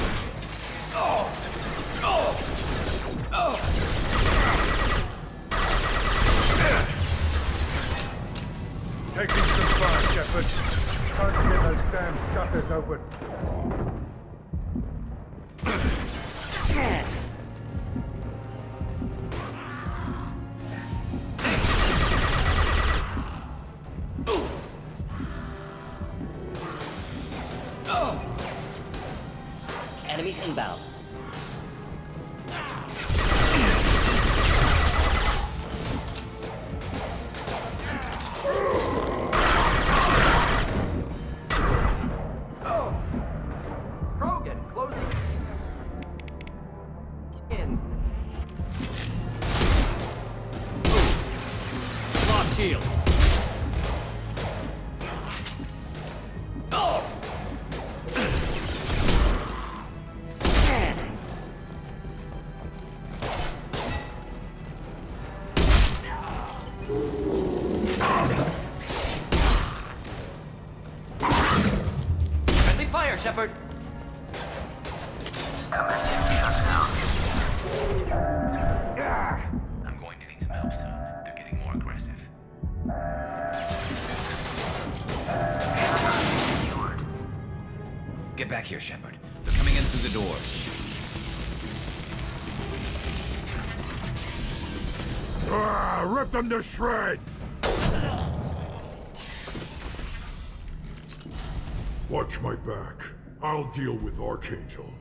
Taking some fire, Shepard. Trying to get those damn shutters open. Enemies inbound. Shepard. I'm going to need some help soon. They're getting more aggressive. Get back here, Shepard. They're coming in through the doors. Rip them to shreds! Watch my back. I'll deal with Archangel.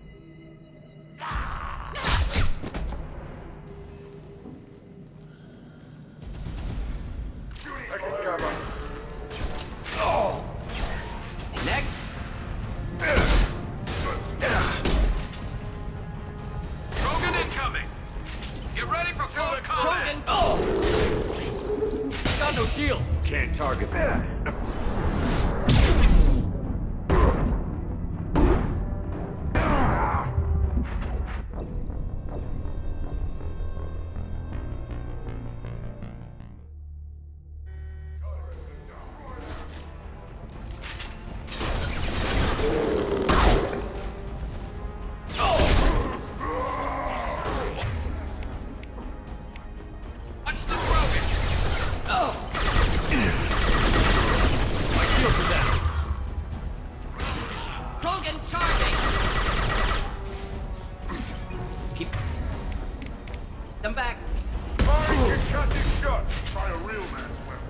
Next. Krogan incoming. Get ready for close combat. Krogan. Got no shield. Can't target that. Krogan charging. Keep them back. Fine, get shot this shot. Try a real man's weapon.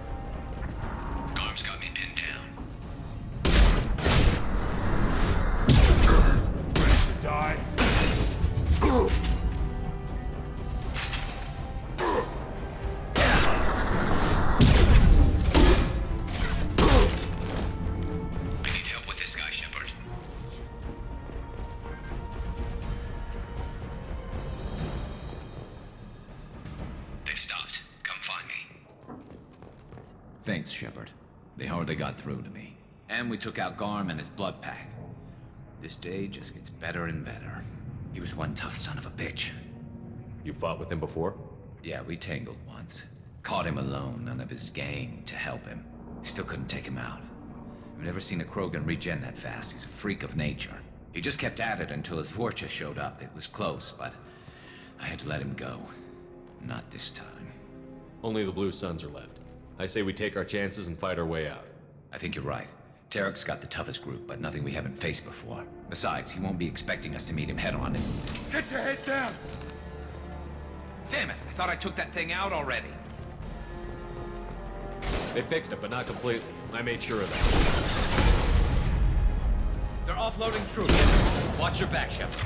Garm's got me pinned down. Ready to die? I need help with this guy, Shepard. They've stopped. Come find me. Thanks, Shepard. They hardly got through to me. And we took out Garm and his blood pack. This day just gets better and better. He was one tough son of a bitch. You fought with him before? Yeah, we tangled once. Caught him alone, none of his gang to help him. Still couldn't take him out. I've never seen a Krogan regen that fast. He's a freak of nature. He just kept at it until his Vorcha showed up. It was close, but I had to let him go. Not this time. Only the Blue Suns are left. I say we take our chances and fight our way out. I think you're right. Tarek's got the toughest group, but nothing we haven't faced before. Besides, he won't be expecting us to meet him head-on. Get your head down! Damn it! I thought I took that thing out already. They fixed it, but not completely. I made sure of that. They're offloading troops. Watch your back, Shepard.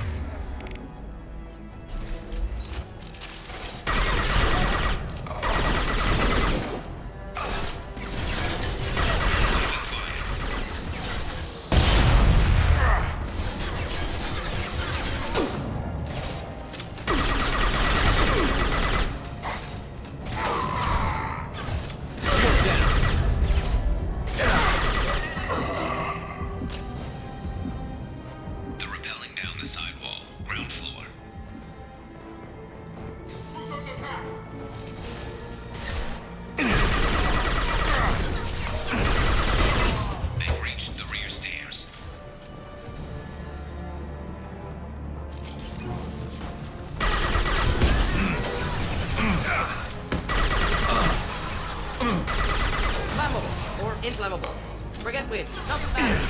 Inflammable. Forget which. Doesn't matter.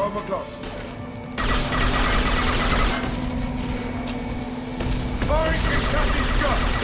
12 o'clock. Firing concussive shot!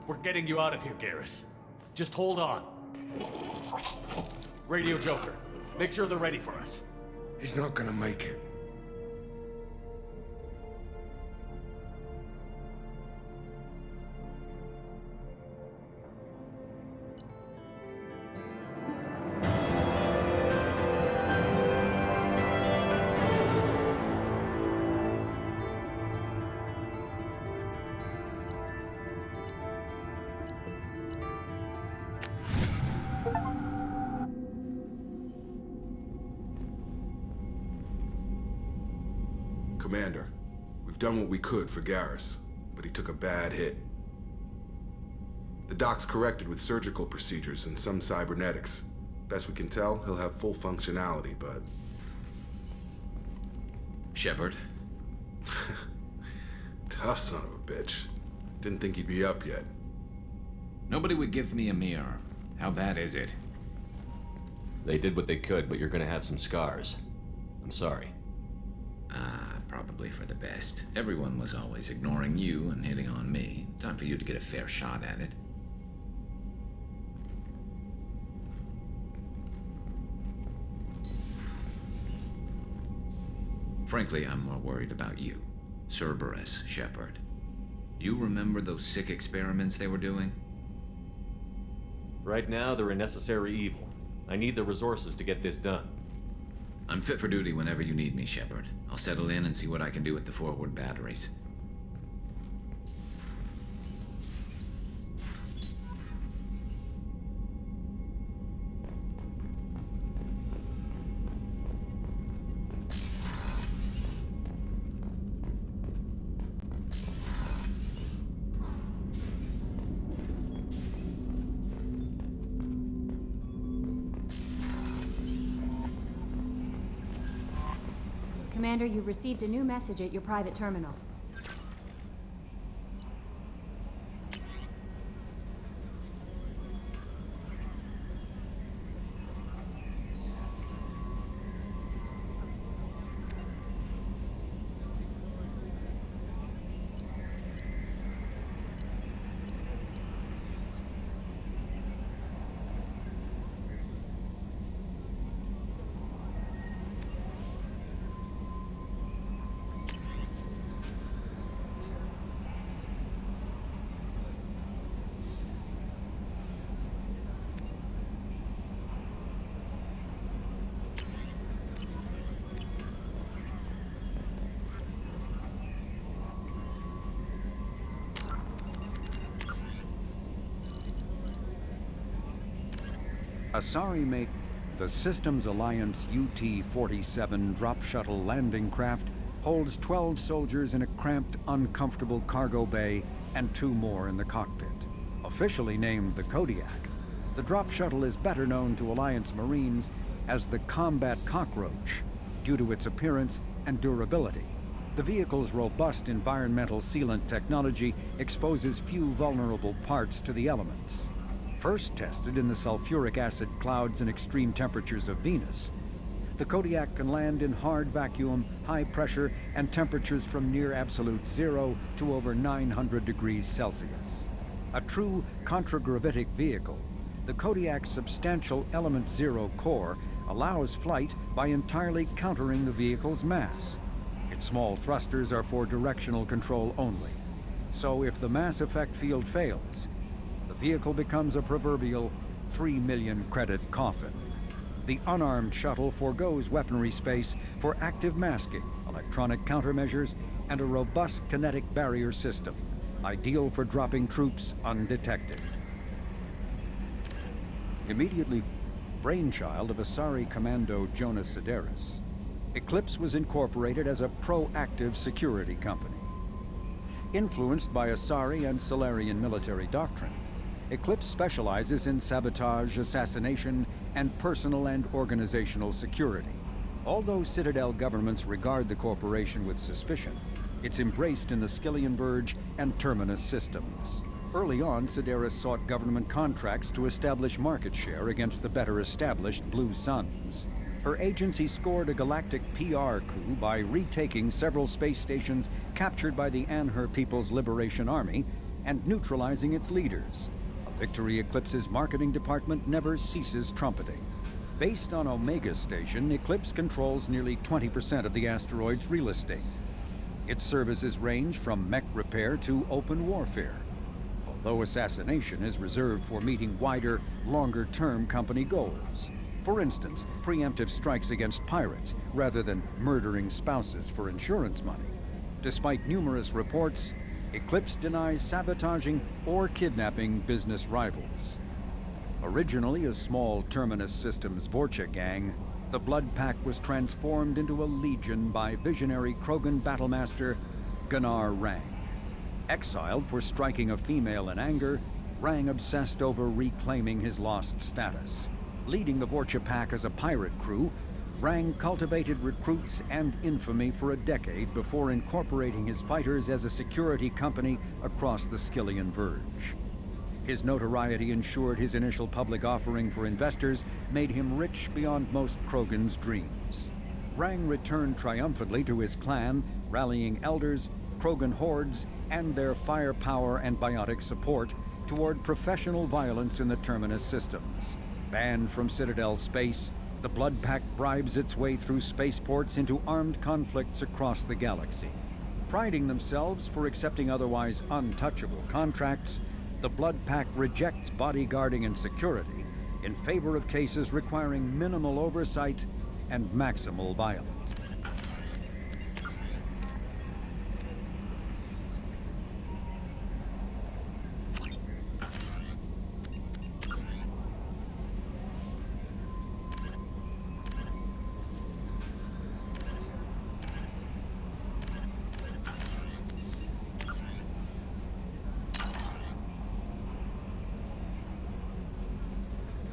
We're getting you out of here, Garrus. Just hold on. Radio Joker, make sure they're ready for us. He's not gonna make it. Commander, we've done what we could for Garrus, but he took a bad hit. The doc's corrected with surgical procedures and some cybernetics. Best we can tell, he'll have full functionality, but... Shepard? Tough son of a bitch. Didn't think he'd be up yet. Nobody would give me a mirror. How bad is it? They did what they could, but you're gonna have some scars. I'm sorry. Probably for the best. Everyone was always ignoring you and hitting on me. Time for you to get a fair shot at it. Frankly, I'm more worried about you. Cerberus, Shepard. You remember those sick experiments they were doing? Right now, they're a necessary evil. I need the resources to get this done. I'm fit for duty whenever you need me, Shepard. I'll settle in and see what I can do with the forward batteries. Commander, you've received a new message at your private terminal. Asari mate, the Systems Alliance UT-47 drop shuttle landing craft holds 12 soldiers in a cramped, uncomfortable cargo bay and 2 more in the cockpit. Officially named the Kodiak, the drop shuttle is better known to Alliance Marines as the Combat Cockroach due to its appearance and durability. The vehicle's robust environmental sealant technology exposes few vulnerable parts to the elements. First tested in the sulfuric acid clouds and extreme temperatures of Venus, the Kodiak can land in hard vacuum, high pressure, and temperatures from near absolute zero to over 900 degrees Celsius. A true contragravitic vehicle, the Kodiak's substantial Element Zero core allows flight by entirely countering the vehicle's mass. Its small thrusters are for directional control only. So if the mass effect field fails, the vehicle becomes a proverbial 3 million credit coffin. The unarmed shuttle forgoes weaponry space for active masking, electronic countermeasures, and a robust kinetic barrier system, ideal for dropping troops undetected. Immediately brainchild of Asari Commando Jonas Sedaris, Eclipse was incorporated as a proactive security company. Influenced by Asari and Solarian military doctrine, Eclipse specializes in sabotage, assassination, and personal and organizational security. Although Citadel governments regard the corporation with suspicion, it's embraced in the Skillian Verge and Terminus systems. Early on, Sedaris sought government contracts to establish market share against the better-established Blue Suns. Her agency scored a galactic PR coup by retaking several space stations captured by the Anhur People's Liberation Army and neutralizing its leaders. A victory Eclipse's marketing department never ceases trumpeting. Based on Omega Station, Eclipse controls nearly 20% of the asteroid's real estate. Its services range from mech repair to open warfare, although assassination is reserved for meeting wider, longer-term company goals. For instance, preemptive strikes against pirates, rather than murdering spouses for insurance money. Despite numerous reports, Eclipse denies sabotaging or kidnapping business rivals. Originally a small Terminus Systems Vorcha gang, the Blood Pack was transformed into a legion by visionary Krogan battlemaster Gunnar Rang. Exiled for striking a female in anger, Rang obsessed over reclaiming his lost status. Leading the Vorcha Pack as a pirate crew, Rang cultivated recruits and infamy for a decade before incorporating his fighters as a security company across the Skillian Verge. His notoriety ensured his initial public offering for investors made him rich beyond most Krogan's dreams. Rang returned triumphantly to his clan, rallying elders, Krogan hordes, and their firepower and biotic support toward professional violence in the Terminus systems. Banned from Citadel space, the Blood Pack bribes its way through spaceports into armed conflicts across the galaxy. Priding themselves for accepting otherwise untouchable contracts, the Blood Pack rejects bodyguarding and security in favor of cases requiring minimal oversight and maximal violence.